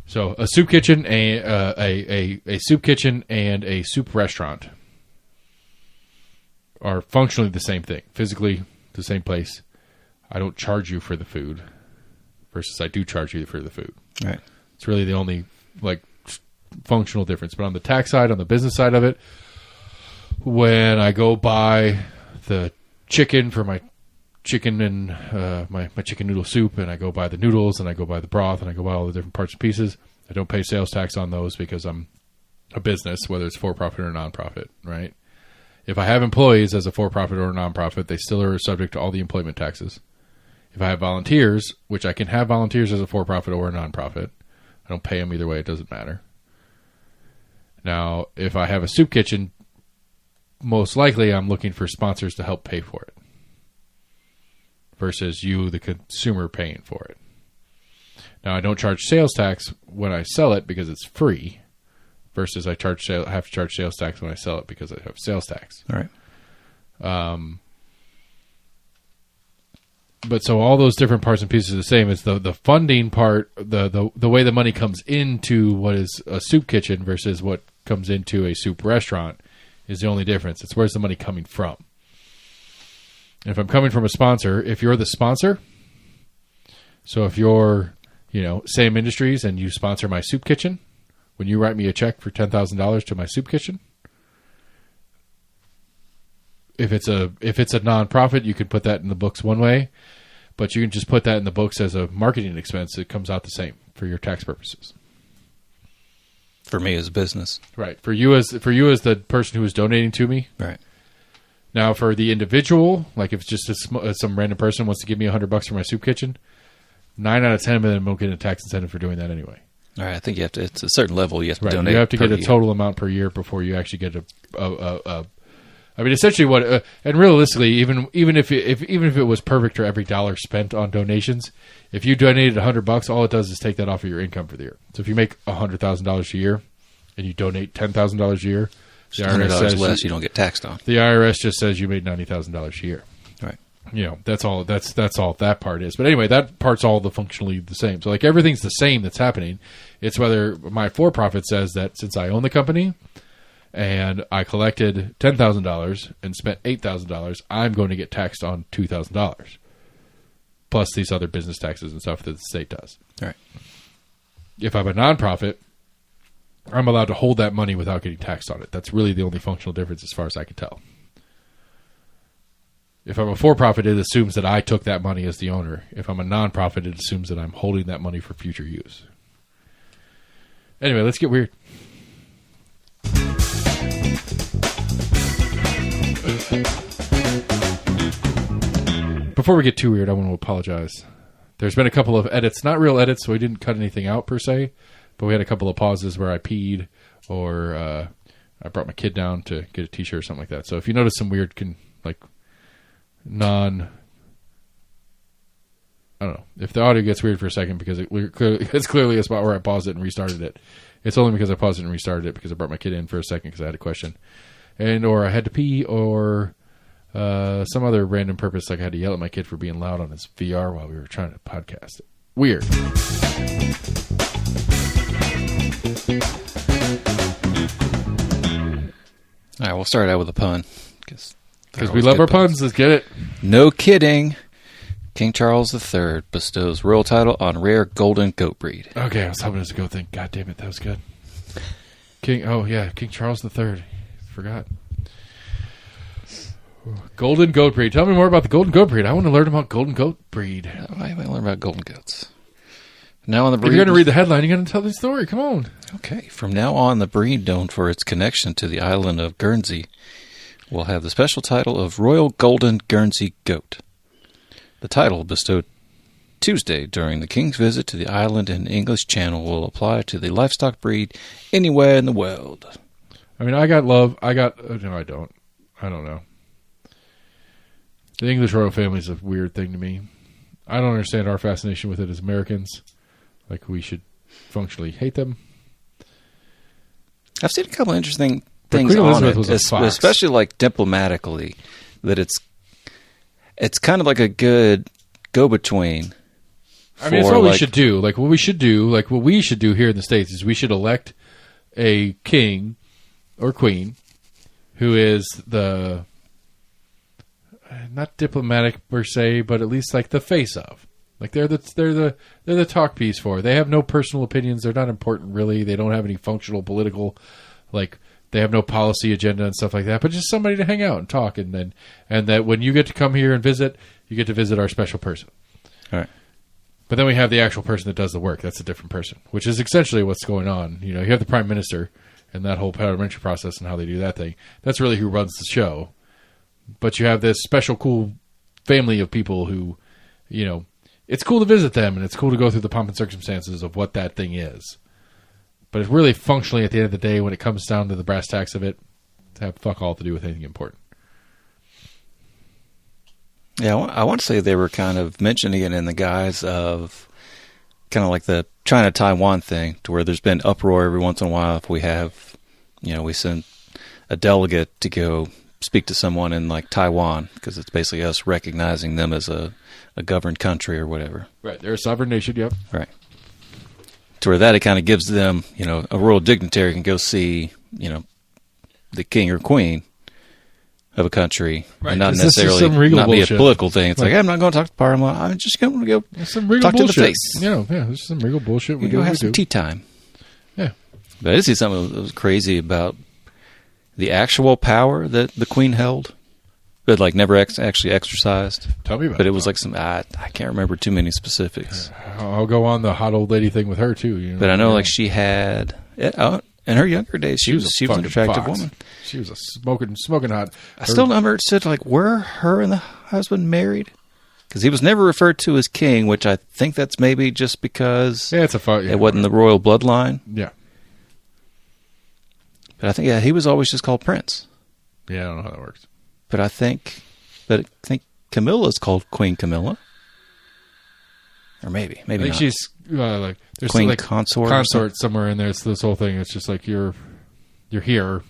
So a soup kitchen, a soup kitchen, and a soup restaurant are functionally the same thing, physically the same place. I don't charge you for the food, versus I do charge you for the food. Right. It's really the only functional difference. But on the tax side, on the business side of it, when I go buy the chicken for my chicken and my chicken noodle soup, and I go buy the noodles, and I go buy the broth, and I go buy all the different parts and pieces, I don't pay sales tax on those because I'm a business, whether it's for-profit or non-profit, right? If I have employees as a for-profit or a non-profit, they still are subject to all the employment taxes. If I have volunteers, which I can have volunteers as a for-profit or a non-profit, I don't pay them either way. It doesn't matter. Now, if I have a soup kitchen, most likely I'm looking for sponsors to help pay for it versus you, the consumer, paying for it. Now, I don't charge sales tax when I sell it because it's free versus I have to charge sales tax when I sell it because I have sales tax. All right. But so all those different parts and pieces are the same. It's the funding part, the way the money comes into what is a soup kitchen versus what comes into a soup restaurant is the only difference. It's where's the money coming from. If I'm coming from a sponsor, if you're the sponsor, so if you're, Same Industries and you sponsor my soup kitchen, when you write me a check for $10,000 to my soup kitchen, if it's a nonprofit, you could put that in the books one way, but you can just put that in the books as a marketing expense. It comes out the same for your tax purposes. For me as a business, right? For you as the person who is donating to me, right? Now, for the individual, like if it's just some random person wants to give me $100 for my soup kitchen, 9 out of 10 of them won't get a tax incentive for doing that anyway. All right, I think you have to. It's a certain level you have to donate. You have to get a total amount per year before you actually get I mean, essentially, what and realistically, even if it was perfect for every dollar spent on donations, if you donated $100, all it does is take that off of your income for the year. So if you make $100,000 a year and you donate $10,000 a year, the IRS says less you don't get taxed on. The IRS just says you made $90,000 a year. Right. That's all. That's all that part is. But anyway, that part's all functionally the same. So like everything's the same that's happening. It's whether my for-profit says that since I own the company and I collected $10,000 and spent $8,000, I'm going to get taxed on $2,000 plus these other business taxes and stuff that the state does. All right. If I'm a nonprofit, I'm allowed to hold that money without getting taxed on it. That's really the only functional difference as far as I can tell. If I'm a for-profit, it assumes that I took that money as the owner. If I'm a nonprofit, it assumes that I'm holding that money for future use. Anyway, let's get weird. Before we get too weird, I want to apologize. There's been a couple of edits, not real edits, so we didn't cut anything out per se, but we had a couple of pauses where I peed or I brought my kid down to get a t-shirt or something like that. So if you notice some weird, I don't know. If the audio gets weird for a second because it's clearly a spot where I paused it and restarted it. It's only because I paused it and restarted it because I brought my kid in for a second because I had a question. Or I had to pee or some other random purpose, like I had to yell at my kid for being loud on his VR while we were trying to podcast it. weird. All right, we'll start out with a pun. Because we love our puns. Let's get it. No kidding. King Charles III bestows royal title on rare golden goat breed. Okay, I was hoping it was a goat thing. God damn it, that was good. King Charles III. Forgot. Golden goat breed. Tell me more about the golden goat breed. I want to learn about golden goat breed. I want to learn about golden goats. Now on the breed, if you're going to read the headline, you're going to tell the story. Come on. Okay. From now on, the breed, known for its connection to the island of Guernsey, will have the special title of Royal Golden Guernsey Goat. The title, bestowed Tuesday during the King's visit to the island in English Channel, will apply to the livestock breed anywhere in the world. I mean, I got love. No, I don't. I don't know. The English royal family is a weird thing to me. I don't understand our fascination with it as Americans. Like, we should functionally hate them. I've seen a couple of interesting things on it, especially like diplomatically, that it's kind of like a good go-between. I mean, it's what we should do. Like, what we should do here in the States is we should elect a king or queen who is the, not diplomatic per se, but at least like the face of. Like, they're the talk piece for. They have no personal opinions. They're not important, really. They don't have any functional political, like, they have no policy agenda and stuff like that. But just somebody to hang out and talk, and that when you get to come here and visit, you get to visit our special person. All right. But then we have the actual person that does the work. That's a different person, which is essentially what's going on. You know, you have the prime minister and that whole parliamentary process and how they do that thing. That's really who runs the show. But you have this special, cool family of people who, you know, it's cool to visit them, and it's cool to go through the pomp and circumstances of what that thing is. But it's really functionally, at the end of the day, when it comes down to the brass tacks of it, to have fuck all to do with anything important. Yeah, I want to say they were kind of mentioning it in the guise of kind of like the China-Taiwan thing, to where there's been uproar every once in a while if we have, you know, we send a delegate to go speak to someone in like Taiwan, because it's basically us recognizing them as a governed country or whatever. Right, they're a sovereign nation, yep. Right. To where that it kind of gives them, you know, a royal dignitary can go see, you know, the king or queen of a country, right, and not necessarily not be a political thing. It's like, hey, I'm not going to talk to the parliament. I'm just going to go talk to the face. You know, yeah, there's some regal bullshit. We go have some tea time. Yeah. But I did see something that was crazy about the actual power that the queen held, but like never actually exercised. Tell me about it. But it was like some, I can't remember too many specifics. I'll go on the hot old lady thing with her too. You know? But I know like she had, in her younger days, she was an attractive woman. She was a smoking hot. I still never understood, like, were her and the husband married? Because he was never referred to as king, which I think that's maybe just because it wasn't the royal bloodline. Yeah. But I think, he was always just called Prince. Yeah, I don't know how that works. But I think Camilla's called Queen Camilla. Or maybe I think not. she's like there's Queen like consort somewhere in there. It's this whole thing. It's just like you're here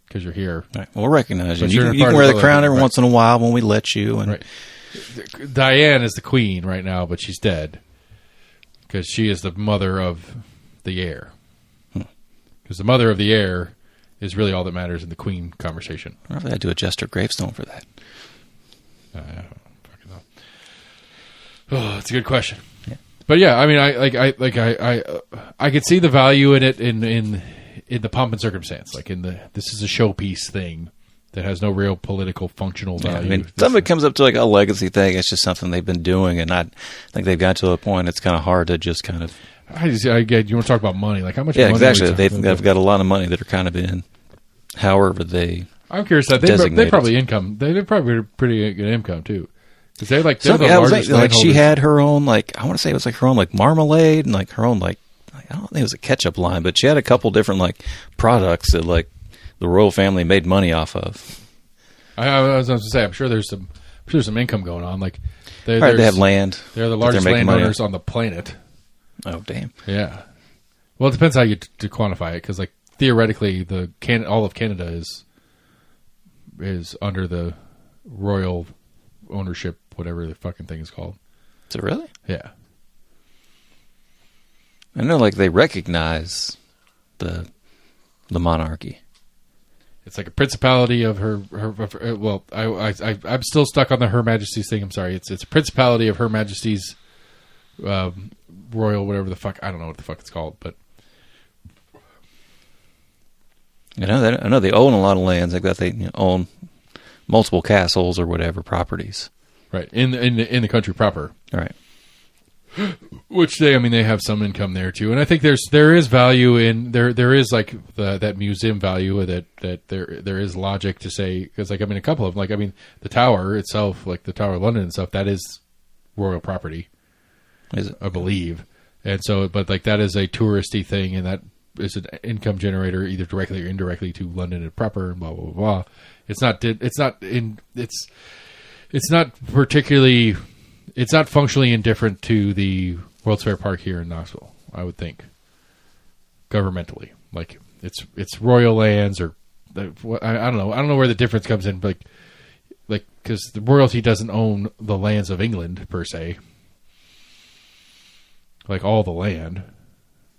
because you're here. Right. We'll recognize you. You can wear the crown every once in a while when we let you. And right. Diane is the queen right now, but she's dead because she is the mother of the heir. Because the mother of the heir is really all that matters in the queen conversation. I wonder if they had to adjust her gravestone for that. I don't fucking know. Oh, that's a good question. Yeah. But yeah, I mean, I could see the value in it in the pomp and circumstance, like this is a showpiece thing that has no real political functional value. Yeah, I mean, some of it comes up to like a legacy thing. It's just something they've been doing, and I think they've got to a point it's kind of hard to just kind of. You want to talk about money? Like how much? Yeah, money exactly. They've got a lot of money that are kind of in. However, I'm curious that they probably income. They probably pretty good income too. Because they're the largest. Like she had her own, like, I want to say it was like her own like marmalade and like her own like I don't think it was a ketchup line, but she had a couple different like products that like the royal family made money off of. I was going to say, I'm sure there's some income going on. Like they have land. They're the largest landowners on the planet. Oh damn! Yeah. Well, it depends how you to quantify it, because like theoretically, all of Canada is under the royal ownership, whatever the fucking thing is called. Is it really? Yeah. I know, like, they recognize the monarchy. It's like a principality of her well, I'm still stuck on the Her Majesty's thing. I'm sorry. It's a principality of Her Majesty's royal, whatever the fuck. I don't know what the fuck it's called, but I know they own a lot of lands. Like that, they own multiple castles or whatever properties. Right, in the country proper. Right. Which they have some income there too, and I think there is value in there is like that museum value that there is logic to say, because like a couple of them, the tower itself, like the Tower of London and stuff, that is royal property, is it? I believe, and so but like that is a touristy thing, and that is an income generator either directly or indirectly to London and proper, and blah blah blah blah. It's not functionally indifferent to the World's Fair Park here in Knoxville, I would think, governmentally. Like it's royal lands, or I don't know. I don't know where the difference comes in, like because the royalty doesn't own the lands of England per se. Like all the land,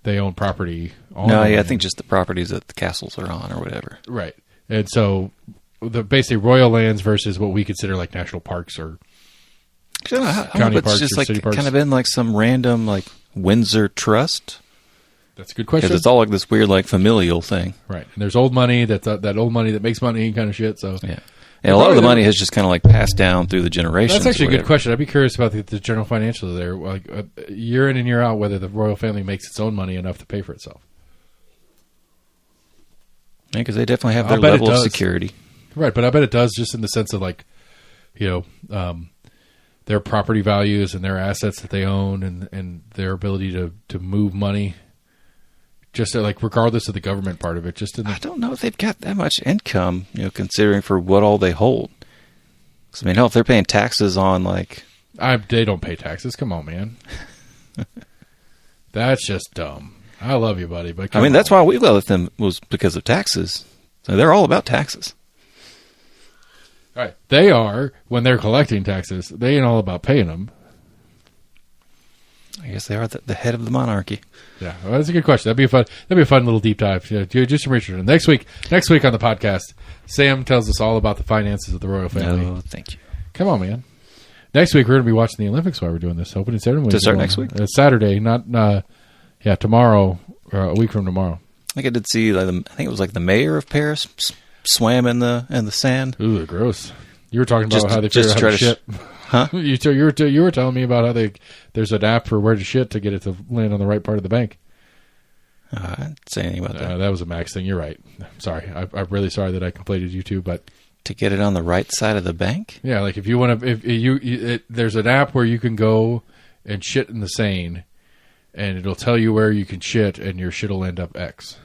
they own property. I think just the properties that the castles are on or whatever. Right, and so the basically royal lands versus what we consider like national parks or. County parks, it's just like kind of been like some random like Windsor Trust. That's a good question. Because it's all like this weird like familial thing, right? And there's old money that old money that makes money kind of shit. So yeah, and a lot of the money has just kind of like passed down through the generations. That's actually a good question. I'd be curious about the general financial there, like year in and year out, whether the royal family makes its own money enough to pay for itself. Yeah, because they definitely have their level of security, right? But I bet it does, just in the sense of like, their property values and their assets that they own, and their ability to move money, just like regardless of the government part of it. I don't know if they've got that much income, considering for what all they hold. Because hell, if they're paying taxes on they don't pay taxes. Come on, man. That's just dumb. I love you, buddy, but that's why we left them, was because of taxes. So they're all about taxes. Right. They are, when they're collecting taxes, they ain't all about paying them. I guess they are the head of the monarchy. Yeah, well, that's a good question. That'd be a fun little deep dive. Do some research. Next week on the podcast, Sam tells us all about the finances of the royal family. Oh, thank you. Come on, man. Next week we're going to be watching the Olympics while we're doing this opening ceremony. To start next week? Saturday, not tomorrow, or a week from tomorrow. I think I did see. I think it was like the mayor of Paris swam in the sand. Ooh, gross. You were talking about how they figure out how to shit. Huh? You were telling me about how there's an app for where to shit to get it to land on the right part of the bank. I didn't say anything about that. That was a Max thing. You're right. Sorry. I'm really sorry that I conflated you two, but to get it on the right side of the bank? Yeah, like if you want to, there's an app where you can go and shit in the Seine, and it'll tell you where you can shit, and your shit will end up X.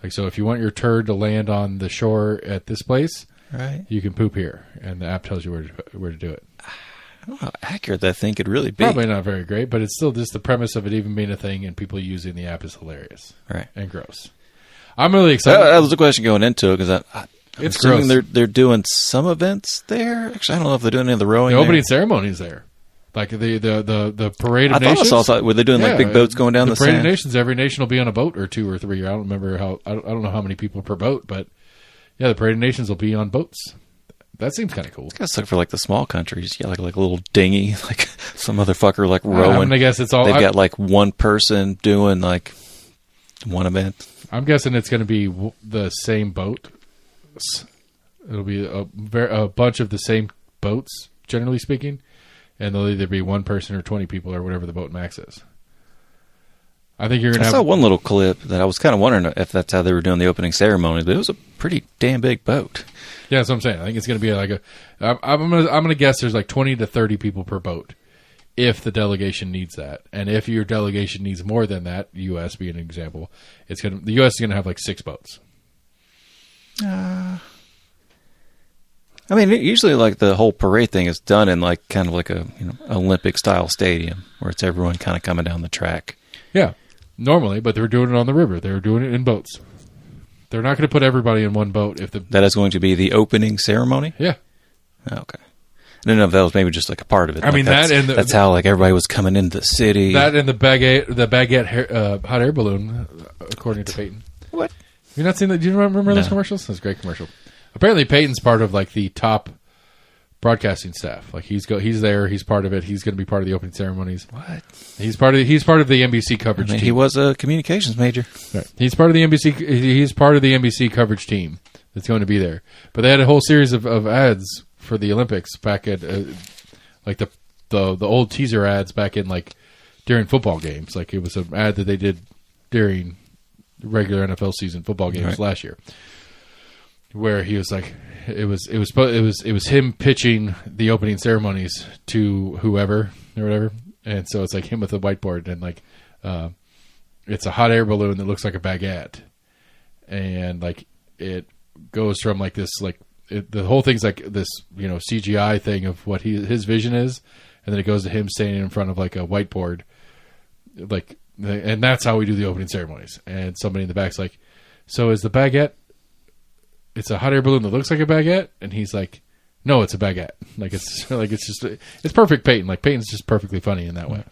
Like, so if you want your turd to land on the shore at this place, right, you can poop here, and the app tells you where to do it. I don't know how accurate that thing could really be. Probably not very great, but it's still just the premise of it even being a thing and people using the app is hilarious, right, and gross. I'm really excited. That was the question going into it, because it's gross. They're doing some events there. Actually, I don't know if they're doing any of the rowing. The opening ceremony's there. Like the Parade of Nations. I saw were they doing like big boats going down the Parade sand? of Nations, every nation will be on a boat or 2 or 3. I don't remember I don't know how many people per boat, but yeah, the Parade of Nations will be on boats. That seems kind of cool. It's got to suck for like the small countries. Yeah, like a little dinghy, like some motherfucker like rowing. I'm gonna guess it's all. They've got like one person doing like one event. I'm guessing it's going to be the same boat. It'll be a bunch of the same boats, generally speaking. And there'll either be one person or 20 people or whatever the boat max is. I think you're going to have... I saw one little clip that I was kind of wondering if that's how they were doing the opening ceremony, but it was a pretty damn big boat. Yeah, that's what I'm saying. I think it's going to be like I'm going to guess there's like 20 to 30 people per boat if the delegation needs that. And if your delegation needs more than that, U.S. being an example, the U.S. is going to have like 6 boats. I mean, usually like the whole parade thing is done in like kind of like a Olympic style stadium where it's everyone kind of coming down the track. Yeah, normally, but they're doing it on the river. They're doing it in boats. They're not going to put everybody in one boat. That is going to be the opening ceremony? Yeah. Okay. didn't know if that was maybe just like a part of it. I mean, that's how like everybody was coming into the city. That and the baguette hot air balloon, according to Peyton. What? Have you not seen that? Do you remember those commercials? That's a great commercial. Apparently, Peyton's part of like the top broadcasting staff. Like he's there. He's part of it. He's going to be part of the opening ceremonies. What? He's part of the NBC coverage team. He was a communications major. Right. He's part of the NBC. He's part of the NBC coverage team that's going to be there. But they had a whole series of ads for the Olympics back at like the old teaser ads back in like during football games. Like it was an ad that they did during regular NFL season football games last year, where he was like, it was him pitching the opening ceremonies to whoever or whatever, and so it's like him with a whiteboard and like it's a hot air balloon that looks like a baguette, and like it goes from like this like. The whole thing's like this, CGI thing of what his vision is, and then it goes to him standing in front of like a whiteboard, like, and that's how we do the opening ceremonies. And somebody in the back's like, "So is the baguette? It's a hot air balloon that looks like a baguette?" And he's like, "No, it's a baguette. Like it's perfect, Peyton. Like Peyton's just perfectly funny in that way.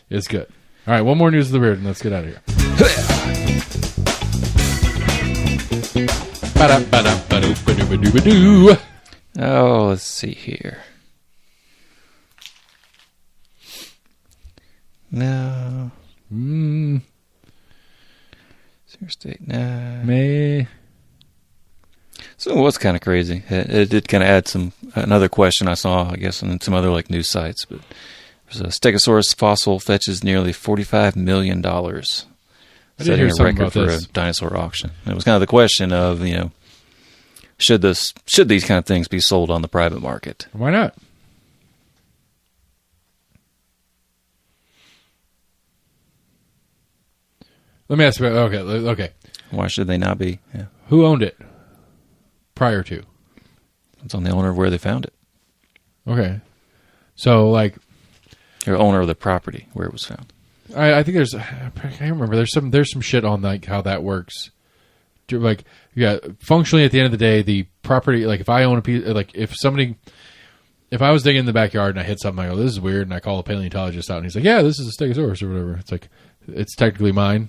It's good." All right, one more news of the weird, and let's get out of here. Oh, let's see here. No. State, no. May. So it was kind of crazy. It did kind of add another question I saw, I guess, on some other like news sites. But there's a Stegosaurus fossil fetches nearly $45 million. Setting a record for a dinosaur auction. And it was kind of the question of, should these kind of things be sold on the private market? Why not? Let me ask you. Okay. Why should they not be? Yeah. Who owned it prior to? It's on the owner of where they found it. Okay. So, like, or owner of the property where it was found. I think I can't remember. There's some shit on like how that works. Like, yeah, functionally at the end of the day, the property, like if I own a piece, like if I was digging in the backyard and I hit something, I go, "This is weird," and I call a paleontologist out, and he's like, "Yeah, this is a Stegosaurus or whatever." It's like, it's technically mine.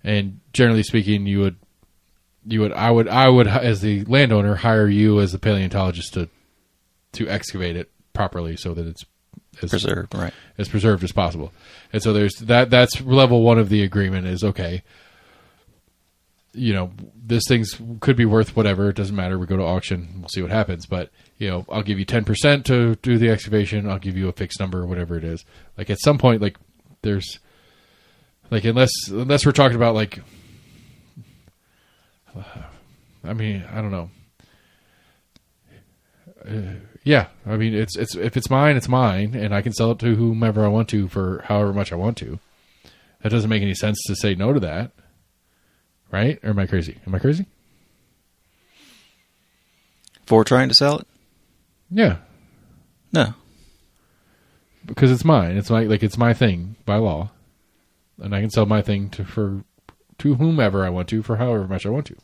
And generally speaking, I would as the landowner hire you as the paleontologist to excavate it properly so that it's preserved, right? As preserved as possible. And so there's that's level one of the agreement is, okay, this thing's could be worth whatever. It doesn't matter. We go to auction. We'll see what happens. But, I'll give you 10% to do the excavation. I'll give you a fixed number or whatever it is. Like at some point, like there's like, unless we're talking about like, I mean, I don't know. Yeah, I mean, it's if it's mine, it's mine, and I can sell it to whomever I want to for however much I want to. That doesn't make any sense to say no to that, right? Or am I crazy? For trying to sell it? Yeah. No. Because it's mine. It's my thing by law, and I can sell my thing to whomever I want to for however much I want to.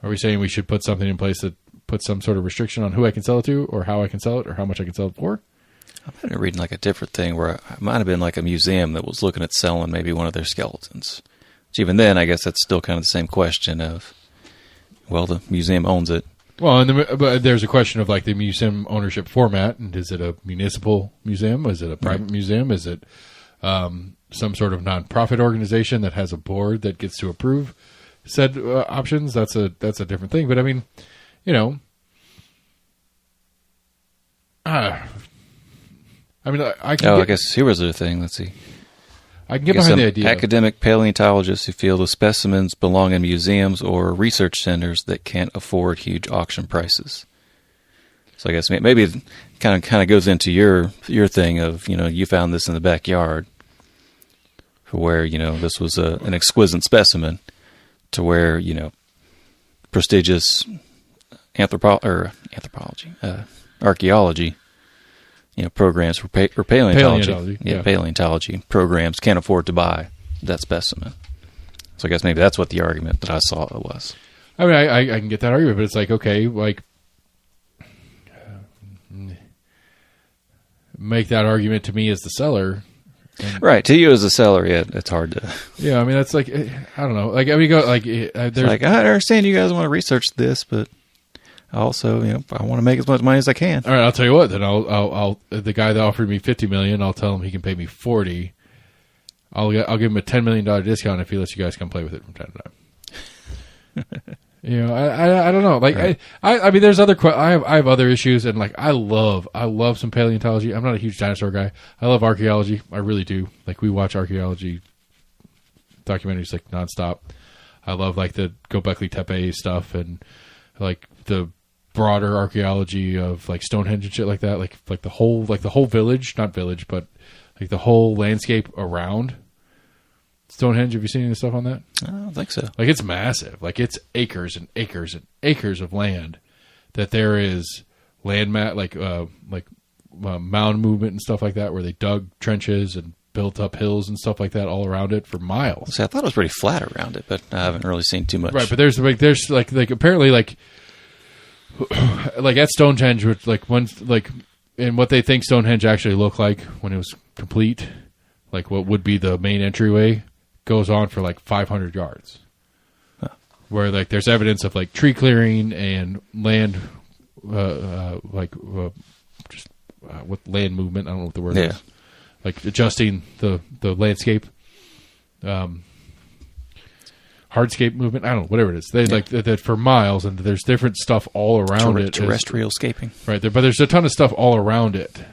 Are we saying we should put something in place that puts some sort of restriction on who I can sell it to, or how I can sell it, or how much I can sell it for? I've been reading like a different thing where it might have been like a museum that was looking at selling maybe one of their skeletons. Which even then, I guess that's still kind of the same question of, well, the museum owns it. Well, but there's a question of like the museum ownership format, and is it a municipal museum? Is it a private museum? Is it some sort of nonprofit organization that has a board that gets to approve said options? That's a different thing. But I mean, I guess here was the thing. Let's see. I can get behind the idea. Academic paleontologists who feel the specimens belong in museums or research centers that can't afford huge auction prices. So I guess maybe it kind of goes into your thing of, you found this in the backyard, where this was an exquisite specimen, to where prestigious archaeology. Programs for paleontology. Paleontology programs can't afford to buy that specimen. So I guess maybe that's what the argument that I saw was. I mean, I can get that argument, but it's like, okay, like, make that argument to me as the seller. Right, to you as a seller, yeah, it's hard to. Yeah, I mean that's like I don't know. Like I mean, go like there's like I understand you guys want to research this, but also I want to make as much money as I can. All right, I'll tell you what. Then I'll the guy that offered me $50 million, I'll tell him he can pay me $40. I'll give him a $10 million discount if he lets you guys come play with it from time to time. I don't know. Like right. I mean, there's other. I have other issues, and like I love some paleontology. I'm not a huge dinosaur guy. I love archaeology. I really do. Like we watch archaeology documentaries like nonstop. I love like the Göbekli Tepe stuff and like the broader archaeology of like Stonehenge and shit like that. Like the whole village, not village, but like the whole landscape around Stonehenge. Have you seen any stuff on that? I don't think so. Like it's massive. Like it's acres and acres and acres of land that there is land mound movement and stuff like that, where they dug trenches and built up hills and stuff like that all around it for miles. See, I thought it was pretty flat around it, but I haven't really seen too much. Right, but there's apparently like at Stonehenge, which like once like in what they think Stonehenge actually looked like when it was complete, like what would be the main entryway, goes on for like 500 yards, where like there's evidence of like tree clearing and land, just with land movement. I don't know what the word is. Like adjusting the landscape, hardscape movement. I don't know, whatever it is. They like that for miles, and there's different stuff all around it. Terrestrial scaping, right there. But there's a ton of stuff all around it,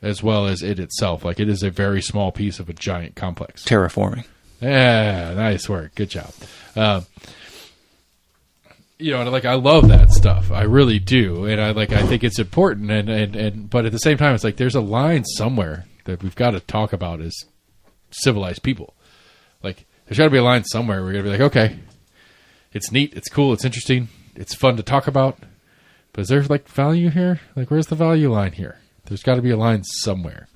as well as it itself. Like it is a very small piece of a giant complex. Terraforming. Yeah, nice work. Good job. Like I love that stuff. I really do, and I think it's important. And but at the same time, it's like there's a line somewhere that we've got to talk about as civilized people. Like there's got to be a line somewhere where we're gonna be like, okay, it's neat, it's cool, it's interesting, it's fun to talk about, but is there like value here? Like where's the value line here? There's got to be a line somewhere.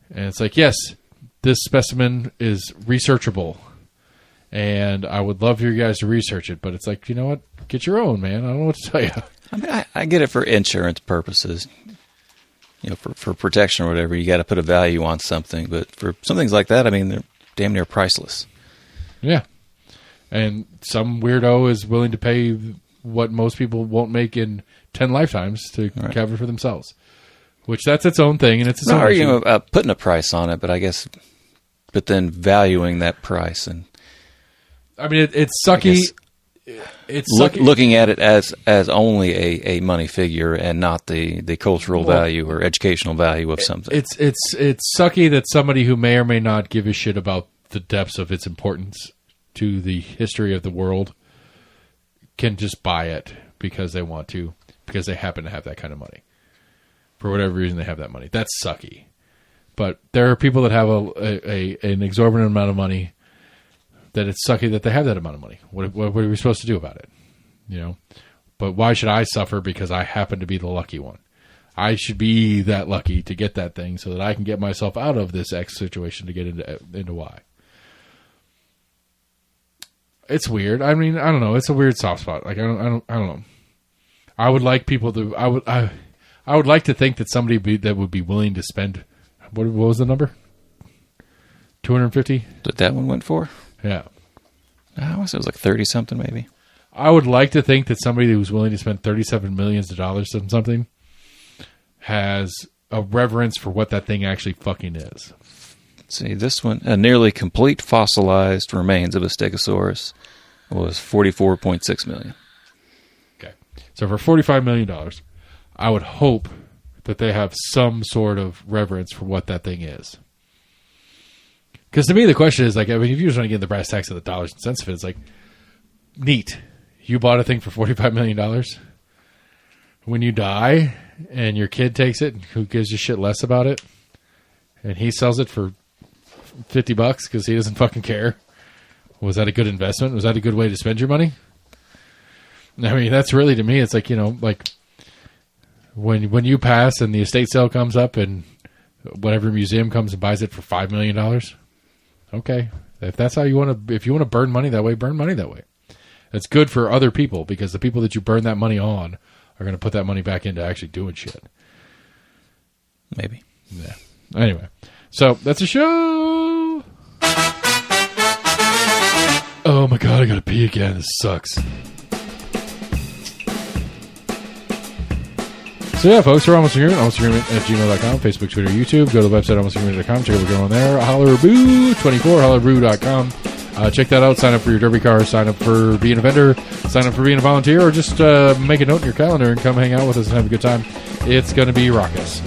And it's like, yes, this specimen is researchable, and I would love for you guys to research it, but it's like, you know what? Get your own, man. I don't know what to tell you. I mean, I get it for insurance purposes. For protection or whatever, you got to put a value on something. But for some things like that, I mean, they're damn near priceless. Yeah. And some weirdo is willing to pay what most people won't make in 10 lifetimes to cover for themselves. Which that's its own thing, and it's its own issue. Not arguing putting a price on it, but I guess, but then valuing that price, and I mean, it's sucky. It's sucky. Looking at it as only a money figure and not the cultural value or educational value of something. It's sucky that somebody who may or may not give a shit about the depths of its importance to the history of the world can just buy it because they want to, because they happen to have that kind of money. For whatever reason, they have that money. That's sucky. But there are people that have an exorbitant amount of money that it's sucky that they have that amount of money. What are we supposed to do about it? But why should I suffer because I happen to be the lucky one? I should be that lucky to get that thing so that I can get myself out of this X situation to get into Y. It's weird. I mean, I don't know. It's a weird soft spot. Like I don't know. I would like people to. I would like to think that somebody that would be willing to spend. What was the number? 250. That one went for? Yeah. I guess it was like 30 something maybe. I would like to think that somebody who's willing to spend $37 million on something has a reverence for what that thing actually fucking is. Let's see, this one, a nearly complete fossilized remains of a Stegosaurus was $44.6 million. Okay. So for $45 million, I would hope that they have some sort of reverence for what that thing is. Because to me, the question is, like, I mean, if you just want to get in the brass tacks of the dollars and cents of it, it's like, neat. You bought a thing for $45 million. When you die and your kid takes it, who gives a shit less about it? And he sells it for $50 because he doesn't fucking care. Was that a good investment? Was that a good way to spend your money? I mean, that's really, to me, it's like, like when you pass and the estate sale comes up and whatever museum comes and buys it for $5 million. Okay. If that's how you want to, if you want to burn money that way, burn money that way. It's good for other people because the people that you burn that money on are going to put that money back into actually doing shit. Maybe. Yeah. Anyway, so that's a show. Oh my god, I gotta pee again. This sucks. So yeah, folks, we're Almost Agreement, almostagreement@gmail.com, Facebook, Twitter, YouTube. Go to the website, almostagreement.com. Check out what's going on there. Hollerboo24, hollerboo.com. Check that out. Sign up for your derby car. Sign up for being a vendor. Sign up for being a volunteer. Or just make a note in your calendar and come hang out with us and have a good time. It's going to be raucous.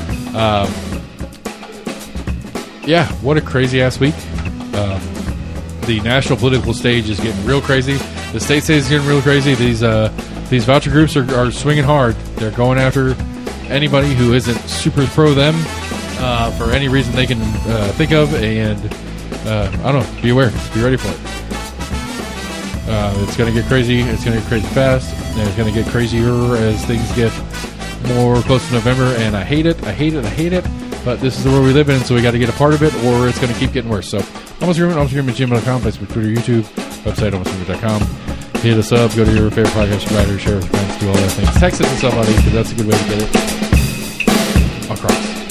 Yeah, what a crazy-ass week. The national political stage is getting real crazy. The state stage is getting real crazy. These voucher groups are swinging hard. They're going after anybody who isn't super pro them for any reason they can think of, and I don't know, be aware, be ready for it. It's going to get crazy. It's going to get crazy fast, and it's going to get crazier as things get more close to November, and I hate it, but this is the world we live in, so we got to get a part of it, or it's going to keep getting worse. So, Almost Agreement@gmail.com, Facebook, Twitter, YouTube, website, almostagreement.com. Hit us up, go to your favorite podcast provider, share with your friends, do all those things. Text us and stuff out because that's a good way to get it across.